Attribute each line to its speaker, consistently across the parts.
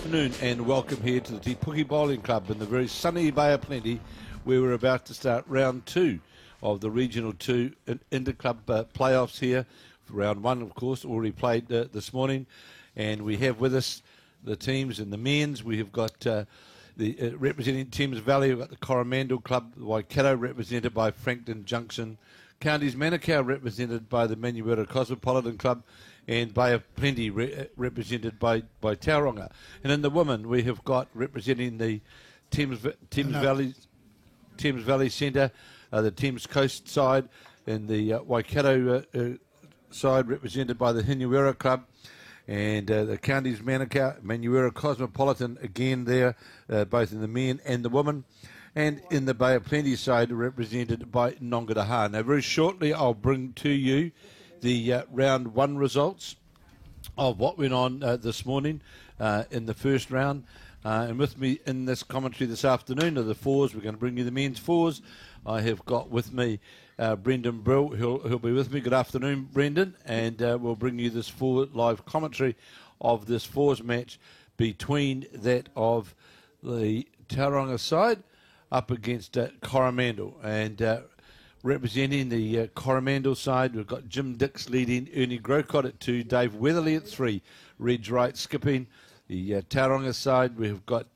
Speaker 1: afternoon and welcome here to the Te Puke Bowling Club in the very sunny Bay of Plenty, where we're about to start round 2 of the Regional 2 Interclub playoffs here. Round 1, of course, already played this morning, and we have with us the teams in the men's. We have got the representing Thames Valley. We've got the Coromandel Club, the Waikato, represented by Frankton Junction. Counties Manukau, represented by the Manuera Cosmopolitan Club, and Bay of Plenty, represented by Tauranga. And in the women, we have got representing the Thames Valley Centre, the Thames Coast side, and the Waikato side, represented by the Hinuera Club, and the Counties Manukau, Manuera Cosmopolitan, again there, both in the men and the women. And in the Bay of Plenty side, represented by Nongataha. Now, very shortly, I'll bring to you the round 1 results of what went on this morning in the first round. And with me in this commentary this afternoon are the fours. We're going to bring you the men's fours. I have got with me Brendan Brill, who'll be with me. Good afternoon, Brendan. And we'll bring you this four live commentary of this fours match between that of the Tauranga side up against Coromandel. And representing the Coromandel side, we've got Jim Dix leading, Ernie Grocott at 2, Dave Weatherly at 3, Reg Wright skipping. The Tauranga side, we've got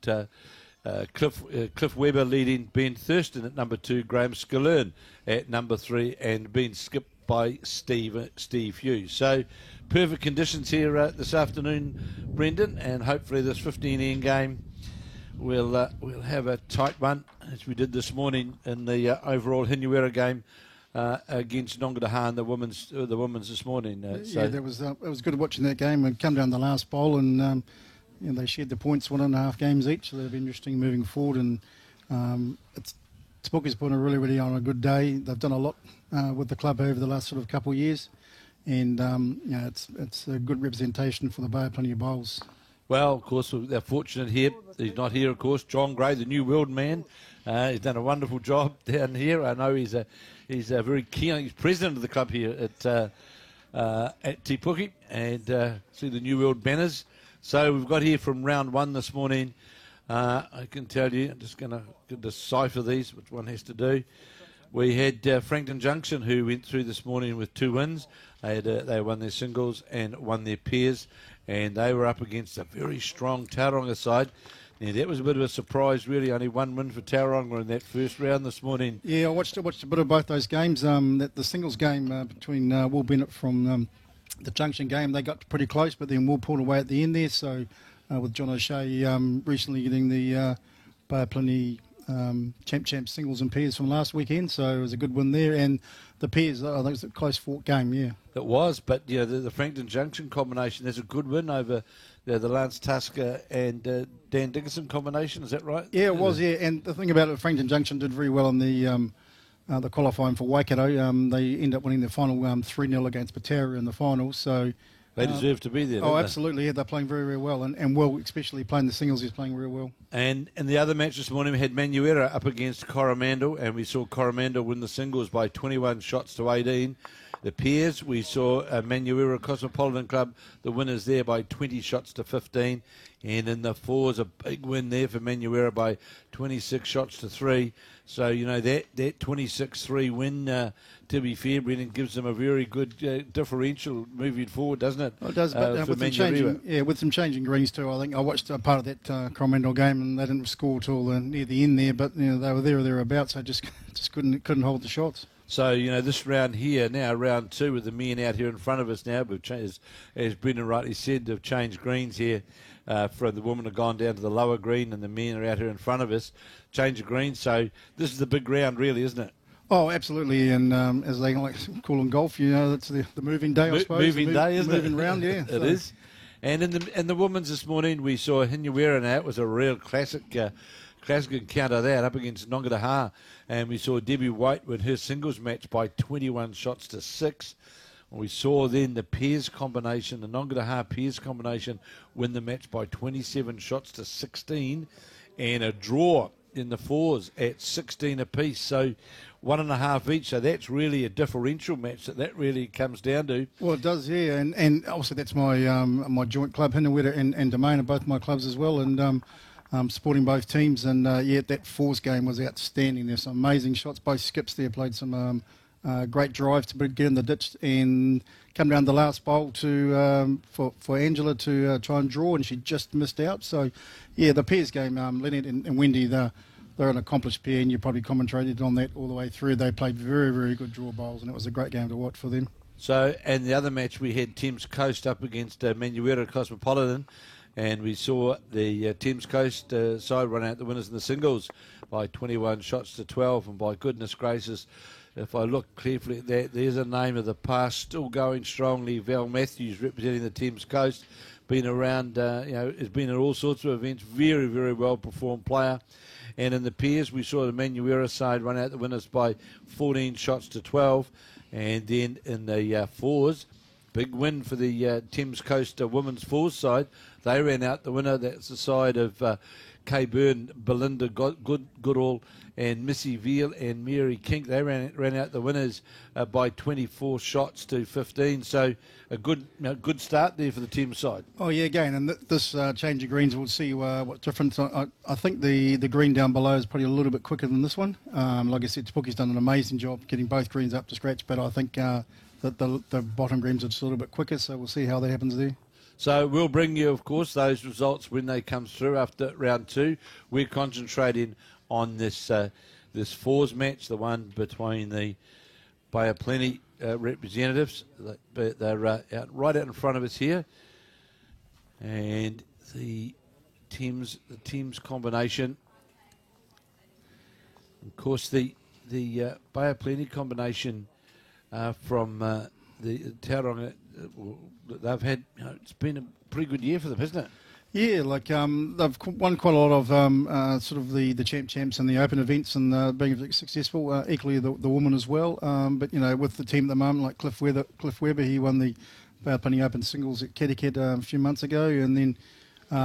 Speaker 1: Cliff Webber leading, Ben Thurston at number 2, Graham Skillern at number 3, and being skipped by Steve Hughes. So perfect conditions here this afternoon, Brendan, and hopefully this 15 game we'll have a tight one, as we did this morning in the overall Hinuera game against Nongataha and the women's this morning.
Speaker 2: Yeah, it was good watching that game and come down the last bowl, and they shared the points 1.5 games each, so that'll be interesting moving forward. And Te Puke's put really on a good day. They've done a lot with the club over the last sort of couple of years, and it's a good representation for the Bay of Plenty Bowls.
Speaker 1: Well, of course, they're fortunate here. He's not here, of course. John Gray, the New World man, he's done a wonderful job down here. I know he's very keen. He's president of the club here at Te Puke, and see the New World banners. So we've got here from round 1 this morning. I can tell you, I'm just going to decipher these, which one has to do. We had Frankton Junction, who went through this morning with 2 wins. They won their singles and won their pairs, and they were up against a very strong Tauranga side. Now, that was a bit of a surprise, really. Only 1 win for Tauranga in that first round this morning.
Speaker 2: Yeah, I watched a bit of both those games. The singles game between Will Bennett from the Junction game, they got pretty close, but then Will pulled away at the end there. So with John O'Shea recently getting the Bay of Plenty champ singles and pairs from last weekend, so it was a good win there. And the pairs, I think it was a close fought game, yeah.
Speaker 1: It was, but the Frankton Junction combination is a good win over the Lance Tusker and Dan Dickinson combination. Is that right?
Speaker 2: Yeah, it was. Yeah, and the thing about it, Frankton Junction did very well in the qualifying for Waikato. They ended up winning the final 3-0 against Patara in the final. So
Speaker 1: they deserve to be there.
Speaker 2: Oh, absolutely. Yeah, they're playing very well, and Will, especially playing the singles, is playing real well.
Speaker 1: And in the other match this morning, we had Manuera up against Coromandel, and we saw Coromandel win the singles by 21 shots to 18. The pairs, we saw Manuera Cosmopolitan Club, the winners there by 20 shots to 15. And in the fours, a big win there for Manuera by 26 shots to 3. So, that 26-3 win, to be fair, Brendan, gives them a very good differential moving forward, doesn't it?
Speaker 2: Well, it does, but with some changing greens too. I think I watched a part of that Coromandel game, and they didn't score till near the end there, but they were there or thereabouts, so just couldn't hold the shots.
Speaker 1: So, this round here, now round 2 with the men out here in front of us now, but as Brendan rightly said, they've changed greens here. For the women have gone down to the lower green and the men are out here in front of us. Change of green, so this is the big round really, isn't it?
Speaker 2: Oh, absolutely, and as they like to call in golf, that's the moving day, I suppose.
Speaker 1: Moving day, isn't it?
Speaker 2: Moving round, yeah.
Speaker 1: It is. And in the women's this morning, we saw Hinuera now. It was a real classic encounter that up against Nongataha, and we saw Debbie White win her singles match by 21 shots to 6. We saw then the pairs combination, the Nongataha pairs combination, win the match by 27 shots to 16, and a draw in the fours at 16 apiece. So 1.5 each. So that's really a differential match that really comes down to.
Speaker 2: Well, it does, yeah, and also that's my my joint club, Hinawera and Domain, are both my clubs as well, and supporting both teams. And yeah, that fours game was outstanding. There's some amazing shots. Both skips there played some great drives to get in the ditch and come down the last bowl to for Angela to try and draw, and she just missed out. So yeah, the pairs game, Leonard and Wendy, they're an accomplished pair, and you probably commentated on that all the way through. They played very, very good draw bowls, and it was a great game to watch for them.
Speaker 1: So, and the other match we had Thames Coast up against Manuera Cosmopolitan, and we saw the Thames Coast side run out the winners in the singles by 21 shots to 12, and by goodness gracious, if I look carefully at that, there's a name of the past still going strongly. Val Matthews representing the Thames Coast, been around, has been at all sorts of events, very, very well performed player. And in the pairs, we saw the Manuera side run out the winners by 14 shots to 12. And then in the fours, big win for the Thames Coast women's fours side. They ran out the winner. That's the side of Kay Byrne, Belinda Goodall, and Missy Veal and Mary Kink. They ran out the winners by 24 shots to 15. So a good start there for the Thames side.
Speaker 2: Oh yeah, again, and this change of greens, we'll see what difference. I think the green down below is probably a little bit quicker than this one. Like I said, Spooky's done an amazing job getting both greens up to scratch, but I think that the bottom greens are just a little bit quicker, so we'll see how that happens there.
Speaker 1: So we'll bring you, of course, those results when they come through after round two. We're concentrating on this fours match, the one between the Bay of Plenty representatives. They're right out in front of us here, and the Thames combination. Of course, the Bay of Plenty combination from the Tauranga. They've had, it's been a pretty good year for them, hasn't it?
Speaker 2: Yeah, like they've won quite a lot of sort of the champs and the open events, and being successful. Equally, the women as well. But with the team at the moment, like Cliff Webber, he won the Bay of Plenty Open singles at Cadicat a few months ago, and then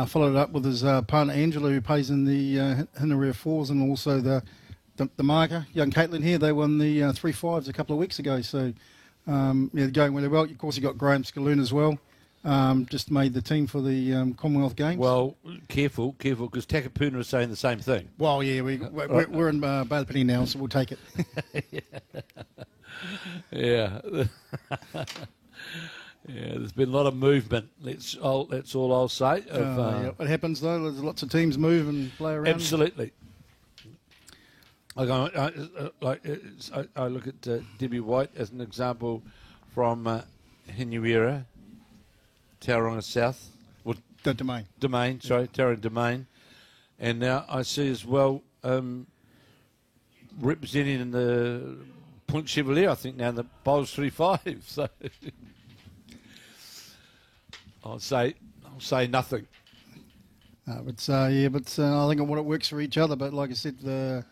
Speaker 2: followed it up with his partner Angela, who plays in the Hinawera fours, and also the marker, young Caitlin here. They won the 3-5s a couple of weeks ago. So going really well. Of course, you got Graham Scaloon as well. Just made the team for the Commonwealth Games.
Speaker 1: Well, careful, because Takapuna is saying the same thing.
Speaker 2: Well, yeah, we're in Bay of Plenty now, so we'll take it.
Speaker 1: Yeah. Yeah, there's been a lot of movement. That's all I'll say.
Speaker 2: It happens, though. There's lots of teams move and play around.
Speaker 1: Absolutely. I look at Debbie White as an example from Hinawera, Tauranga South. Well,
Speaker 2: the Domain.
Speaker 1: Tauranga Domain. And now I see as well representing in the Point Chevalier, I think now in the Bowls 3-5. So I'll say nothing.
Speaker 2: I think what it works for each other. But like I said,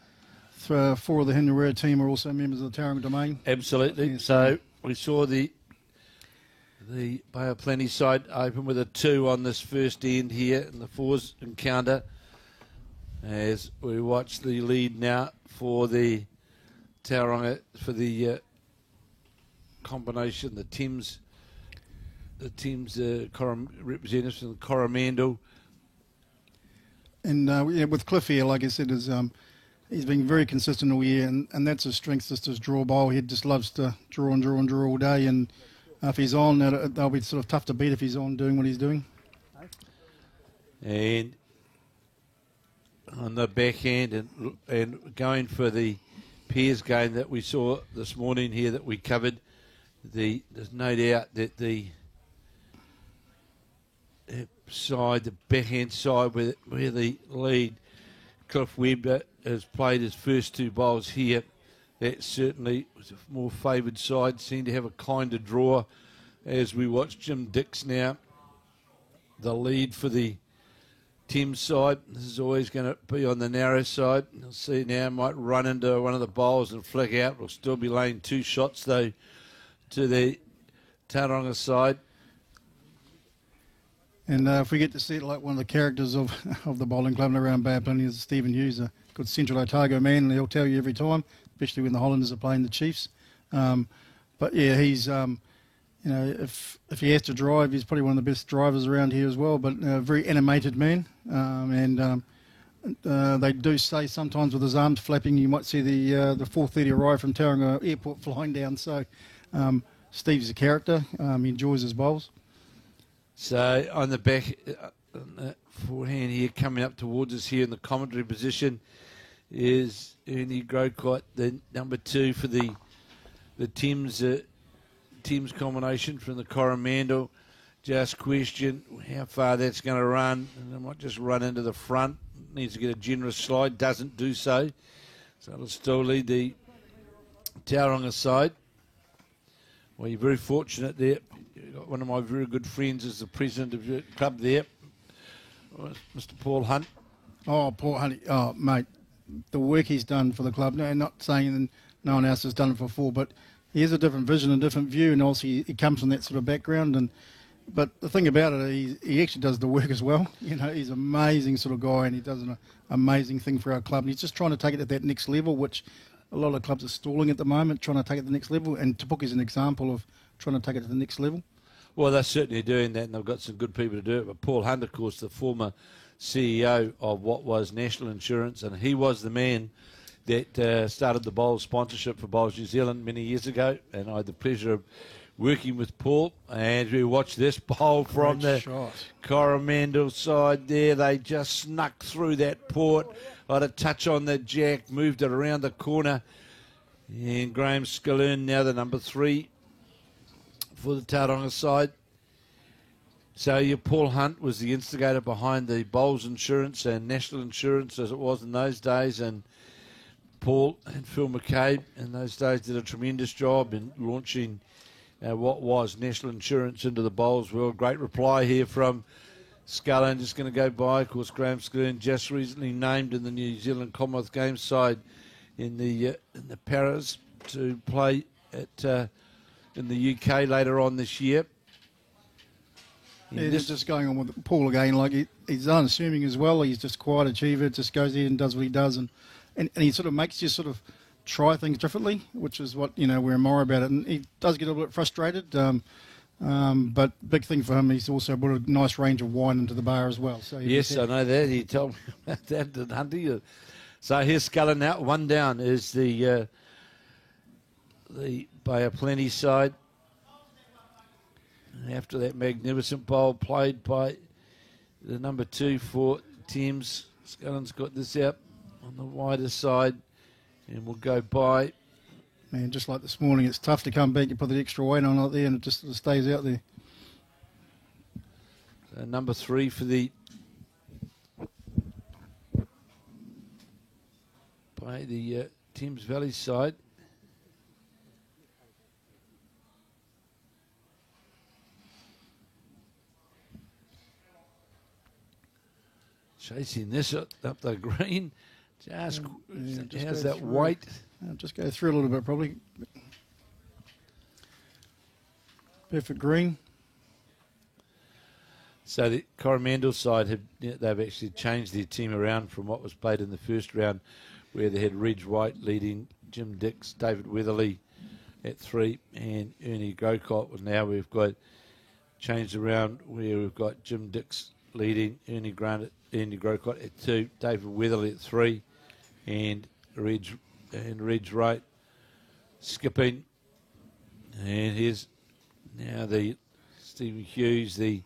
Speaker 2: four of the Hinawera team are also members of the Tauranga Domain.
Speaker 1: Absolutely.
Speaker 2: Yes.
Speaker 1: So we saw the Bay of Plenty side open with a 2 on this first end here in the fours encounter. As we watch the lead now for the Tauranga, for the combination, the Thames representatives from Coromandel.
Speaker 2: And with Cliff here, like I said, he's been very consistent all year, and that's his strength, just his draw bowl. He just loves to draw all day, and if he's on, they'll be sort of tough to beat if he's on doing what he's doing.
Speaker 1: And on the backhand and going for the pairs game that we saw this morning here that we covered, there's no doubt that the side, the backhand side where the lead, Cliff Webber has played his first 2 bowls here. That certainly was a more favoured side, seemed to have a kinder draw as we watch Jim Dix now. The lead for the Thames side. This is always going to be on the narrow side. You'll see now, might run into one of the bowls and flick out. We'll still be laying 2 shots, though, to the Tauranga side.
Speaker 2: And if we get to see it, like one of the characters of the bowling club around Bay of Plenty is Stephen Hughes, a good Central Otago man, and he'll tell you every time especially when the Highlanders are playing the Chiefs. But yeah, he's if he has to drive, he's probably one of the best drivers around here as well. But a very animated man, they do say sometimes with his arms flapping, you might see the 4:30 arrive from Tauranga Airport flying down. So Steve's a character. He enjoys his bowls.
Speaker 1: So on the back forehand here, coming up towards us here in the commentary position is Ernie Grocott, the number 2 for the Thames combination from the Coromandel. Just question how far that's going to run, and it might just run into the front. Needs to get a generous slide, doesn't do so. So it'll still lead the Tauranga side. Well, you're very fortunate there. You've got one of my very good friends is the president of your club there, Mr. Paul Hunt.
Speaker 2: Oh, Paul Hunt. Oh, mate, the work he's done for the club. No, not saying that no one else has done it before, but he has a different vision and different view, and also he comes from that sort of background. But the thing about it, he actually does the work as well. You know, he's an amazing sort of guy, and he does an amazing thing for our club. And he's just trying to take it to that next level, which a lot of clubs are stalling at the moment, trying to take it to the next level. And Te Puke is an example of trying to take it to the next level.
Speaker 1: Well, they're certainly doing that, and they've got some good people to do it. But Paul Hunt, of course, the former CEO of what was National Insurance, and he was the man that started the Bowls sponsorship for Bowls New Zealand many years ago. And I had the pleasure of working with Paul, and we watched this bowl from the Coromandel side there. They just snuck through that port. Had a touch on the jack, moved it around the corner. And Graham Skaloon, now the number 3 for the Tauranga side. So your Paul Hunt was the instigator behind the Bowls Insurance and National Insurance as it was in those days, and Paul and Phil McCabe in those days did a tremendous job in launching what was National Insurance into the Bowls world. Great reply here from Scullin, just going to go by. Of course, Graham Scullin just recently named in the New Zealand Commonwealth Games side in the Paras to play at in the UK later on this year.
Speaker 2: Yeah, just going on with Paul again, like he's unassuming as well. He's just quiet achiever, just goes in and does what he does, and he sort of makes you sort of try things differently, which is what, you know, we're more about it. And he does get a little bit frustrated, but big thing for him, he's also brought a nice range of wine into the bar as well. So
Speaker 1: yes, I know that. He told me about that, didn't Hunty? So here's Scullin now. One down is the Bay of Plenty side. And after that magnificent bowl played by the number 2 for Thames, Scullin's got this out on the wider side, and we'll go by.
Speaker 2: Man, just like this morning, it's tough to come back. You put the extra weight on out there, and it just stays out there.
Speaker 1: So number 3 for the Thames Valley side. Chasing this up the green. Just how's that weight?
Speaker 2: Just go through a little bit, probably. Perfect green.
Speaker 1: So the Coromandel side they've actually changed their team around from what was played in the first round, where they had Reg White leading, Jim Dix, David Weatherly at 3, and Ernie Grocott. Now we've got changed around where we've got Jim Dix leading, Ernie Grocott at 2, David Weatherly at 3, and Reg Wright skipping. And here's now the Stephen Hughes, the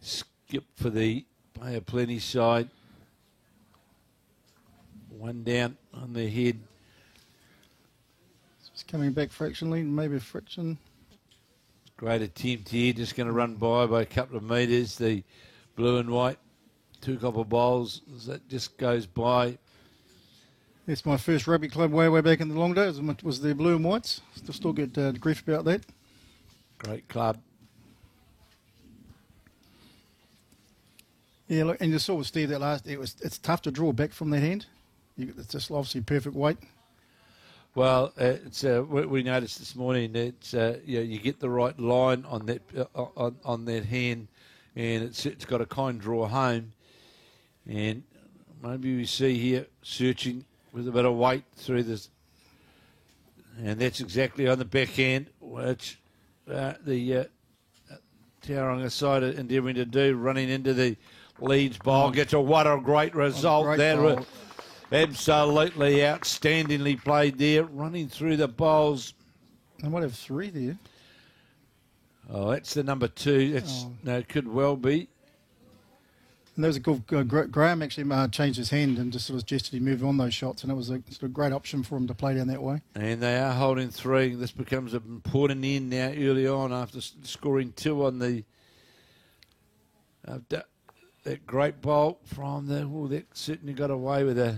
Speaker 1: skip for the Bay of Plenty side. One down on the head.
Speaker 2: Just coming back fractionally, maybe a friction.
Speaker 1: Great attempt here, just going to run by a couple of metres. The blue and white 2 copper bowls, that just goes by.
Speaker 2: It's my first rugby club way back in the long days. Was the blue and whites. Still get grief about that.
Speaker 1: Great club.
Speaker 2: Yeah, look, and you saw with Steve that last. It's tough to draw back from that hand. It's just obviously perfect weight.
Speaker 1: Well, it's we noticed this morning that you get the right line on that on that hand, and it's got a kind draw home, and maybe we see here searching with a bit of weight through this And that's exactly on the backhand, which the Tauranga side are endeavouring to do, running into the Leeds bowl. What a great result.
Speaker 2: Great
Speaker 1: That
Speaker 2: bowl.
Speaker 1: was absolutely outstandingly played there, running through the bowls.
Speaker 2: I might have 3 there.
Speaker 1: Oh, that's the number 2. That's no, it could well be.
Speaker 2: And there was a good, Graham actually changed his hand and just sort of gestured he moved on those shots, and it was a sort of great option for him to play down that way.
Speaker 1: And they are holding 3. This becomes an important end now early on after scoring 2 on the that great bowl from the. Oh, that certainly got away with a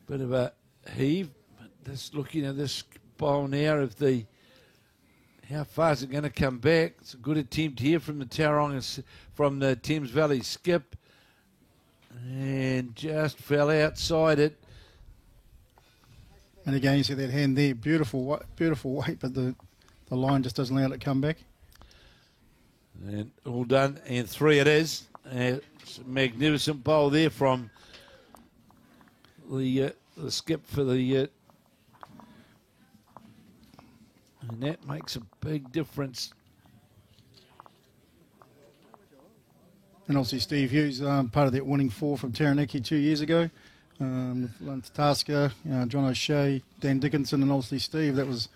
Speaker 1: bit of a heave. But just looking at this bowl now of the. How far is it going to come back? It's a good attempt here from the Tauranga, from the Thames Valley skip. And just fell outside it.
Speaker 2: And again, you see that hand there, beautiful weight, but the line just doesn't allow it to come back.
Speaker 1: And all done, and 3 it is. It's a magnificent bowl there from the skip for the... and that makes a big difference.
Speaker 2: And obviously Steve Hughes, part of that winning 4 from Taranaki 2 years ago. With Lance Tasker, John O'Shea, Dan Dickinson, and obviously Steve. That was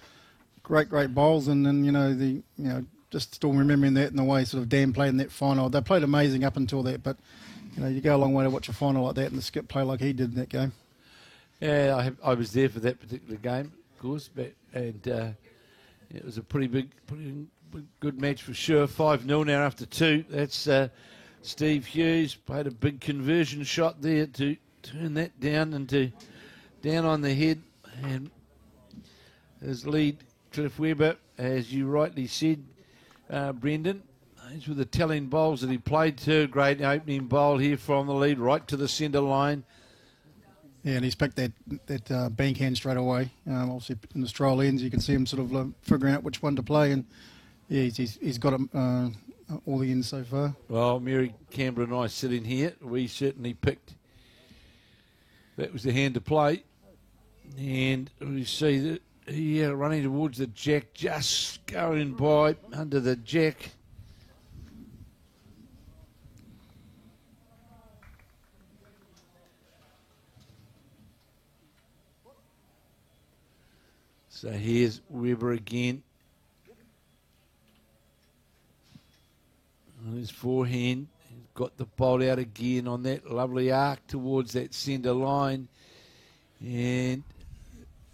Speaker 2: great bowls. And then, just still remembering that and the way sort of Dan played in that final. They played amazing up until that, but, you go a long way to watch a final like that and the skip play like he did in that game.
Speaker 1: Yeah, I was there for that particular game, of course, and it was a pretty good match for sure. 5-0 now after 2. That's Steve Hughes played a big conversion shot there to turn that down on the head, and his lead, Cliff Webber, as you rightly said, Brendan. These were the telling bowls that he played to. Great opening bowl here from the lead, right to the centre line.
Speaker 2: Yeah, and he's picked that bank hand straight away. Obviously, in the stroll ends, you can see him sort of figuring out which one to play, and yeah, he's got all the ends so far.
Speaker 1: Well, Mary Canberra and I sitting here, we certainly picked that was the hand to play, and we see that he running towards the jack, just going by under the jack. So here's Weber again. On his forehand, he's got the bolt out again on that lovely arc towards that centre line. And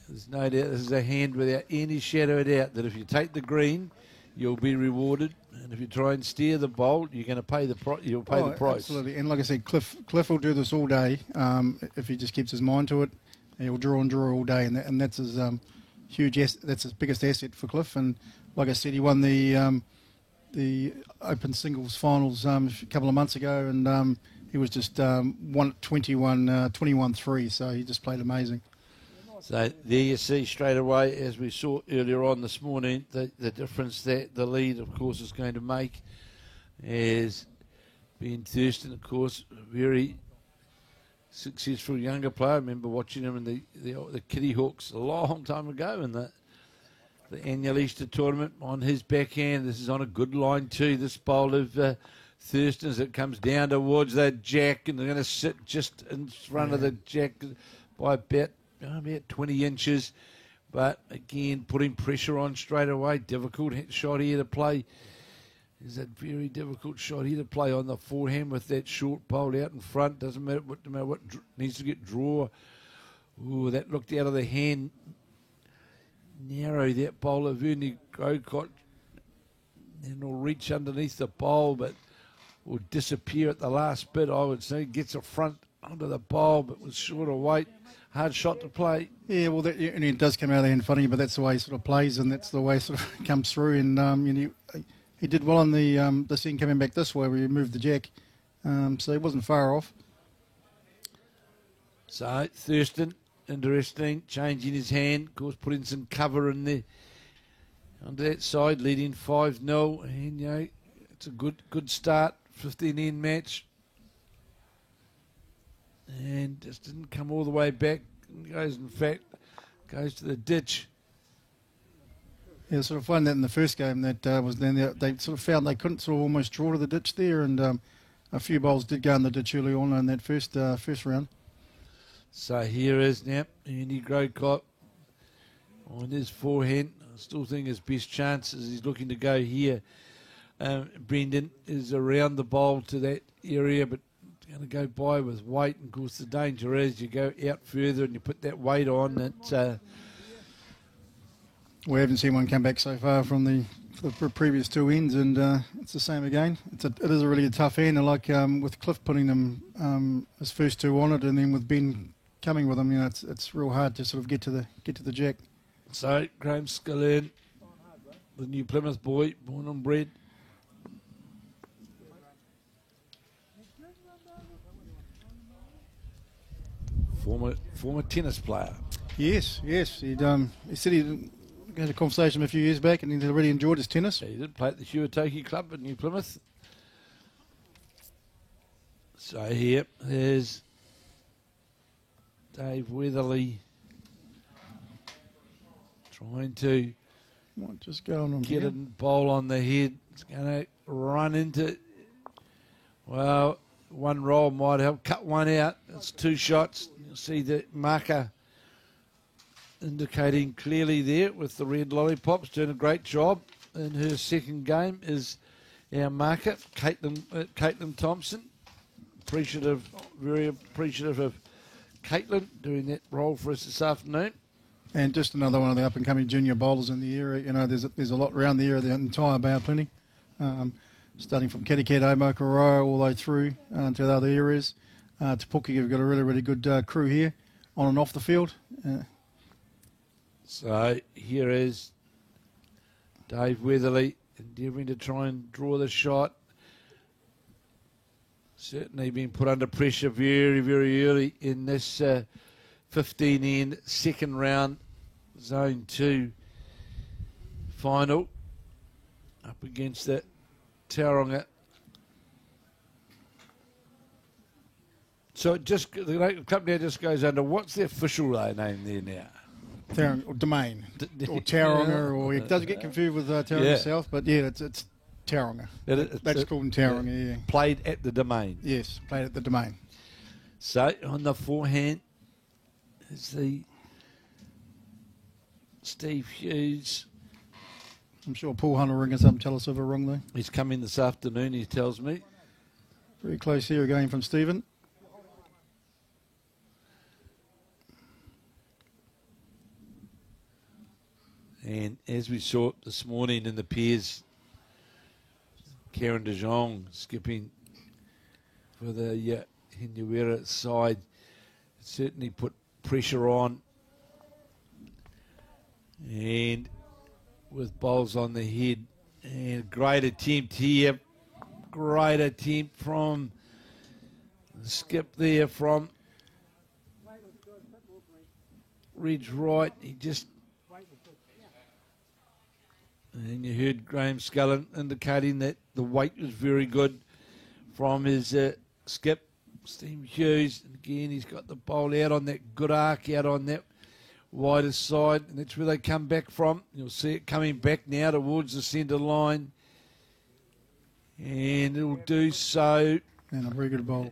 Speaker 1: there's no doubt this is a hand without any shadow of doubt that if you take the green, you'll be rewarded. And if you try and steer the bolt, you're going to pay the the price.
Speaker 2: Absolutely. And like I said, Cliff will do this all day if he just keeps his mind to it. He'll draw and draw all day, and that's his that's his biggest asset for Cliff. And like I said, he won the Open Singles Finals a couple of months ago, and he was just 21-3, so he just played amazing.
Speaker 1: So there you see straight away, as we saw earlier on this morning, the difference that the lead, of course, is going to make. As Ben Thurston, of course, a very successful younger player. I remember watching him in the Kitty Hawks a long time ago in the annual Easter tournament on his backhand. This is on a good line too, this bowl of Thurston's. It comes down towards that jack, and they're going to sit just in front of the jack by about 20 inches. But again, putting pressure on straight away. Difficult shot here to play. Is a very difficult shot here to play on the forehand with that short bowl out in front. Doesn't matter what needs to get draw. Ooh, that looked out of the hand. Narrow, that bowl of Ernie Grocott. And will reach underneath the bowl, but will disappear at the last bit, I would say. Gets a front under the bowl, but was short of weight. Hard shot to play.
Speaker 2: Yeah, well, and it does come out of the hand funny, but that's the way he sort of plays, and that's the way it sort of comes through. And he did well on the scene coming back this way where he moved the jack, so he wasn't far off.
Speaker 1: So Thurston, interesting, changing his hand, of course, putting some cover in there onto that side, leading 5-0, and it's a good start, 15-end match, and just didn't come all the way back. Goes to the ditch.
Speaker 2: Yeah, sort of found that in the first game that was then they sort of found they couldn't sort of almost draw to the ditch there, and a few bowls did go in the ditch early on in that first round.
Speaker 1: So here is now Andy Grocott on his forehand. I still think his best chance is he's looking to go here. Brendan is around the bowl to that area, but going to go by with weight. And of course, the danger is you go out further and you put that weight on. That
Speaker 2: we haven't seen one come back so far from the previous two ends, and it's the same again. It is a really tough end, and like with Cliff putting them his first two on it, and then with Ben coming with him, you know, it's real hard to sort of get to the jack.
Speaker 1: So Graham Skillern, the New Plymouth boy, born and bred. Former tennis player.
Speaker 2: Yes. He said he had a conversation a few years back, and he really enjoyed his tennis.
Speaker 1: Yeah, he did play at the Huatoki Club in New Plymouth. So here is Dave Weatherly trying to
Speaker 2: might just go on
Speaker 1: get a bowl on the head. It's going to run into, well, one roll might help cut one out. It's two shots. You'll see the marker indicating clearly there with the red lollipops. Doing a great job in her second game is our marker, Caitlin Thompson. Very appreciative of Caitlin doing that role for us this afternoon.
Speaker 2: And just another one of the up-and-coming junior bowlers in the area. You know, there's a lot around the area, the entire Bay of Plenty, starting from Kerikeri, Mokoroa, all the way through to the other areas. Te Puke, you've got a really, really good crew here on and off the field.
Speaker 1: So here is Dave Weatherly endeavouring to try and draw the shot. Certainly been put under pressure very, very early in this 15-end second round Zone 2 final up against the Tauranga. So the club now just goes under, what's the official name there now?
Speaker 2: Tauranga, or Domain, or Tauranga, or it does get confused with Tauranga South, but yeah, it's Tauranga. That's called in Tauranga, yeah.
Speaker 1: Played at the Domain.
Speaker 2: Yes, played at the Domain.
Speaker 1: So on the forehand is the Steve Hughes.
Speaker 2: I'm sure Paul Hunt will ring us up and tell us if we're wrong though.
Speaker 1: He's coming this afternoon, he tells me.
Speaker 2: Very close here again from Stephen.
Speaker 1: And as we saw this morning in the pairs, Karen de Jong skipping for the Hinuera side certainly put pressure on. And with bowls on the head, and great attempt here. Great attempt from the skip there from Ridge Wright. He just... And you heard Graham Skillern indicating that the weight was very good from his skip. Steve Hughes, and again, he's got the bowl out on that good arc, out on that wider side, and that's where they come back from. You'll see it coming back now towards the centre line, and it'll do so.
Speaker 2: And a very good bowl.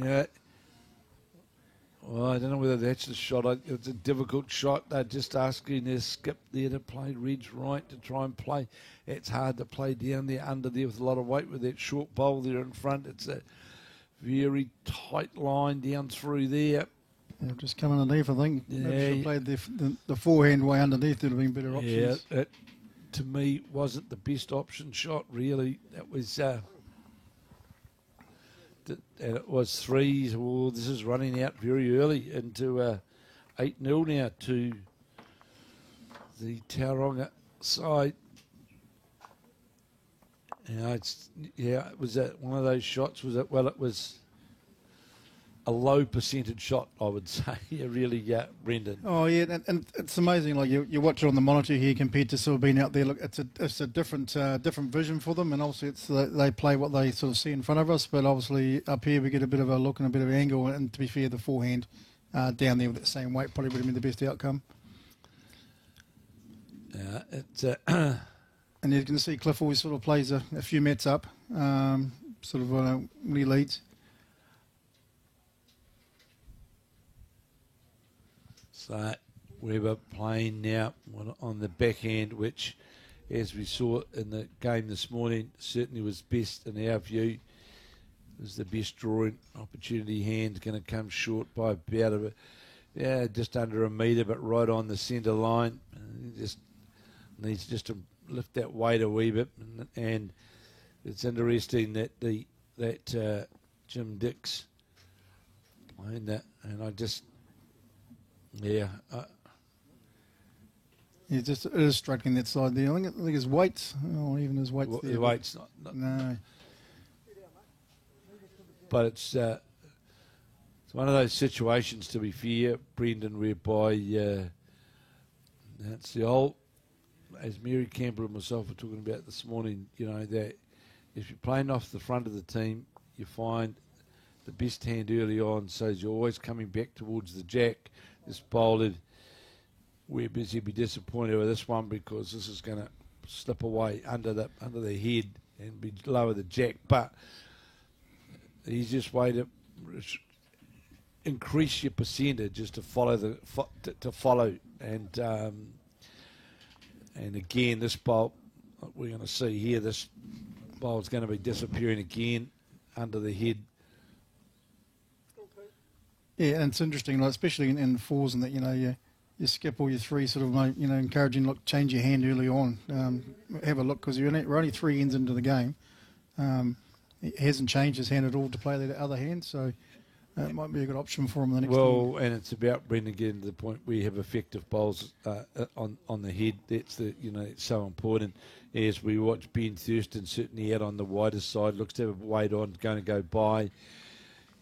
Speaker 1: Yeah. Well, I don't know whether that's the shot. It's a difficult shot. They're just asking their skip there to play Ridge right to try and play. It's hard to play down there under there with a lot of weight with that short bowl there in front. It's a very tight line down through there.
Speaker 2: Yeah, just come underneath, I think. Yeah. Maybe should have played the forehand way underneath. It would have been better options.
Speaker 1: Yeah, it, to me, wasn't the best option shot, really. That was... and it was 3. Well, this is running out very early into 8-0 now to the Tauranga side. It was one of those shots. It was a low percentage shot, I would say. Really, Brendan.
Speaker 2: Oh yeah, and it's amazing. Like you watch it on the monitor here compared to sort of being out there. Look, it's a different vision for them, and obviously they play what they sort of see in front of us. But obviously up here we get a bit of a look and a bit of angle. And to be fair, the forehand down there with that same weight probably would have been the best outcome.
Speaker 1: It's
Speaker 2: And you can see Cliff always sort of plays a few mets up, sort of when he leads.
Speaker 1: So Weber playing now on the backhand, which, as we saw in the game this morning, certainly was best in our view. Was the best drawing opportunity hand, going to come short by about just under a metre, but right on the centre line. He just needs just to lift that weight a wee bit, and it's interesting that Jim Dix playing that, and I just it
Speaker 2: is striking that side there. I think his weight's, even his weight's there.
Speaker 1: The weight's not
Speaker 2: no.
Speaker 1: But it's one of those situations, to be fair, Brendan, whereby that's the old, as Mary Campbell and myself were talking about this morning, that if you're playing off the front of the team, you find the best hand early on, so you're always coming back towards the jack. This bowler, we're busy be disappointed with this one because this is going to slip away under the head and be lower the jack, but the easiest way to increase your percentage is to follow and again this bowl we're going to see here, this bowl is going to be disappearing again under the head.
Speaker 2: Yeah, and it's interesting, especially in fours, and that you skip all your three, sort of encouraging change your hand early on. Have a look because we're only 3 ends into the game. He hasn't changed his hand at all to play the other hand, so it might be a good option for him the next time.
Speaker 1: And it's about Brendan getting to the point where you have effective bowls on the head. That's it's so important. As we watch Ben Thurston certainly out on the wider side, looks to have a weight on, going to go by,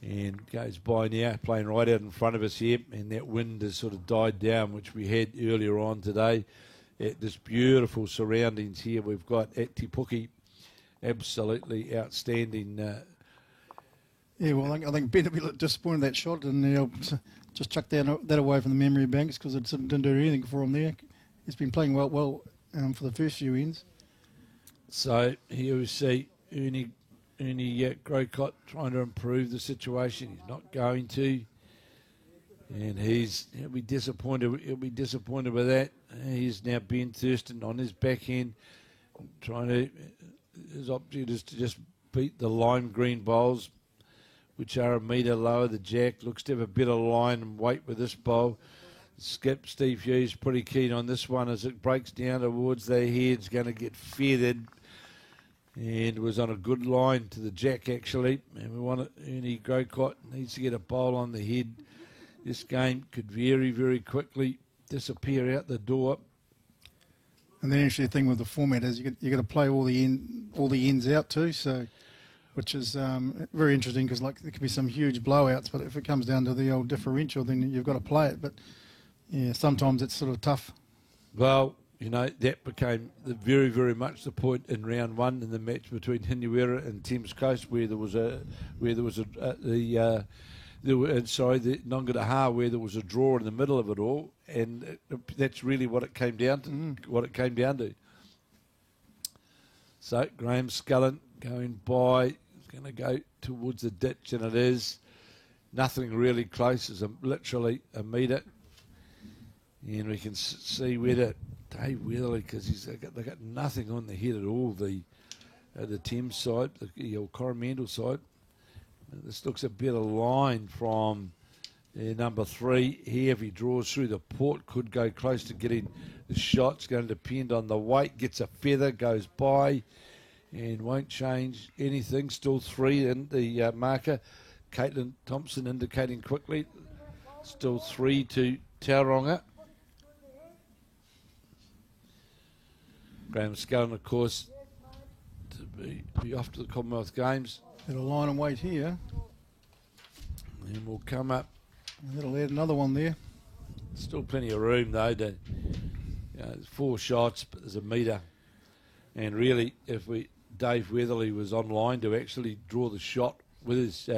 Speaker 1: and goes by now, playing right out in front of us here, and that wind has sort of died down, which we had earlier on today. At this beautiful surroundings here we've got at Te Puke. Absolutely outstanding.
Speaker 2: I think Ben will be a little disappointed in that shot, and he'll just chuck that away from the memory banks because it didn't do anything for him there. He's been playing well for the first few ends. So
Speaker 1: here we see Ernie Grocott trying to improve the situation. He's not going to, and he'll be disappointed. He'll be disappointed with that. He's now Ben Thurston on his backhand, trying to. His objective is to just beat the lime green bowls, which are a metre lower. The jack looks to have a better line and weight with this bowl. Skip Steve Hughes pretty keen on this one as it breaks down towards their heads, going to get feathered, and was on a good line to the jack actually. And we want Ernie Grocott needs to get a bowl on the head. This game could very, very quickly disappear out the door.
Speaker 2: And the interesting thing with the format is you got to play all the ends out too, so which is very interesting because there could be some huge blowouts, but if it comes down to the old differential, then you've got to play it. But yeah, sometimes it's sort of tough.
Speaker 1: Well, that became very, very much the point in round one in the match between Hinuera and Thames Coast, where there was the Nongataha, where there was a draw in the middle of it all, and that's really what it came down to. So Graham Scullin going by, he's going to go towards the ditch, and it is nothing really close. It's literally a metre, and we can see whether Dave Weatherly, because they got nothing on the head at all. The Thames side, the Coromandel side. This looks a better line from number 3 here. If he draws through the port, could go close to getting the shot. It's going to depend on the weight. Gets a feather, goes by, and won't change anything. Still 3 in the marker. Caitlin Thompson indicating quickly. Still 3 to Tauranga. Graham Scullin, of course, to be off to the Commonwealth Games.
Speaker 2: It'll line and wait here.
Speaker 1: And we'll come up.
Speaker 2: That'll add another one there.
Speaker 1: Still plenty of room, though. There's 4 shots, but there's a metre. And really, if Dave Weatherly was online to actually draw the shot with his,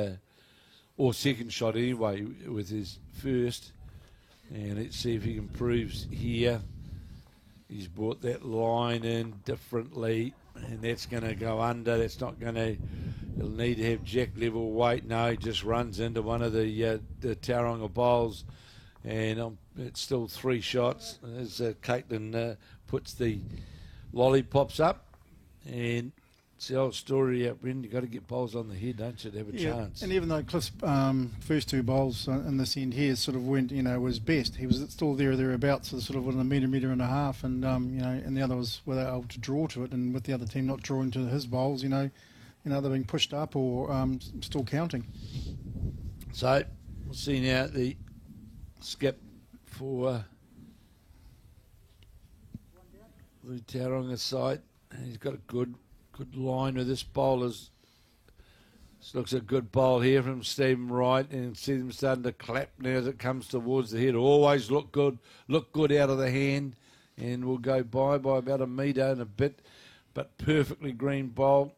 Speaker 1: or second shot anyway, with his first. And let's see if he improves here. He's brought that line in differently, and that's going to go under. That's not going to. He'll need to have jack level weight. No, he just runs into one of the Tauranga bowls, and it's still 3 shots as Caitlin puts the lollipops up, and it's the old story out, Brendan. You've got to get bowls on the head, don't you, to have a chance.
Speaker 2: And even though Cliff's first 2 bowls in this end here sort of went, was best, he was still thereabouts, so sort of within a metre and a half, and and the other was were able to draw to it, and with the other team not drawing to his bowls, they're being pushed up or still counting.
Speaker 1: So we'll see now the skip for the Tauranga side. He's got a good line with this bowler's. This looks a good bowl here from Stephen Wright, and see them starting to clap now as it comes towards the head. Always look good out of the hand, and will go by about a metre and a bit, but perfectly green bowl,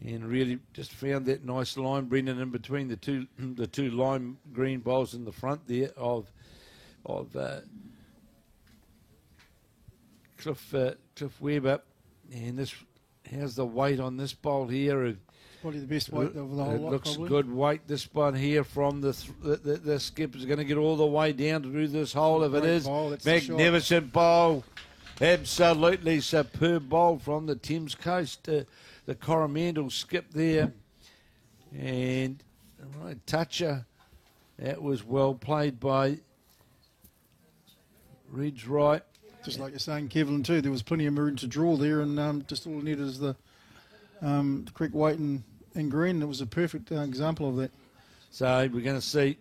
Speaker 1: and really just found that nice line, Brendan, in between the two lime green bowls in the front there of Cliff Webber, and this. How's the weight on this bowl here?
Speaker 2: Probably the best weight of the whole lot.
Speaker 1: It looks
Speaker 2: probably.
Speaker 1: good weight. This one here from the skip is going to get all the way down through this hole if it is. Magnificent bowl. Absolutely superb bowl from the Thames Coast. The Coromandel skip there. And right toucher. That was well played by Reg Wright.
Speaker 2: Just like you're saying, Kevlin, too, there was plenty of room to draw there, and just all it needed is the correct weight and green. It was a perfect example of that.
Speaker 1: So we're going to see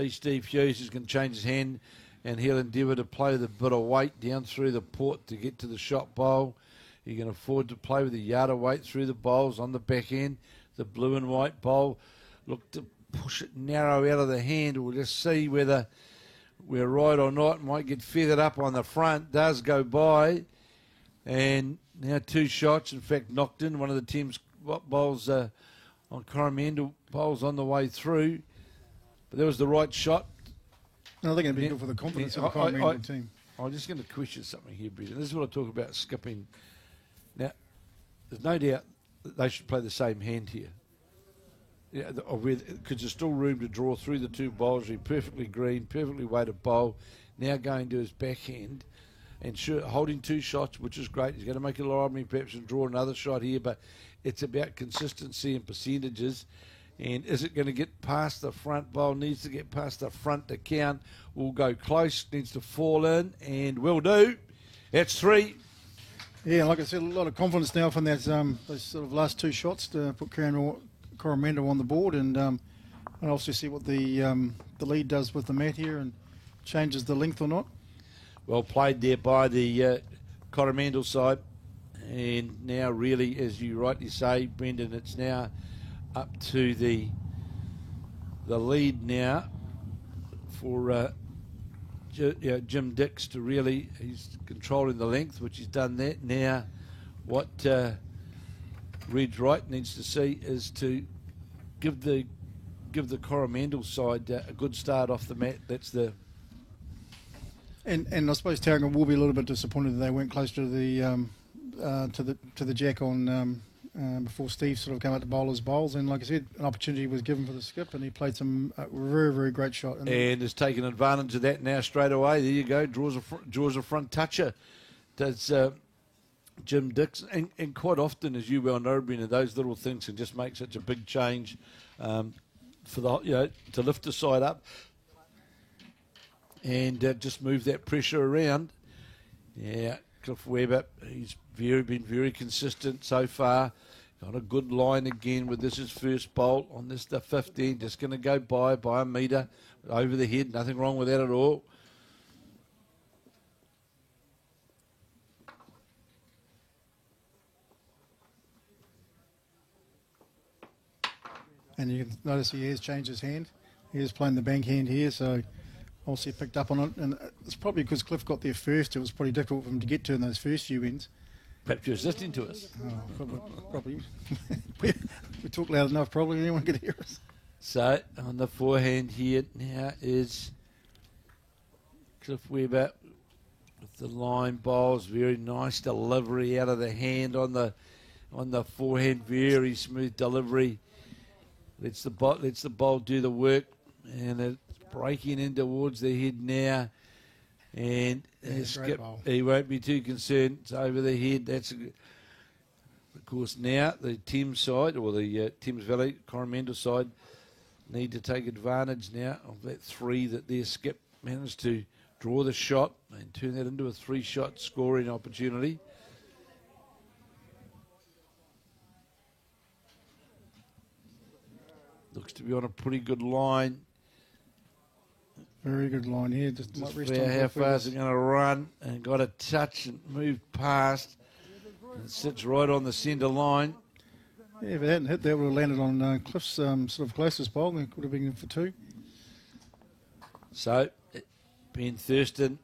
Speaker 1: Steve Hughes is going to change his hand, and he'll endeavour to play the bit of weight down through the port to get to the shot bowl. He can afford to play with the yard of weight through the bowls on the back end. The blue and white bowl, look to push it narrow out of the hand. We'll just see whether we're right or not. Might get feathered up on the front. Does go by. And now 2 shots. In fact, knocked in one of the team's bowls on Coromandel. Bowls on the way through. But there was the right shot.
Speaker 2: No, they're going to be good for the confidence of the Coromandel team.
Speaker 1: I'm just going to question something here, Brendan. This is what I talk about skipping. Now, there's no doubt that they should play the same hand here. Yeah, because there's still room to draw through the 2 bowls. He's perfectly green, perfectly weighted bowl. Now going to his backhand and holding 2 shots, which is great. He's going to make a lot of me perhaps and draw another shot here, but it's about consistency and percentages. And is it going to get past the front bowl? Needs to get past the front to count. Will go close, needs to fall in, and will do. That's 3.
Speaker 2: Yeah, like I said, a lot of confidence now from that those sort of last 2 shots to put Coromandel on the board, and also see what the lead does with the mat here and changes the length or not. Well
Speaker 1: played there by the Coromandel side, and now really, as you rightly say, Brendan, it's now up to the lead now for Jim Dix to really, he's controlling the length, which he's done that. Now what Reg Wright needs to see is to give the Coromandel side a good start off the mat. That's the
Speaker 2: and I suppose Tauranga will be a little bit disappointed that they weren't close to the jack on before Steve sort of came out to bowl his bowls. And like I said, an opportunity was given for the skip, and he played some very, very great shot.
Speaker 1: And has taken advantage of that now straight away. There you go, draws a front toucher. Does Jim Dix, and quite often, as you well know, Brendan, those little things can just make such a big change for the to lift the side up and just move that pressure around. Yeah, Cliff Webber, he's been very consistent so far. Got a good line again with this his first bolt on this the 15. Just going to go by a metre over the head. Nothing wrong with that at all.
Speaker 2: And you can notice he has changed his hand. He is playing the bank hand here, so obviously picked up on it. And it's probably because Cliff got there first. It was pretty difficult for him to get to in those first few ends.
Speaker 1: Perhaps you're listening to us.
Speaker 2: Oh, probably. we talk loud enough, probably anyone could hear us.
Speaker 1: So on the forehand here now is Cliff Webber with the line bowls. Very nice delivery out of the hand on the forehand. Very smooth delivery. Lets the bowl do the work, and it's breaking in towards the head now. And Skip, he won't be too concerned. It's over the head. Of course, now the Thames side, or the Thames Valley Coromandel side, need to take advantage now of that three that their Skip managed to draw the shot and turn that into a three-shot scoring opportunity. Looks to be on a pretty good line.
Speaker 2: Very good line here. Just
Speaker 1: how far is it going to run? And got a touch and moved past. And it sits right on the centre line.
Speaker 2: Yeah, if it hadn't hit, that would have landed on Cliff's sort of closest bowl. It could have been for two.
Speaker 1: So, Ben Thurston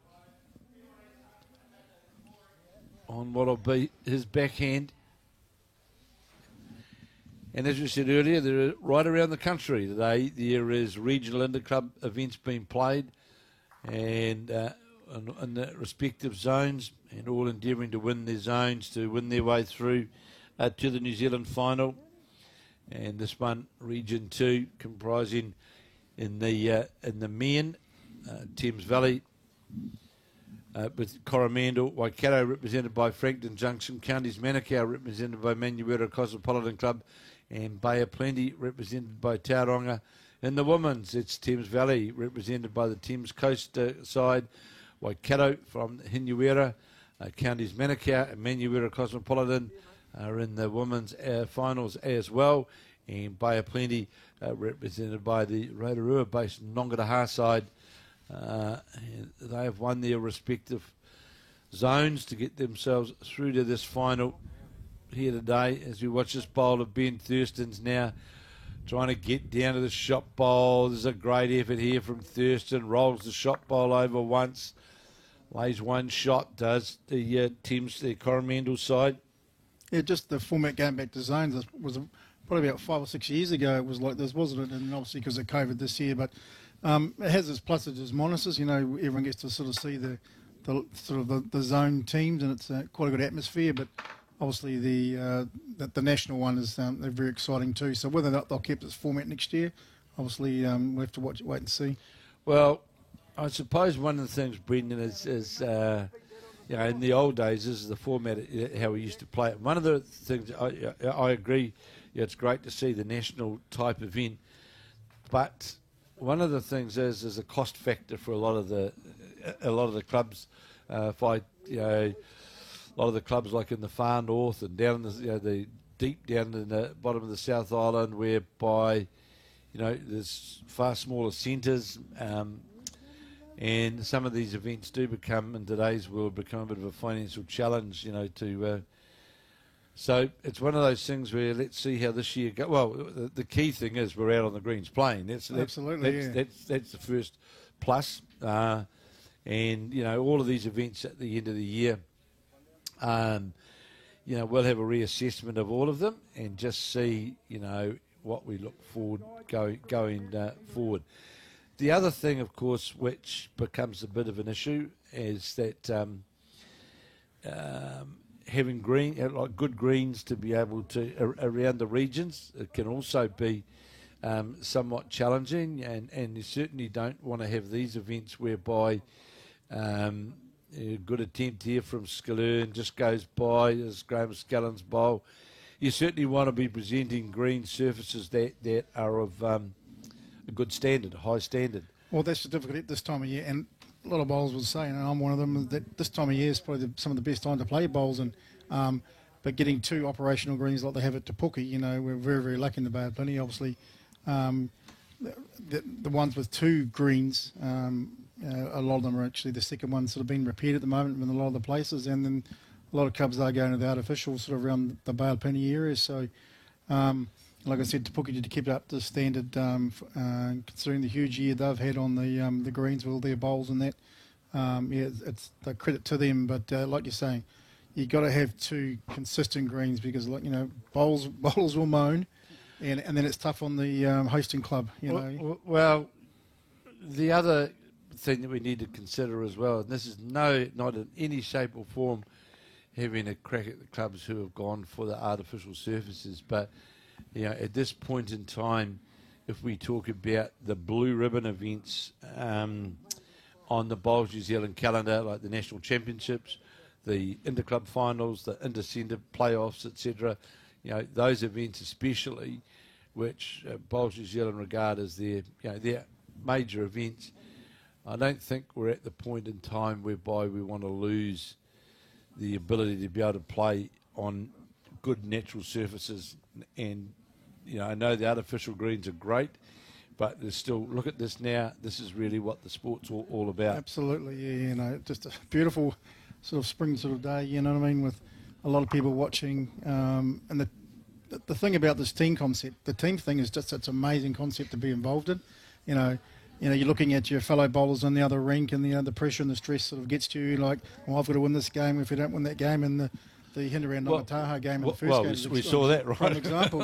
Speaker 1: on what'll be his backhand. And as we said earlier, there are, right around the country today, there is regional interclub events being played, and in the respective zones, and all endeavouring to win their zones to win their way through to the New Zealand final. And this one, Region 2, comprising in the men, Thames Valley, with Coromandel, Waikato represented by Frankton Junction, Counties Manukau represented by Manuera Cosmopolitan Club, and Bay of Plenty represented by Tauranga. In the women's, it's Thames Valley represented by the Thames Coast side, Waikato from Hinuera, Counties Manukau and Manuera Cosmopolitan are in the women's finals as well, and Bay of Plenty represented by the Rotorua-based Nongataha side. They have won their respective zones to get themselves through to this final here today, as we watch this bowl of Ben Thurston's now trying to get down to the shot bowl. There's a great effort here from Thurston. Rolls the shot bowl over once, lays one shot, does the Coromandel side.
Speaker 2: Yeah, just the format going back to zones was probably about 5 or 6 years ago. It was like this, wasn't it? And obviously because of COVID this year, but it has its pluses and its minuses. You know, everyone gets to sort of see the zone teams, and it's quite a good atmosphere. But obviously the national one is they're very exciting too. So whether or not they'll keep this format next year, obviously we'll have to wait and see.
Speaker 1: Well, I suppose one of the things, Brendan, is you know, in the old days, this is the format how we used to play it. One of the things I agree, yeah, it's great to see the national type event, but one of the things is a cost factor for a lot of the clubs. A lot of the clubs like in the far north and down in the deep down in the bottom of the South Island, whereby there's far smaller centres, and some of these events do become, in today's world, become a bit of a financial challenge. So it's one of those things where let's see how this year goes. Well, the key thing is we're out on the greens playing. That's the first plus, and all of these events at the end of the year. We'll have a reassessment of all of them and just see, what we look forward going forward. The other thing, of course, which becomes a bit of an issue is that having good greens to be able to around the regions, it can also be somewhat challenging, and you certainly don't want to have these events whereby a good attempt here from Skaloon just goes by as Graham Scallon's bowl. You certainly want to be presenting green surfaces that are of a good standard, a high standard.
Speaker 2: Well, that's the difficulty at this time of year, and a lot of bowlers will say, and I'm one of them, that this time of year is probably some of the best time to play bowls, and but getting two operational greens like they have at Te Puke, we're very, very lucky in the Bay of Plenty. Obviously, the ones with two greens, a lot of them are actually the second one sort of being repaired at the moment in a lot of the places, and then a lot of clubs are going to the artificial sort of around the Bay of Plenty area. So, like I said, Te Puke did keep it up to standard, considering the huge year they've had on the greens with all their bowls and that. It's the credit to them, but like you're saying, you got to have two consistent greens because, bowlers will moan, and then it's tough on the hosting club.
Speaker 1: Well, the other thing that we need to consider as well, and this is not in any shape or form having a crack at the clubs who have gone for the artificial surfaces, but at this point in time, if we talk about the blue ribbon events on the Bowls New Zealand calendar, like the National Championships, the Interclub Finals, the Intercentre Playoffs, etc., those events especially, which Bowls New Zealand regard as their major events, I don't think we're at the point in time whereby we want to lose the ability to be able to play on good natural surfaces. And I know the artificial greens are great, but there's still, look at this now, this is really what the sport's all about.
Speaker 2: Absolutely, yeah, just a beautiful sort of spring sort of day, you know what I mean, with a lot of people watching. And the thing about this team concept, the team thing is just, it's an amazing concept to be involved in. You're looking at your fellow bowlers on the other rink, and the pressure and the stress sort of gets to you, like, well, I've got to win this game. If we don't win that game, and the Hindu Round Taha game in the first game.
Speaker 1: We saw that, right?
Speaker 2: Prime example,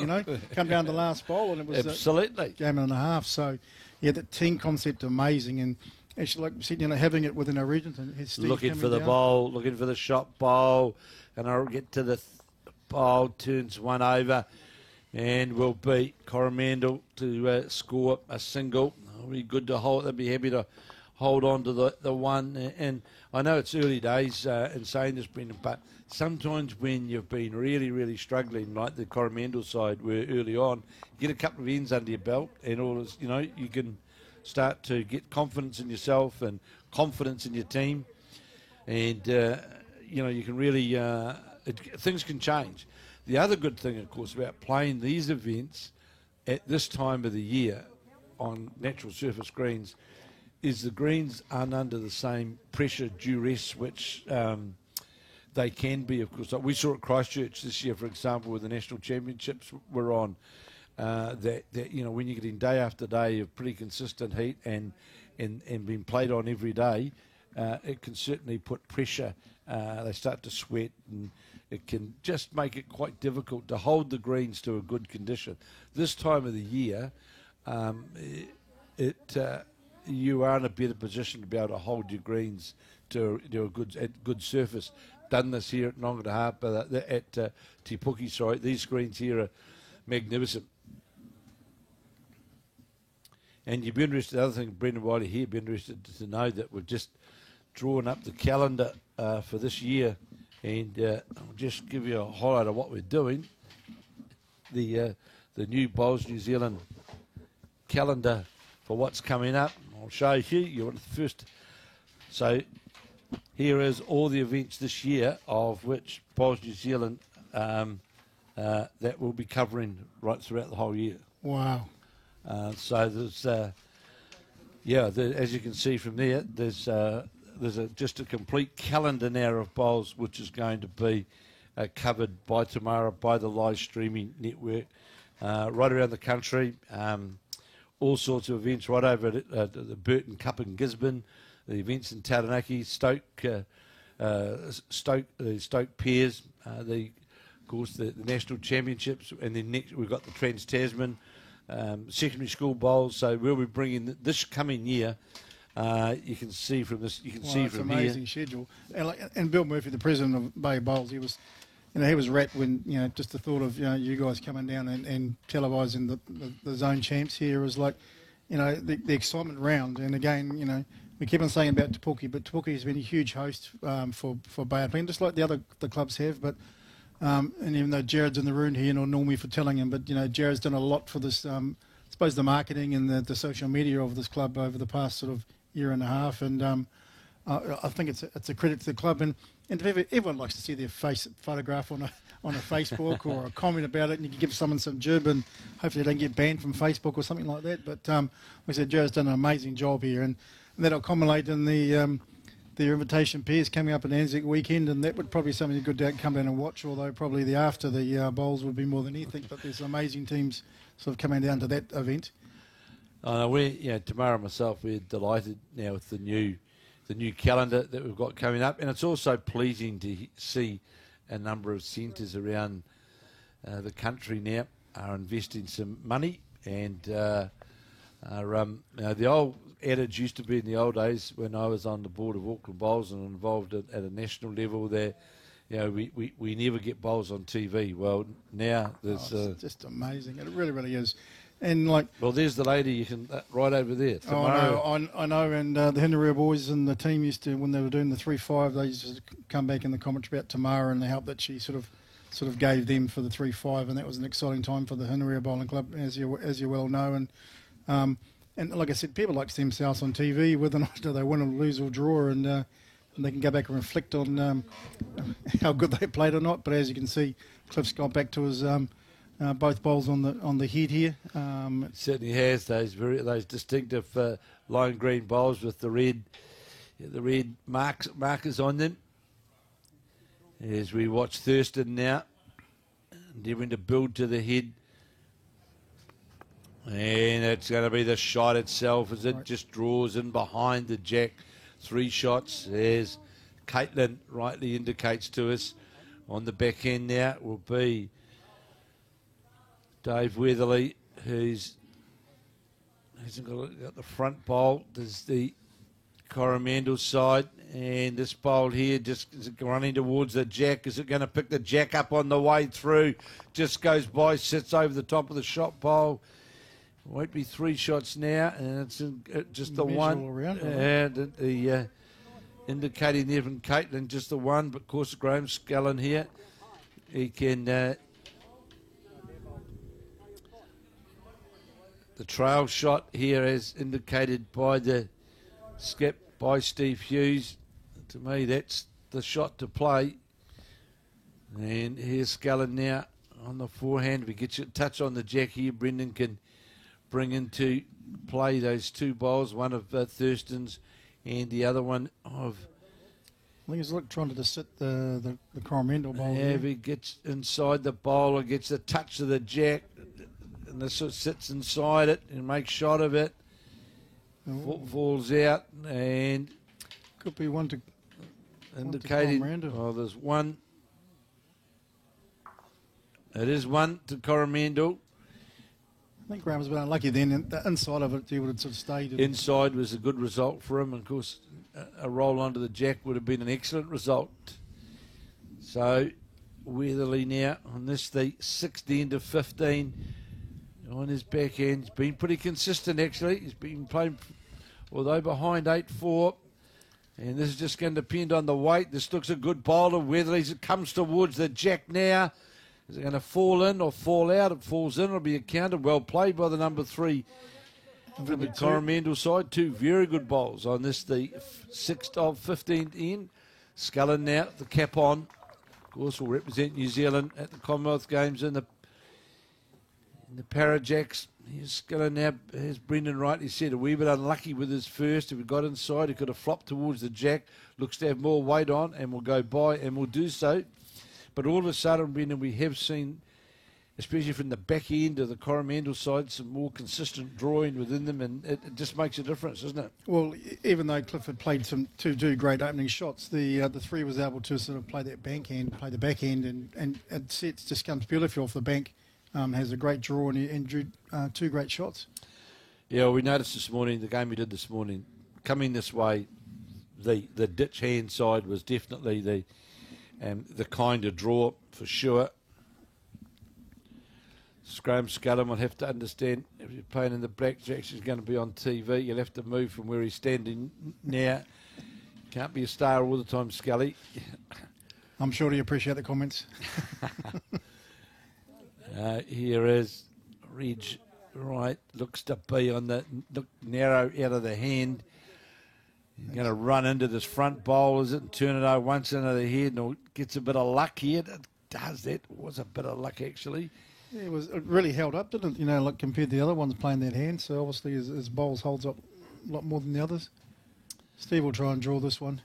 Speaker 2: come down to the last bowl, and it was
Speaker 1: absolutely
Speaker 2: a game and a half. So, yeah, that team concept amazing, and actually, like we said, having it within our region.
Speaker 1: Looking for the bowl, looking for the shot bowl, and I'll get to the bowl, turns one over, and we'll beat Coromandel to score a single. It'll be good to hold. They'll be happy to hold on to the one. And I know it's early days in saying this, Brendan, but sometimes when you've been really, really struggling, like the Coromandel side were early on, you get a couple of ends under your belt, and all this, you can start to get confidence in yourself and confidence in your team, and you can really things can change. The other good thing, of course, about playing these events at this time of the year on natural surface greens is the greens aren't under the same pressure, duress, which they can be, of course. Like we saw at Christchurch this year, for example, with the National Championships were on, that when you're getting day after day of pretty consistent heat and being played on every day, it can certainly put pressure. They start to sweat, and it can just make it quite difficult to hold the greens to a good condition. This time of the year, you are in a better position to be able to hold your greens to a good surface. Done this here at Nongataha, but at Te Puke, sorry. These greens here are magnificent. And you'd be interested, the other thing, Brendan Wiley here, be interested to know that we've just drawn up the calendar for this year, and I'll just give you a highlight of what we're doing. The new Bowls New Zealand calendar for what's coming up. I'll show you. You're the first. So here is all the events this year, of which Bowls New Zealand that we'll be covering right throughout the whole year.
Speaker 2: Wow.
Speaker 1: So there's, as you can see from there, there's just a complete calendar now of bowls, which is going to be covered by tomorrow by the live streaming network right around the country. All sorts of events right over at the Burton Cup in Gisborne, the events in Taranaki, Stoke Pairs, of course the National Championships, and then next we've got the Trans-Tasman secondary school bowls. So we'll be bringing this coming year. You can see from this. You can see from here.
Speaker 2: It's an amazing schedule. And Bill Murphy, the president of Bay Bowls, he was wrapped when just the thought of you guys coming down and televising the zone champs here was like, the excitement round. And again, we keep on saying about Te Puke, but Te Puke has been a huge host for Bay Playing, just like the clubs have. But and even though Jared's in the room here, nor me for telling him, but Jared's done a lot for this. I suppose the marketing and the social media of this club over the past sort of year and a half, and I think it's a credit to the club, and everyone likes to see their face photograph on a Facebook or a comment about it, and you can give someone some jib, and hopefully they don't get banned from Facebook or something like that. But we said Jared's done an amazing job here, and that'll culminate in the invitation pairs coming up at Anzac weekend, and that would probably be something good to come down and watch. Although probably the after the bowls would be more than anything, but there's amazing teams sort of coming down to that event.
Speaker 1: Tomorrow myself, we're delighted now with the new calendar that we've got coming up, and it's also pleasing to see a number of centres around the country now are investing some money, and the old adage used to be in the old days when I was on the board of Auckland Bowls and involved at a national level there. You know, we never get bowls on TV. Well, now there's...
Speaker 2: it's just amazing. It really, really is. And like...
Speaker 1: Well, there's the lady you can right over there. Tomorrow.
Speaker 2: I know. And the Hinderia boys and the team used to, when they were doing the 3-5, they used to come back in the commentary about Tamara and the help that she sort of gave them for the 3-5, and that was an exciting time for the Hinderia Bowling Club, as you well know. And like I said, people like to see themselves on TV, whether or not they win or lose or draw, and they can go back and reflect on how good they played or not. But as you can see, Cliff's got back to his both bowls on the head here.
Speaker 1: It certainly has those distinctive lime green bowls with the red markers on them. As we watch Thurston now, endeavouring to build to the head. And it's going to be the shot itself as it just draws in behind the jack. 3 shots, as Caitlin rightly indicates to us. On the back end now will be Dave Weatherly, who's hasn't got the front bowl. There's the Coromandel side, and this bowl here just is running towards the jack. Is it going to pick the jack up on the way through? Just goes by, sits over the top of the shot bowl. Won't be 3 shots now, and it's just the one. And the indicating Evan Caitlin just the one, but of course Graham Scullin here, he can. The trail shot here, as indicated by the skip by Steve Hughes. To me, that's the shot to play. And here's Scullin now on the forehand. If he gets a touch on the jack here, Brendan can bring into play those 2 bowls, one of Thurston's and the other one of...
Speaker 2: I think he's trying to sit the Coromandel bowl.
Speaker 1: Yeah, if he gets inside the bowl or gets a touch of the jack, and this sort of sits inside it and makes shot of it, falls out, and...
Speaker 2: Could be one to...
Speaker 1: Indicating... There's one. It is one to Coromandel.
Speaker 2: I think Graham was a bit unlucky then. The inside of it, he would have sort of stayed.
Speaker 1: Inside was a good result for him. And of course, a roll onto the jack would have been an excellent result. So, Weatherly now on this, the 16 to 15 on his backhand. He's been pretty consistent, actually. He's been playing, although behind 8-4. And this is just going to depend on the weight. This looks a good bowler. Weatherly comes towards the jack now. Is it going to fall in or fall out? It falls in. It'll be accounted. Well played by the number 3 from the Coromandel side. 2 very good bowls on this, the 6th of 15 in. Scullin now, the cap on. Of course, will represent New Zealand at the Commonwealth Games in the Parajacks. Here's Scullin now, as Brendan rightly said, a wee bit unlucky with his first. If he got inside, he could have flopped towards the jack. Looks to have more weight on and will go by and will do so. But all of a sudden, Brendan, we have seen, especially from the back end of the Coromandel side, some more consistent drawing within them, and it just makes a difference, doesn't it?
Speaker 2: Well, even though Clifford played two great opening shots, the 3 was able to sort of play that play the backhand, and sets just comes beautifully off the bank. Has a great draw and drew 2 great shots.
Speaker 1: Yeah, well, we noticed this morning, the game we did this morning, coming this way, the ditch hand side was definitely the kind of draw for sure. Graham Scullin will have to understand, if you're playing in the blackjacks, he's going to be on TV. You'll have to move from where he's standing now. Can't be a star all the time, Scully.
Speaker 2: I'm sure he appreciate the comments.
Speaker 1: Here is Reg, right, looks to be on the narrow out of the hand. He's going to run into this front bowl, is it, and turn it over once into the head, and gets a bit of luck here. It does that. It was a bit of luck, actually.
Speaker 2: Yeah, it really held up, didn't it? You know, like compared to the other ones playing that hand. So obviously his bowls holds up a lot more than the others. Steve will try and draw this one.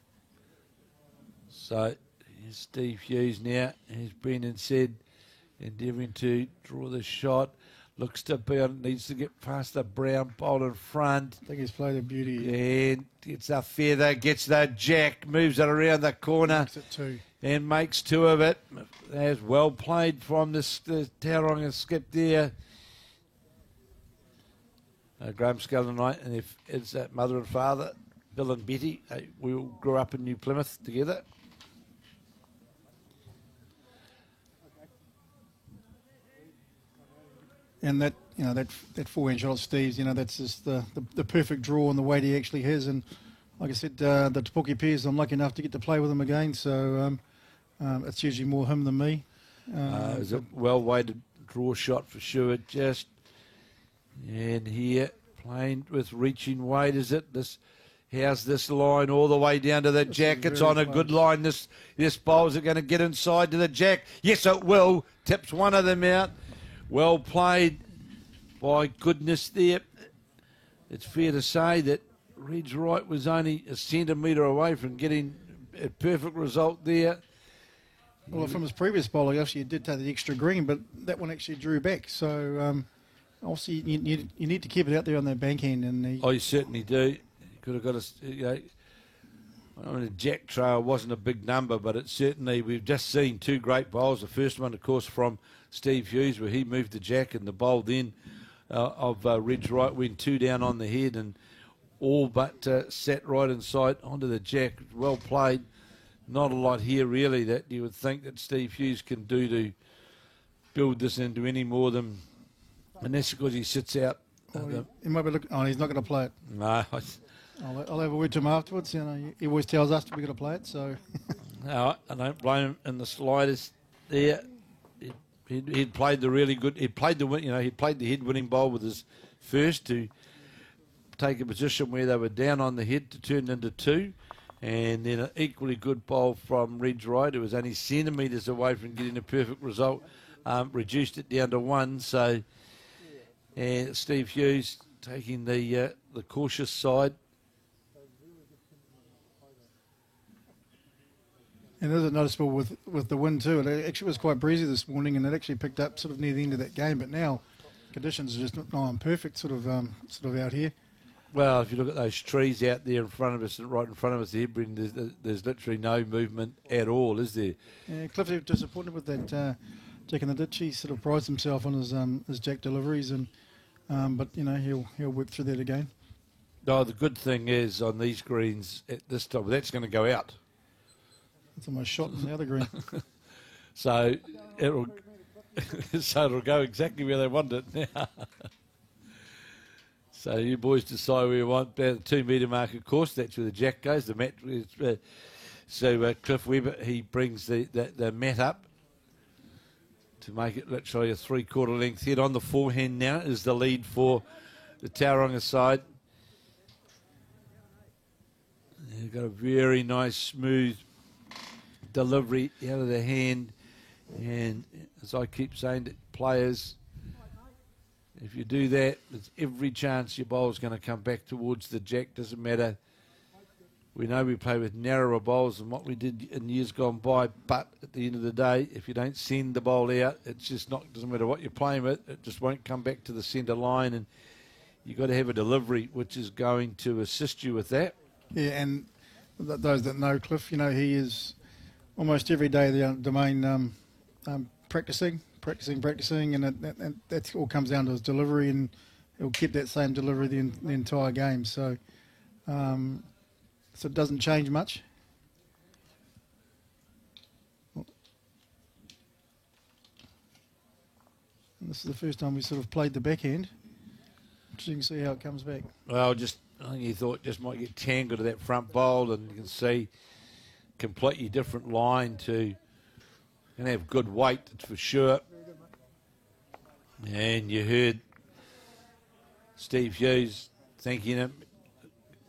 Speaker 1: So here's Steve Hughes now, as Brendan said, endeavouring to draw the shot. Looks to be on, needs to get past the brown bowl in front.
Speaker 2: I think he's played a beauty.
Speaker 1: And gets a feather, gets the jack, moves it around the corner.
Speaker 2: Makes it 2.
Speaker 1: And makes 2 of it. As well played from the Tauranga skip there. Graham Scull tonight, and if it's that mother and father, Bill and Betty, we all grew up in New Plymouth together.
Speaker 2: And that forehand shot of Steve's, that's just the perfect draw and the weight he actually has. And like I said, the Te Puke pairs, I'm lucky enough to get to play with him again. So it's usually more him than me.
Speaker 1: It was a well-weighted draw shot for sure. And here, playing with reaching weight, is it? How's this line all the way down to the jack? It's on a good line. This bowls are going to get inside to the jack. Yes, it will. Tips one of them out. Well played. By goodness there. It's fair to say that Reg Wright was only a centimetre away from getting a perfect result there.
Speaker 2: Well, from his previous bowler, actually, he did take the extra green, but that one actually drew back. So, obviously, you need to keep it out there on that bank end. And
Speaker 1: you certainly do. You could have got the jack trail wasn't a big number, but it certainly, we've just seen two great bowls. The first one, of course, from Steve Hughes, where he moved the jack, and the bowl then of Reg Wright went two down on the head and all but sat right inside onto the jack. Well played. Not a lot here, really, that you would think that Steve Hughes can do to build this into any more than, and that's because he sits out.
Speaker 2: He might be looking. Oh, he's not going to play it.
Speaker 1: No.
Speaker 2: I'll have a word to him afterwards. He always tells us we're going to play it. So.
Speaker 1: No, I don't blame him in the slightest. There, he'd played the really good. He played the head winning bowl with his first to take a position where they were down on the head to turn into two, and then an equally good bowl from Reg Wright, who was only centimetres away from getting a perfect result, reduced it down to one. So, Steve Hughes taking the cautious side.
Speaker 2: And is it noticeable with the wind too? It actually was quite breezy this morning, and it actually picked up sort of near the end of that game. But now conditions are just not perfect, sort of out here.
Speaker 1: Well, if you look at those trees out there in front of us, right in front of us, there's literally no movement at all, is there?
Speaker 2: Yeah, Cliff's disappointed with that jack in the ditch. He sort of prides himself on his jack deliveries, and but he'll work through that again.
Speaker 1: No, the good thing is on these greens at this time, that's going to go out.
Speaker 2: It's almost shot in the other green.
Speaker 1: So it'll go exactly where they want it now. So you boys decide where you want. About the 2 metre mark, of course, that's where the jack goes. The mat. So Cliff Webber, he brings the mat up to make it literally a 3/4 length head. On the forehand now is the lead for the Tauranga side. They've got a very nice, smooth delivery out of the hand, and as I keep saying to players, if you do that, there's every chance your bowl's going to come back towards the jack. Doesn't matter. We know we play with narrower bowls than what we did in years gone by, but at the end of the day, if you don't send the bowl out, it's just not, doesn't matter what you're playing with, it just won't come back to the centre line, and you've got to have a delivery which is going to assist you with that.
Speaker 2: Yeah, and those that know Cliff, he is almost every day the domain practicing, and that all comes down to his delivery, and he'll keep that same delivery the entire game. So, so it doesn't change much. And this is the first time we sort of played the backhand. So you can see how it comes back.
Speaker 1: Well, I think he thought just might get tangled to that front bowl, and you can see completely different line to, going to have good weight, that's for sure. And you heard Steve Hughes thanking him.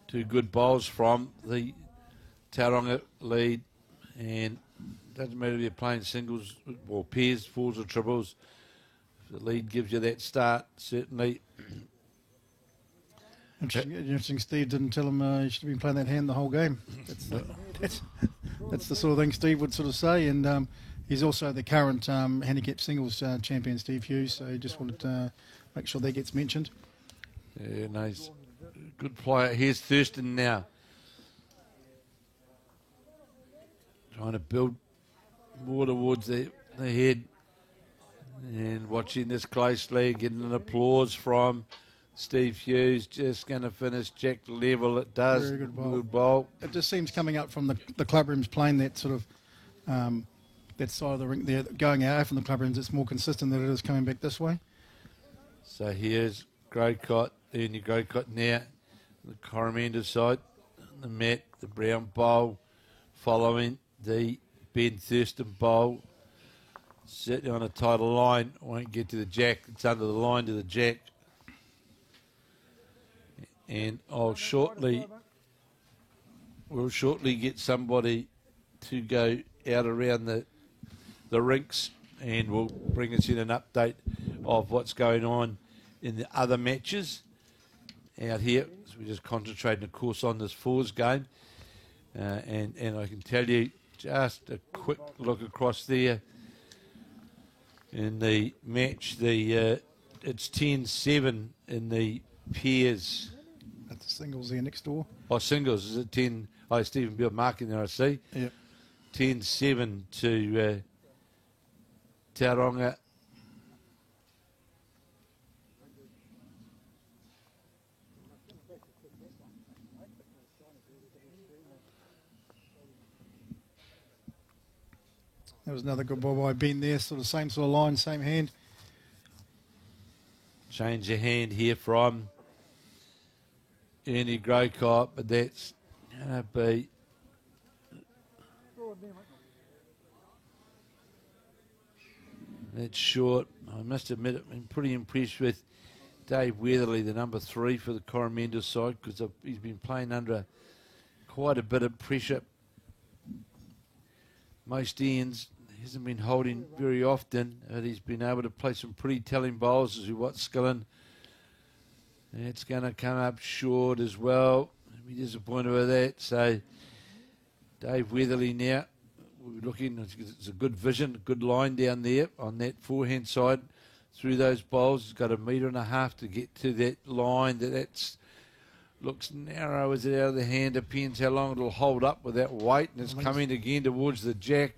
Speaker 1: 2 good bowls from the Tauranga lead, and doesn't matter if you're playing singles or pairs, fours or triples. If the lead gives you that start, certainly.
Speaker 2: Interesting. Steve didn't tell him he should have been playing that hand the whole game. That's the sort of thing Steve would sort of say, and he's also the current handicap singles champion, Steve Hughes. So he just wanted to make sure that gets mentioned.
Speaker 1: Yeah, no, he's a good player. Here's Thurston now, trying to build more towards the head, and watching this closely, getting an applause from Steve Hughes just going to finish Jack level. It does.
Speaker 2: Very good bowl.
Speaker 1: Good bowl.
Speaker 2: It just seems coming up from the club rooms playing that sort of that side of the ring there, going out from the club rooms. It's more consistent than it is coming back this way.
Speaker 1: So here's Greycott, Ernie Greycott now, the Coromandel side, the Mac, the Brown bowl, following the Ben Thurston bowl, sitting on a tighter line, won't get to the jack, it's under the line to the jack. And we'll shortly get somebody to go out around the rinks, and we'll bring us in an update of what's going on in the other matches out here. So we're just concentrating, of course, on this fours game. And I can tell you, just a quick look across there in the match, it's 10-7 in the pairs.
Speaker 2: That's the singles there next door.
Speaker 1: Oh, singles, is it 10? Oh, Stephen Beale marking there, I see.
Speaker 2: Yep.
Speaker 1: 10-7 to Tauranga.
Speaker 2: That was another good ball by Ben there, sort of same sort of line, same hand.
Speaker 1: Change your hand here from Ernie Greycott, but that's going to be that's short. I must admit, I've been pretty impressed with Dave Weatherly, the number 3 for the Coromandel side, because he's been playing under quite a bit of pressure. Most ends, he hasn't been holding very often, but he's been able to play some pretty telling bowls as we watch Skillen. It's going to come up short as well. I'll be disappointed with that. So Dave Weatherly now, we're looking, it's a good vision, good line down there on that forehand side through those bowls. He's got 1.5 meters to get to that line. That's looks narrow. Is it out of the hand? Depends how long it'll hold up with that weight. And it's coming again towards the jack.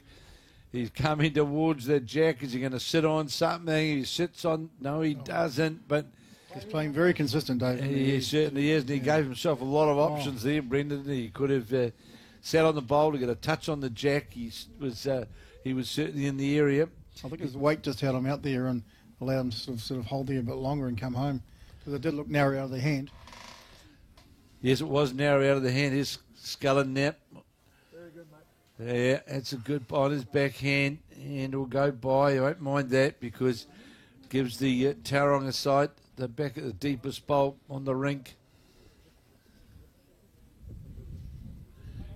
Speaker 1: He's coming towards the jack. Is he going to sit on something? He sits on. No, he doesn't. But
Speaker 2: he's playing very consistent, Dave.
Speaker 1: He certainly is. And he gave himself a lot of options there, Brendan. He could have sat on the bowl to get a touch on the jack. He was certainly in the area.
Speaker 2: I think his weight just held him out there and allowed him to sort of hold there a bit longer and come home, because it did look narrow out of the hand.
Speaker 1: Yes, it was narrow out of the hand. Here's Scullen nap.
Speaker 3: Very good, mate.
Speaker 1: Yeah, that's a good on his backhand, and it'll go by. I won't mind that, because it gives the Tauranga side the back at the deepest bowl on the rink.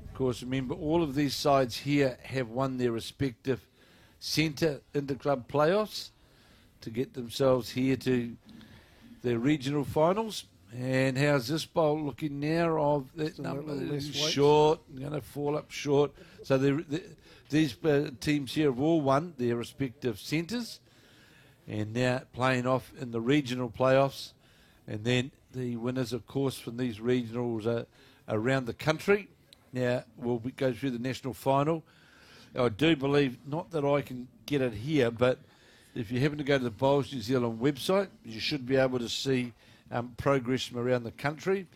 Speaker 1: Of course, remember, all of these sides here have won their respective centre interclub playoffs to get themselves here to the regional finals. And how's this bowl looking now? Of that number short, going to fall up short. So these teams here have all won their respective centres, and now playing off in the regional playoffs. And then the winners, of course, from these regionals are around the country. Now will go through the national final. I do believe, not that I can get it here, but if you happen to go to the Bowls New Zealand website, you should be able to see progress from around the country.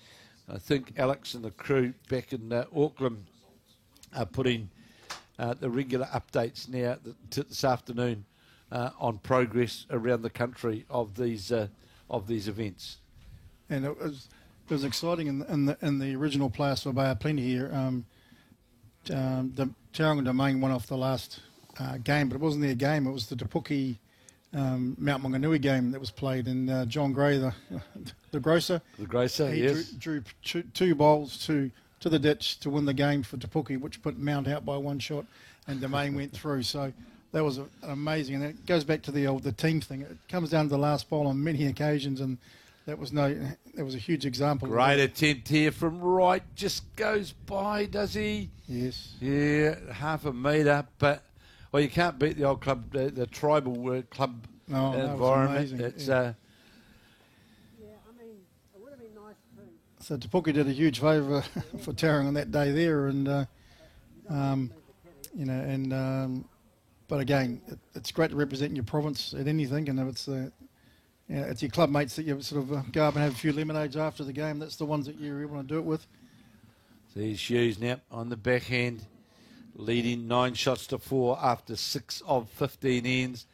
Speaker 1: I think Alex and the crew back in Auckland are putting the regular updates now this afternoon on progress around the country of these events.
Speaker 2: And it was exciting in the original players for Bay of Plenty here. The Tauranga Domain won off the last game, but it wasn't their game. It was the Te Puke Mount Maunganui game that was played, and John Gray, the grocer, he
Speaker 1: yes,
Speaker 2: drew two bowls to the ditch to win the game for Te Puke, which put Mount out by one shot, and Domain went through. So that was amazing, and it goes back to the team thing. It comes down to the last bowl on many occasions, and that was a huge example.
Speaker 1: Great attempt here from right, just goes by, does he?
Speaker 2: Yes.
Speaker 1: Yeah, 0.5 metre, but you can't beat the old club, the tribal club environment. It's
Speaker 3: Yeah, I mean, it would have been nice too.
Speaker 2: So Te Puke did a huge favour for Tauranga on that day there, and but again, it's great to represent your province at anything, and if it's it's your club mates that you sort of go up and have a few lemonades after the game. That's the ones that you want to do it with.
Speaker 1: So his Hughes now on the backhand, leading 9 shots to 4 after 6 of 15 ends.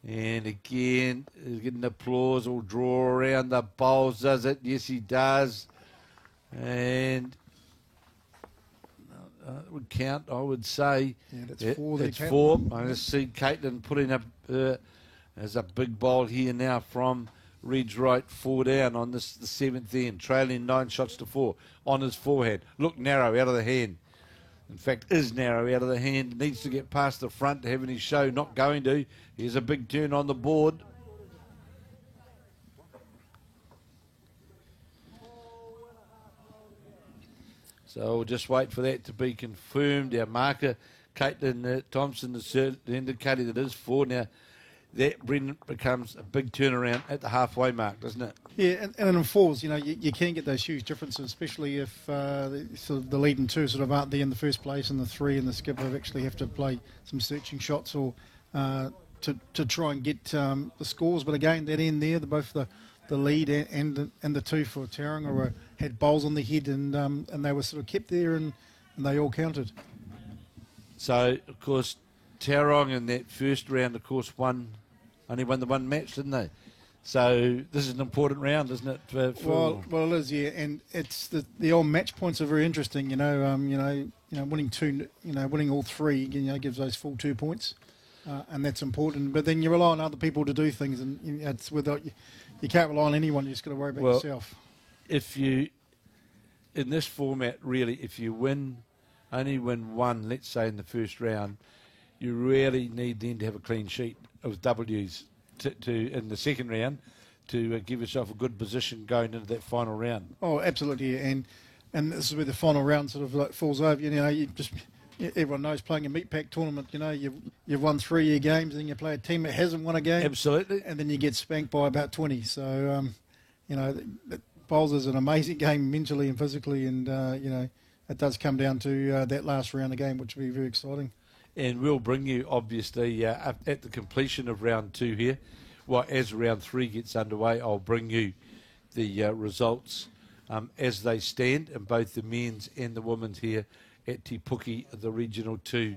Speaker 1: And again, he's getting applause. Will draw around the bowls, does it? Yes, he does. And it would count, I would say.
Speaker 2: Yeah, that's 4 there,
Speaker 1: It's
Speaker 2: Caitlin.
Speaker 1: 4. I just see Caitlin putting up as a big bowl here now from Reed's right, 4 down on this the 7th end, trailing 9 shots to 4 on his forehand. Look narrow out of the hand. In fact, is narrow out of the hand. Needs to get past the front to have any show. Not going to. Here's a big turn on the board. So we'll just wait for that to be confirmed. Our marker, Caitlin Thompson, has indicated it is 4. Now, that, Brendan, becomes a big turnaround at the halfway mark, doesn't it?
Speaker 2: Yeah, and in fours, you can get those huge differences, especially if the lead and 2 sort of aren't there in the first place, and the 3 and the skipper actually have to play some searching shots or to try and get the scores. But again, that end there, both the lead and the 2 for Tauranga had bowls on the head, and they were sort of kept there, and they all counted.
Speaker 1: So, of course, Tauranga in that first round, of course, only won the one match, didn't they? So this is an important round, isn't it?
Speaker 2: Well, it is, yeah, and it's the old match points are very interesting. Winning 2, winning all 3, gives those full 2 points, and that's important. But then you rely on other people to do things, and it's without you can't rely on anyone. You just got to worry about yourself.
Speaker 1: If you, in this format, really, if you only win 1, let's say in the first round, you really need then to have a clean sheet of W's to in the second round to give yourself a good position going into that final round.
Speaker 2: Oh, absolutely, and this is where the final round sort of like falls over. Everyone knows playing a meat pack tournament. You've won 3 year games, and then you play a team that hasn't won a game.
Speaker 1: Absolutely,
Speaker 2: and then you get spanked by about 20. So bowls is an amazing game mentally and physically, and it does come down to that last round of the game, which will be very exciting.
Speaker 1: And we'll bring you, obviously, at the completion of round 2 here. Well, as round 3 gets underway, I'll bring you the results as they stand in both the men's and the women's here at Te Puke, the Regional 2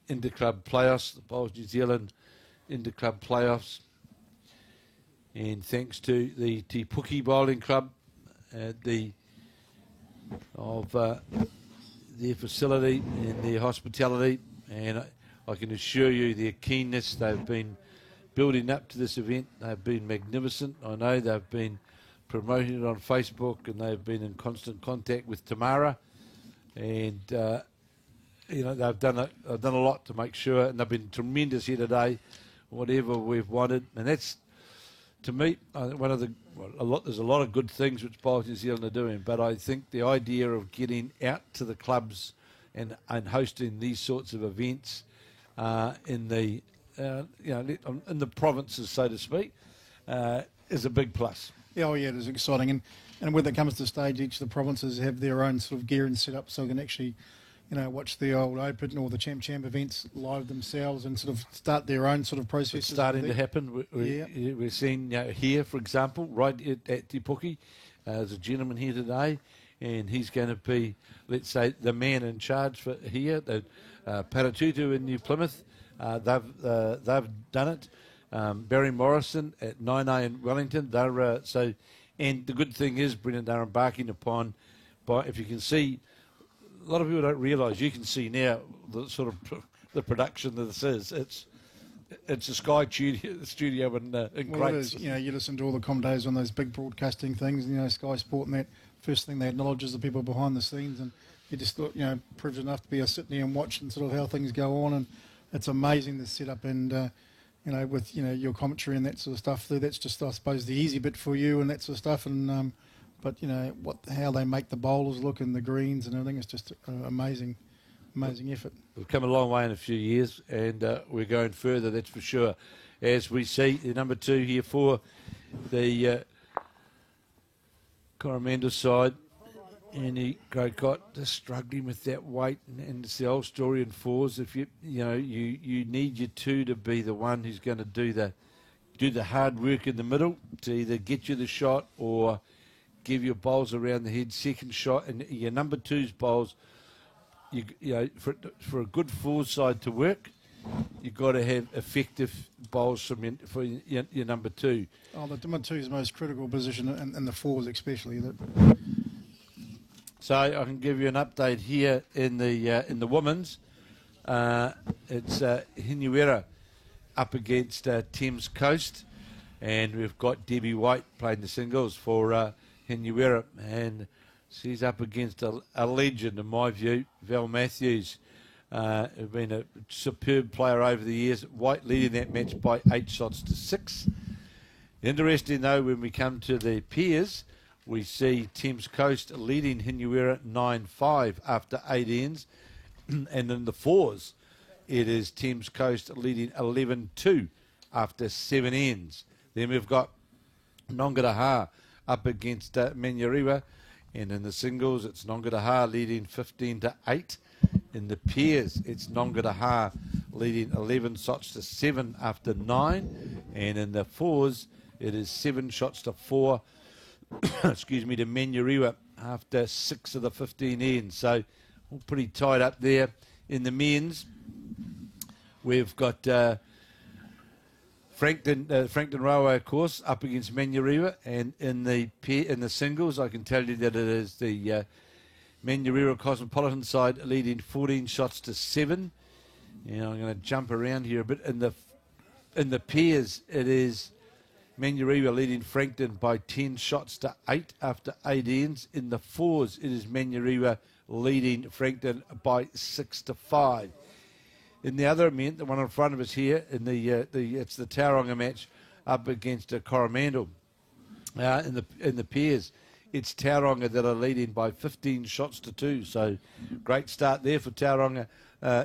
Speaker 1: Interclub Playoffs, the Bowls New Zealand Interclub Playoffs. And thanks to the Te Puke Bowling Club, their facility and their hospitality. And I can assure you their keenness. They've been building up to this event. They've been magnificent. I know they've been promoting it on Facebook, and they've been in constant contact with Tamara. And, they've done a lot to make sure, and they've been tremendous here today, whatever we've wanted. And that's, to me, there's a lot of good things which Bowls New Zealand are doing, but I think the idea of getting out to the clubs and hosting these sorts of events in the provinces, so to speak, is a big plus.
Speaker 2: Yeah, it is exciting, and when it comes to stage, each of the provinces have their own sort of gear and set up, so we can actually, watch the old Open or the Champ events live themselves and sort of start their own sort of process.
Speaker 1: It's starting to happen. We're seeing here, for example, right at Te Puke, there's a gentleman here today, and he's going to be, let's say, the man in charge for here. Paratutu in New Plymouth, they've done it. Barry Morrison at 9A in Wellington. And the good thing is, Brendan, they're embarking upon, if you can see, a lot of people don't realise, you can see now the sort of the production that this is. It's a Sky studio in
Speaker 2: well, it is. You listen to all the commentators on those big broadcasting things, Sky Sport, and that first thing they acknowledge is the people behind the scenes, and you just thought, privileged enough to be sitting there and watching sort of how things go on, and it's amazing the setup, and with your commentary and that sort of stuff. That's just, I suppose, the easy bit for you and that sort of stuff, and but how they make the bowlers look and the greens and everything, it's just amazing effort.
Speaker 1: We've come a long way in a few years, and we're going further, that's for sure. As we see the number 2 here for the Coromandel side, Andy Grocott, just struggling with that weight, and it's the old story in fours. If you need your 2 to be the one who's going to do the do the hard work in the middle to either get you the shot or give your bowls around the head second shot. And your number two's bowls, you know, for a good forward side to work, you've got to have effective bowls for your number two.
Speaker 2: Oh, the number two is the most critical position, and the fours especially.
Speaker 1: So I can give you an update here in the women's. It's Hinuera up against Thames Coast, and we've got Debbie White playing the singles for Hinuera, and she's up against a legend in my view, Val Matthews. Who's been a superb player over the years. White leading that match by 8 shots to 6. Interesting though, when we come to the pairs, we see Thames Coast leading Hinuera 9-5 after 8 ends, and in the fours, it is Thames Coast leading 11-2 after 7 ends. Then we've got Nongaraha up against Manurewa, and in the singles, it's Nongaraha leading 15-8. In the pairs, it's Nongaraha leading 11 shots to 7 after 9. And in the fours, it is 7 shots to 4, excuse me, to Manurewa after 6 of the 15 ends. So, all pretty tight up there. In the men's, we've got Frankton Railway, of course, up against Manurewa. And in the singles, I can tell you that it is the Manurewa Cosmopolitan side leading 14 shots to 7. I'm going to jump around here a bit. In the pairs, it is Manurewa leading Frankton by 10 shots to 8 after 8 ends. In the fours, it is Manurewa leading Frankton by 6 to 5. In the other event, the one in front of us here, it's the Tauranga match up against Coromandel. In the pairs, it's Tauranga that are leading by 15 shots to 2. So great start there for Tauranga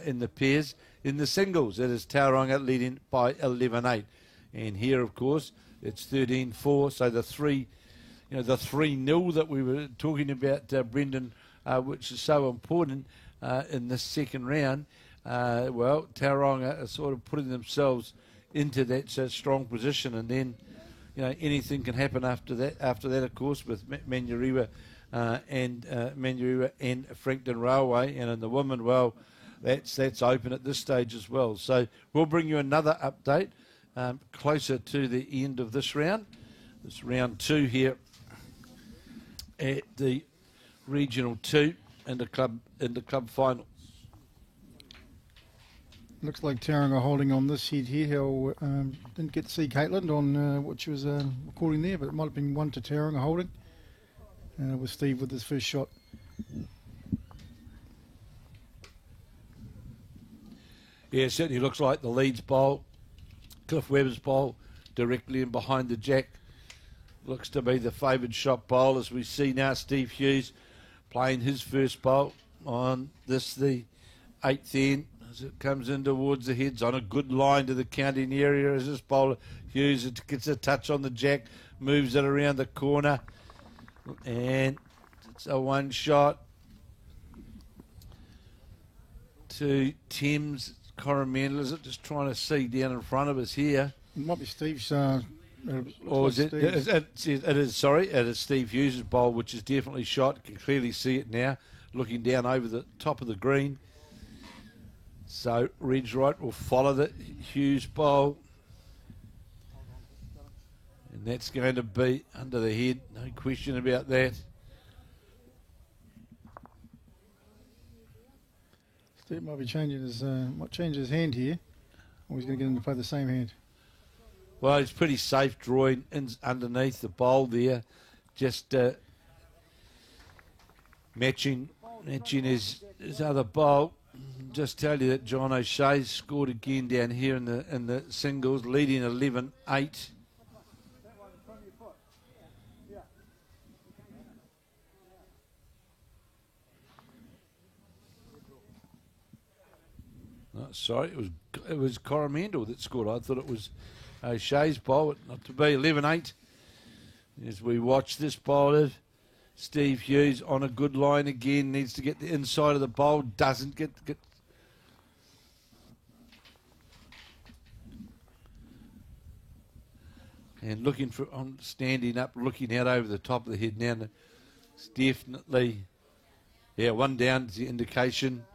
Speaker 1: in the pairs. In the singles, it is Tauranga leading by 11-8. And here, of course, it's 13-4. So the 3-0 that we were talking about, Brendan, which is so important in this second round. Well, Tauranga are sort of putting themselves into that strong position, and then anything can happen after that. After that, of course, with Manurewa and Frankton Railway, and in the women, well, that's open at this stage as well. So we'll bring you another update closer to the end of this round. It's round 2 here at the Regional 2 in the club final.
Speaker 2: Looks like Tauranga holding on this head here. Didn't get to see Caitlin on what she was recording there, but it might have been 1 to Tauranga holding. With Steve with his first shot.
Speaker 1: Yeah, it certainly looks like the Leeds bowl, Cliff Webber's bowl, directly in behind the jack. Looks to be the favoured shot bowl, as we see now Steve Hughes playing his first bowl on this, the 8th end. As it comes in towards the heads, on a good line to the counting area as this bowler Hughes gets a touch on the jack, moves it around the corner, and it's a 1 shot to Thames Coromandel. Is it just trying to see down in front of us here?
Speaker 2: It might be Steve's.
Speaker 1: Or is it? It is Steve Hughes' bowl, which is definitely shot. You can clearly see it now, looking down over the top of the green. So Reg Wright will follow the Hughes bowl, and that's going to be under the head, no question about that.
Speaker 2: Steve might be changing might change his hand here, or he's going to get him to play the same hand.
Speaker 1: Well, he's pretty safe drawing in underneath the bowl there, just matching his other bowl. Just tell you that John O'Shea's scored again down here in the singles, leading 11-8. No, sorry, it was Coromandel that scored. I thought it was O'Shea's bowl, not to be. 11-8. As we watch this bowler, Steve Hughes on a good line again, needs to get the inside of the bowl, doesn't get. And looking for, standing up, looking out over the top of the head now. It's definitely, yeah, one down is the indication.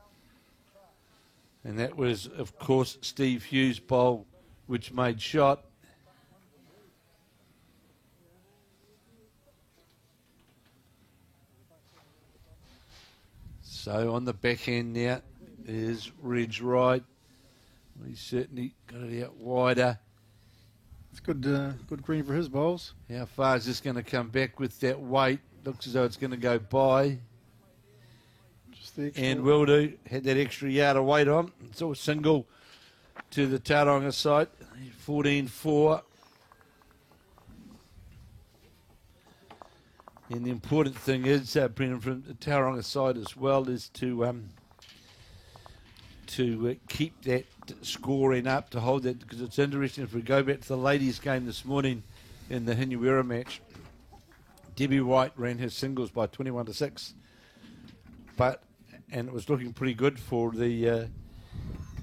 Speaker 1: And that was, of course, Steve Hughes' bowl, which made shot. So on the backhand now is Reg Wright. He's certainly got it out wider.
Speaker 2: It's good green for his bowls.
Speaker 1: How far is this going to come back with that weight? Looks as though it's going to go by.
Speaker 2: Just the extra.
Speaker 1: And will do. Had that extra yard of weight on. It's all single to the Tauranga side. 14-4. And the important thing is, Brendan, from the Tauranga side as well, is to keep that scoring up, to hold that, because it's interesting. If we go back to the ladies' game this morning in the Hinuera match, Debbie White ran her singles by 21-6, and it was looking pretty good for the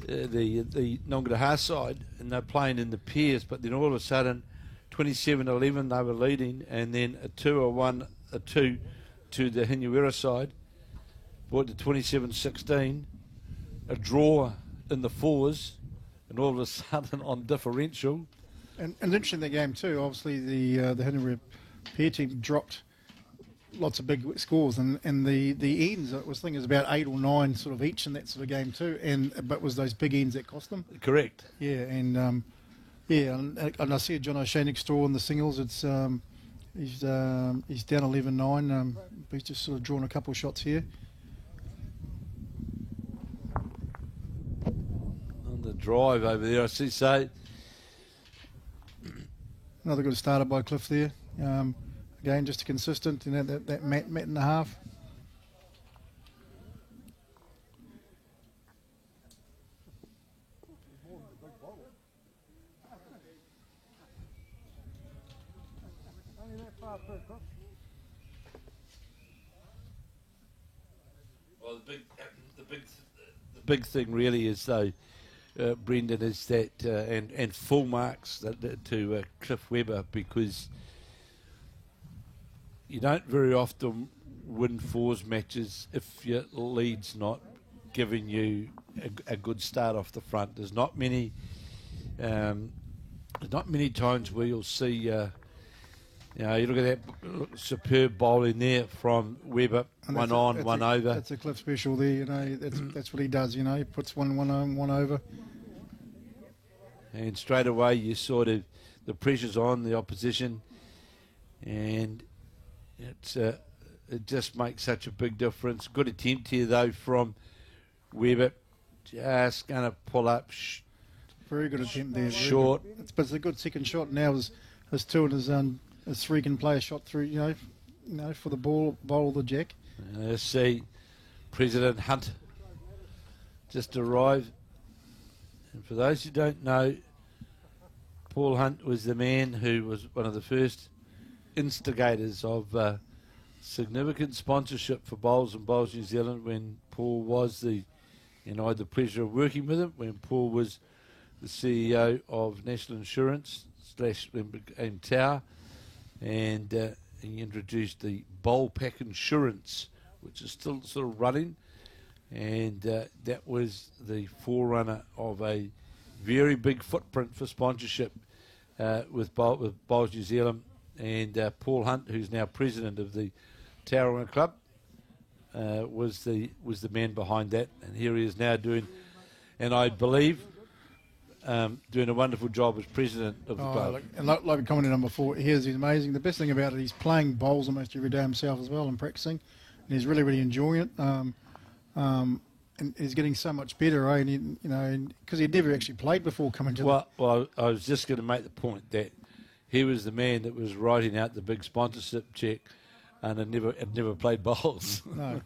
Speaker 1: Nongataha side, and they're playing in the pairs. But then all of a sudden, 27-11 they were leading, and then a 2 to the Hinuera side, brought to 27-16, a draw in the fours, and all of a sudden on differential.
Speaker 2: And interesting the game too. Obviously the Hinuera pair team dropped lots of big scores, and the ends, I was thinking, it was about 8 or 9 sort of each in that sort of game too. But it was those big ends that cost them.
Speaker 1: Correct.
Speaker 2: Yeah, and I see John O'Shea next door in the singles. It's he's down 11-9. He's just sort of drawn a couple of shots here.
Speaker 1: On the drive over there, I see. So
Speaker 2: Another good starter by Cliff there. Again, just a consistent, that mat and a half.
Speaker 1: Well, the big thing really is, though, Brendan, is that and full marks to Cliff Webber, because you don't very often win fours matches if your lead's not giving you a good start off the front. There's not many times where you'll see. You look at that superb bowling there from Webber, one over.
Speaker 2: That's a Cliff special there, that's what he does, he puts one on, one over.
Speaker 1: And straight away you sort of, the pressure's on the opposition, and it just makes such a big difference. Good attempt here though from Webber, just going to pull up.
Speaker 2: Very good attempt there.
Speaker 1: Short.
Speaker 2: But it's a good second shot now. His two and his three can play a shot through, for the bowl the jack.
Speaker 1: Let's see, President Hunt just arrived. And for those who don't know, Paul Hunt was the man who was one of the first instigators of significant sponsorship for Bowls and Bowls New Zealand, when Paul was I had the pleasure of working with him when Paul was the CEO of National Insurance / Tower, and he introduced the Bowl Pack Insurance, which is still sort of running, and that was the forerunner of a very big footprint for sponsorship with Bowls New Zealand. And Paul Hunt, who's now president of the Tauranga Club, was the man behind that, and here he is now doing, and I believe doing a wonderful job as president of the club.
Speaker 2: And like we commented on before, he's amazing. The best thing about it, he's playing bowls almost every day himself as well and practicing, and he's really, really enjoying it. And he's getting so much better, and because he'd never actually played before coming to.
Speaker 1: Well, I was just going to make the point that he was the man that was writing out the big sponsorship check, and had never played bowls.
Speaker 2: No.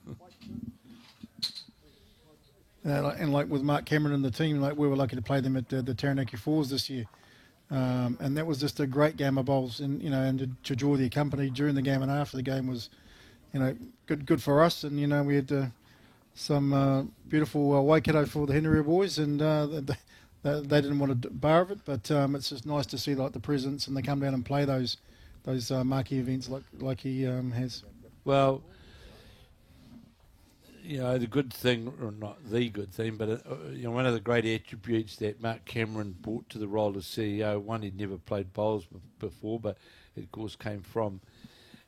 Speaker 2: And like with Mark Cameron and the team, we were lucky to play them at the Taranaki Fours this year, and that was just a great game of bowls, and and to draw the company during the game and after the game was, good for us, and we had some beautiful Waikato for the Hinuera boys, and they didn't want to bar of it, but it's just nice to see like the presence and they come down and play those marquee events like he has.
Speaker 1: Well, the good thing, or not the good thing, but one of the great attributes that Mark Cameron brought to the role as CEO, one, he'd never played bowls before, but it of course came from,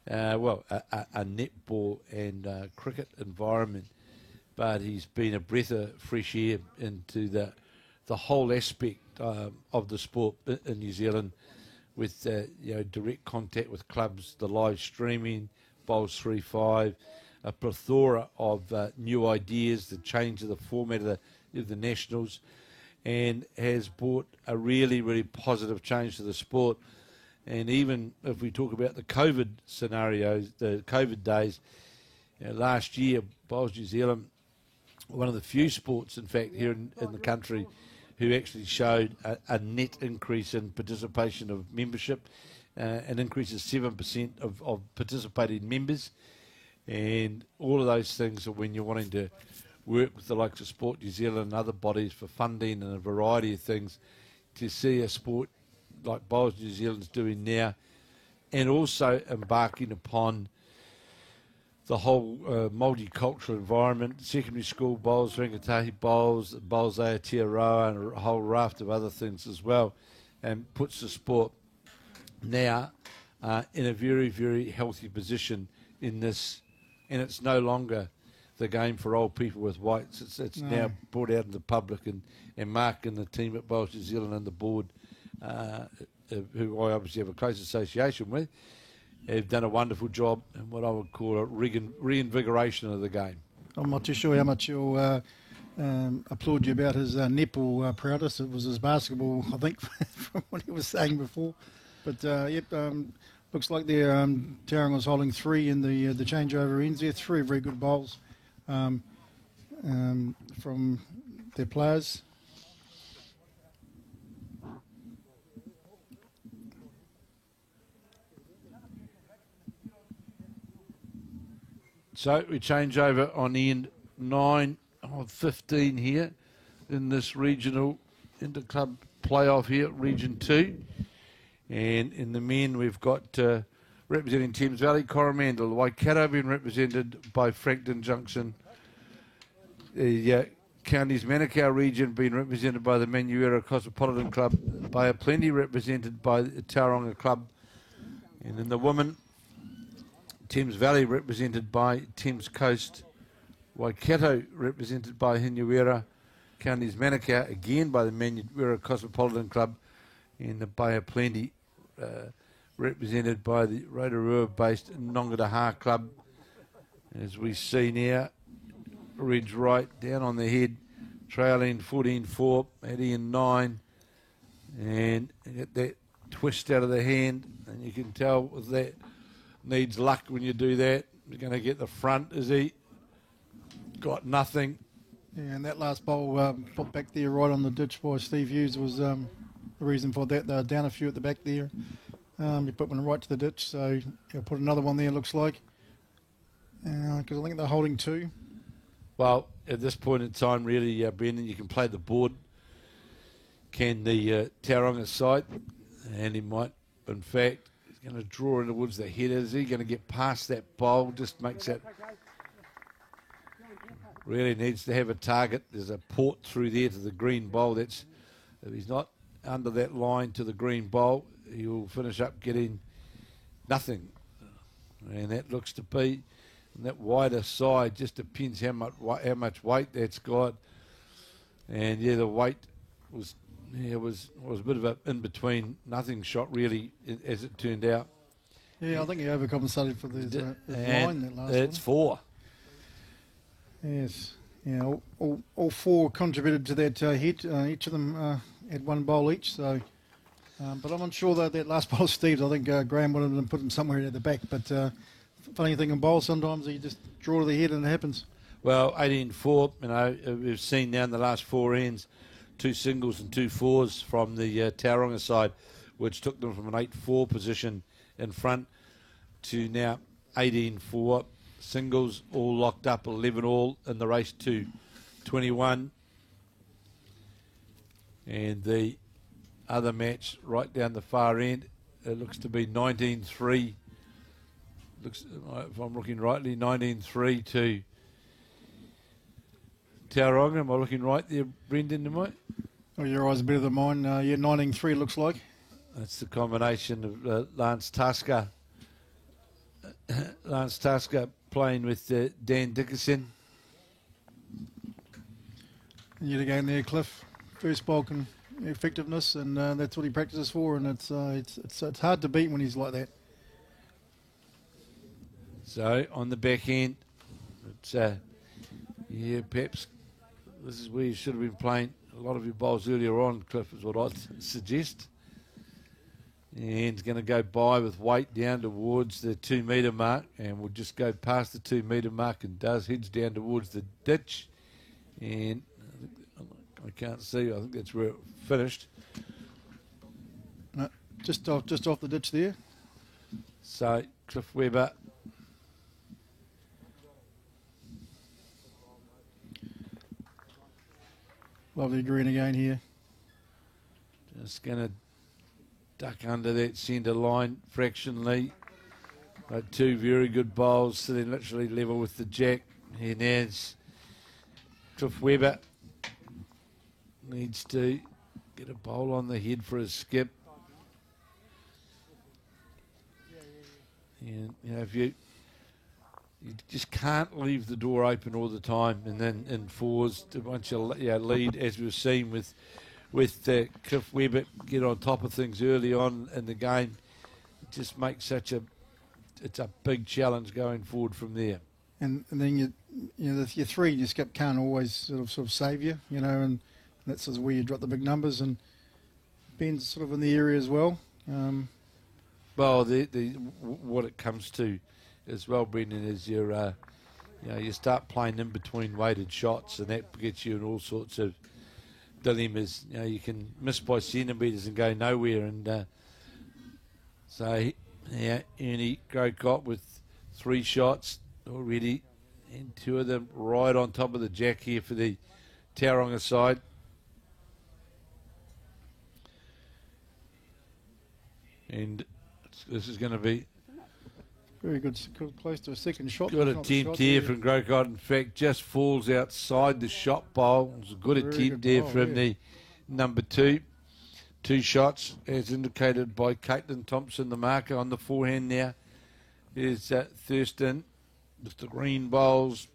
Speaker 1: a netball and cricket environment, but he's been a breath of fresh air into the whole aspect of the sport in New Zealand, with direct contact with clubs, the live streaming, Bowls 3-5, a plethora of new ideas, the change of the format of the Nationals, and has brought a really, really positive change to the sport. And even if we talk about the COVID scenarios, the COVID days, last year, Bowls New Zealand, one of the few sports, in fact, here in the country, who actually showed a net increase in participation of membership, an increase of 7% of participating members. And all of those things are when you're wanting to work with the likes of Sport New Zealand and other bodies for funding and a variety of things, to see a sport like Bowls New Zealand's doing now, and also embarking upon the whole multicultural environment, secondary school bowls, Rangatahi bowls, bowls Aotearoa, and a whole raft of other things as well, and puts the sport now in a very, very healthy position in this. And it's no longer the game for old people with whites. It's now brought out in the public, and Mark and the team at Bowls New Zealand and the board, who I obviously have a close association with, have done a wonderful job in what I would call a reinvigoration of the game.
Speaker 2: I'm not too sure how much you'll applaud you about his netball prowess. It was his basketball, I think, from what he was saying before. But looks like they're Tauranga holding 3 in the changeover ends there. 3 very good bowls from their players.
Speaker 1: So we change over on the end 9 of 15 here in this regional interclub playoff here, Region 2. And in the men, we've got representing Thames Valley, Coromandel, Waikato being represented by Frankton Junction. The counties Manukau region being represented by the Manuera Cosmopolitan Club, Bay of Plenty represented by the Tauranga Club. And in the women, Thames Valley represented by Thames Coast, Waikato represented by Hinuera, counties Manukau again by the Manuera Cosmopolitan Club, and the Bay of Plenty represented by the Rotorua-based Nongataha Club. As we see now, Ridge right down on the head, trailing 14-4, heading in 9, and get that twist out of the hand, and you can tell with that, needs luck when you do that. You're going to get the front, is he? Got nothing.
Speaker 2: Yeah, and that last bowl put back there right on the ditch by Steve Hughes was the reason for that. They were down a few at the back there. You put one right to the ditch, so he'll put another one there, looks like. Because I think they're holding 2.
Speaker 1: Well, at this point in time, really, Brendan, you can play the board. Can the Tauranga side, and he might, in fact, he's going to draw towards the head. Is he going to get past that bowl? Just makes that. Really needs to have a target. There's a port through there to the green bowl. That's, if he's not under that line to the green bowl, he will finish up getting nothing. And that looks to be on that wider side. Just depends how much weight that's got. And yeah, the weight was a bit of a in between nothing shot really, as it turned out.
Speaker 2: Yeah, I think he overcompensated for his line that last
Speaker 1: it's
Speaker 2: one.
Speaker 1: 4.
Speaker 2: Yes, yeah, all 4 contributed to that hit. Each of them had 1 bowl each. So, but I'm unsure that last bowl of Steve's. I think Graham wanted to put him somewhere at the back. But funny thing in bowls, sometimes you just draw to the head and it happens.
Speaker 1: Well, 18-4. You know, we've seen now in the last 4 ends 2 singles and 2 fours from the Tauranga side, which took them from an 8-4 position in front to now 18-4. Singles all locked up, 11 all in the race to 21. And the other match right down the far end, it looks to be 19-3. Looks, if I'm looking rightly, 19-3 to Tauranga. Am I looking right there, Brendan? Am I?
Speaker 2: Oh, your eyes are better than mine. Yeah, 19-3 looks like.
Speaker 1: That's the combination of Lance Tasker. Lance Tasker playing with Dan Dickerson.
Speaker 2: And yet again there, Cliff. First bulk and effectiveness, and that's what he practices for, and it's hard to beat when he's like that.
Speaker 1: So on the back end, it's yeah, perhaps this is where you should have been playing a lot of your bowls earlier on, Cliff, is what I'd suggest. And he's going to go by with weight down towards the 2 metre mark, and will just go past the 2 metre mark and does heads down towards the ditch. And I can't see, I think that's where it finished.
Speaker 2: No, just off the ditch there.
Speaker 1: So Cliff Webber.
Speaker 2: Lovely green again here.
Speaker 1: Just going to duck under that centre line fractionally. But 2 very good bowls sitting literally level with the jack. Here now it's Cliff Webber. Needs to get a bowl on the head for his skip. And you know, if you just can't leave the door open all the time, and then in fours, once you lead, as we've seen with Cliff Webber, get on top of things early on in the game, it just makes it's a big challenge going forward from there.
Speaker 2: And then your 3, your skip can't always sort of save you, and that's sort of where you drop the big numbers, and Ben's sort of in the area as well.
Speaker 1: Well, what it comes to as well, Brendan, is you start playing in between weighted shots, and that gets you in all sorts of dilemmas. You can miss by centimetres and go nowhere, and so Ernie Grocott with 3 shots already, and 2 of them right on top of the jack here for the Tauranga side. And this is going to be
Speaker 2: very good, close to a second shot.
Speaker 1: good attempt here from Grocott. In fact, just falls outside the shot bowl. It was a good attempt there from the number 2. 2 shots, as indicated by Caitlin Thompson, the marker on the forehand now. Is Thurston with the green bowls.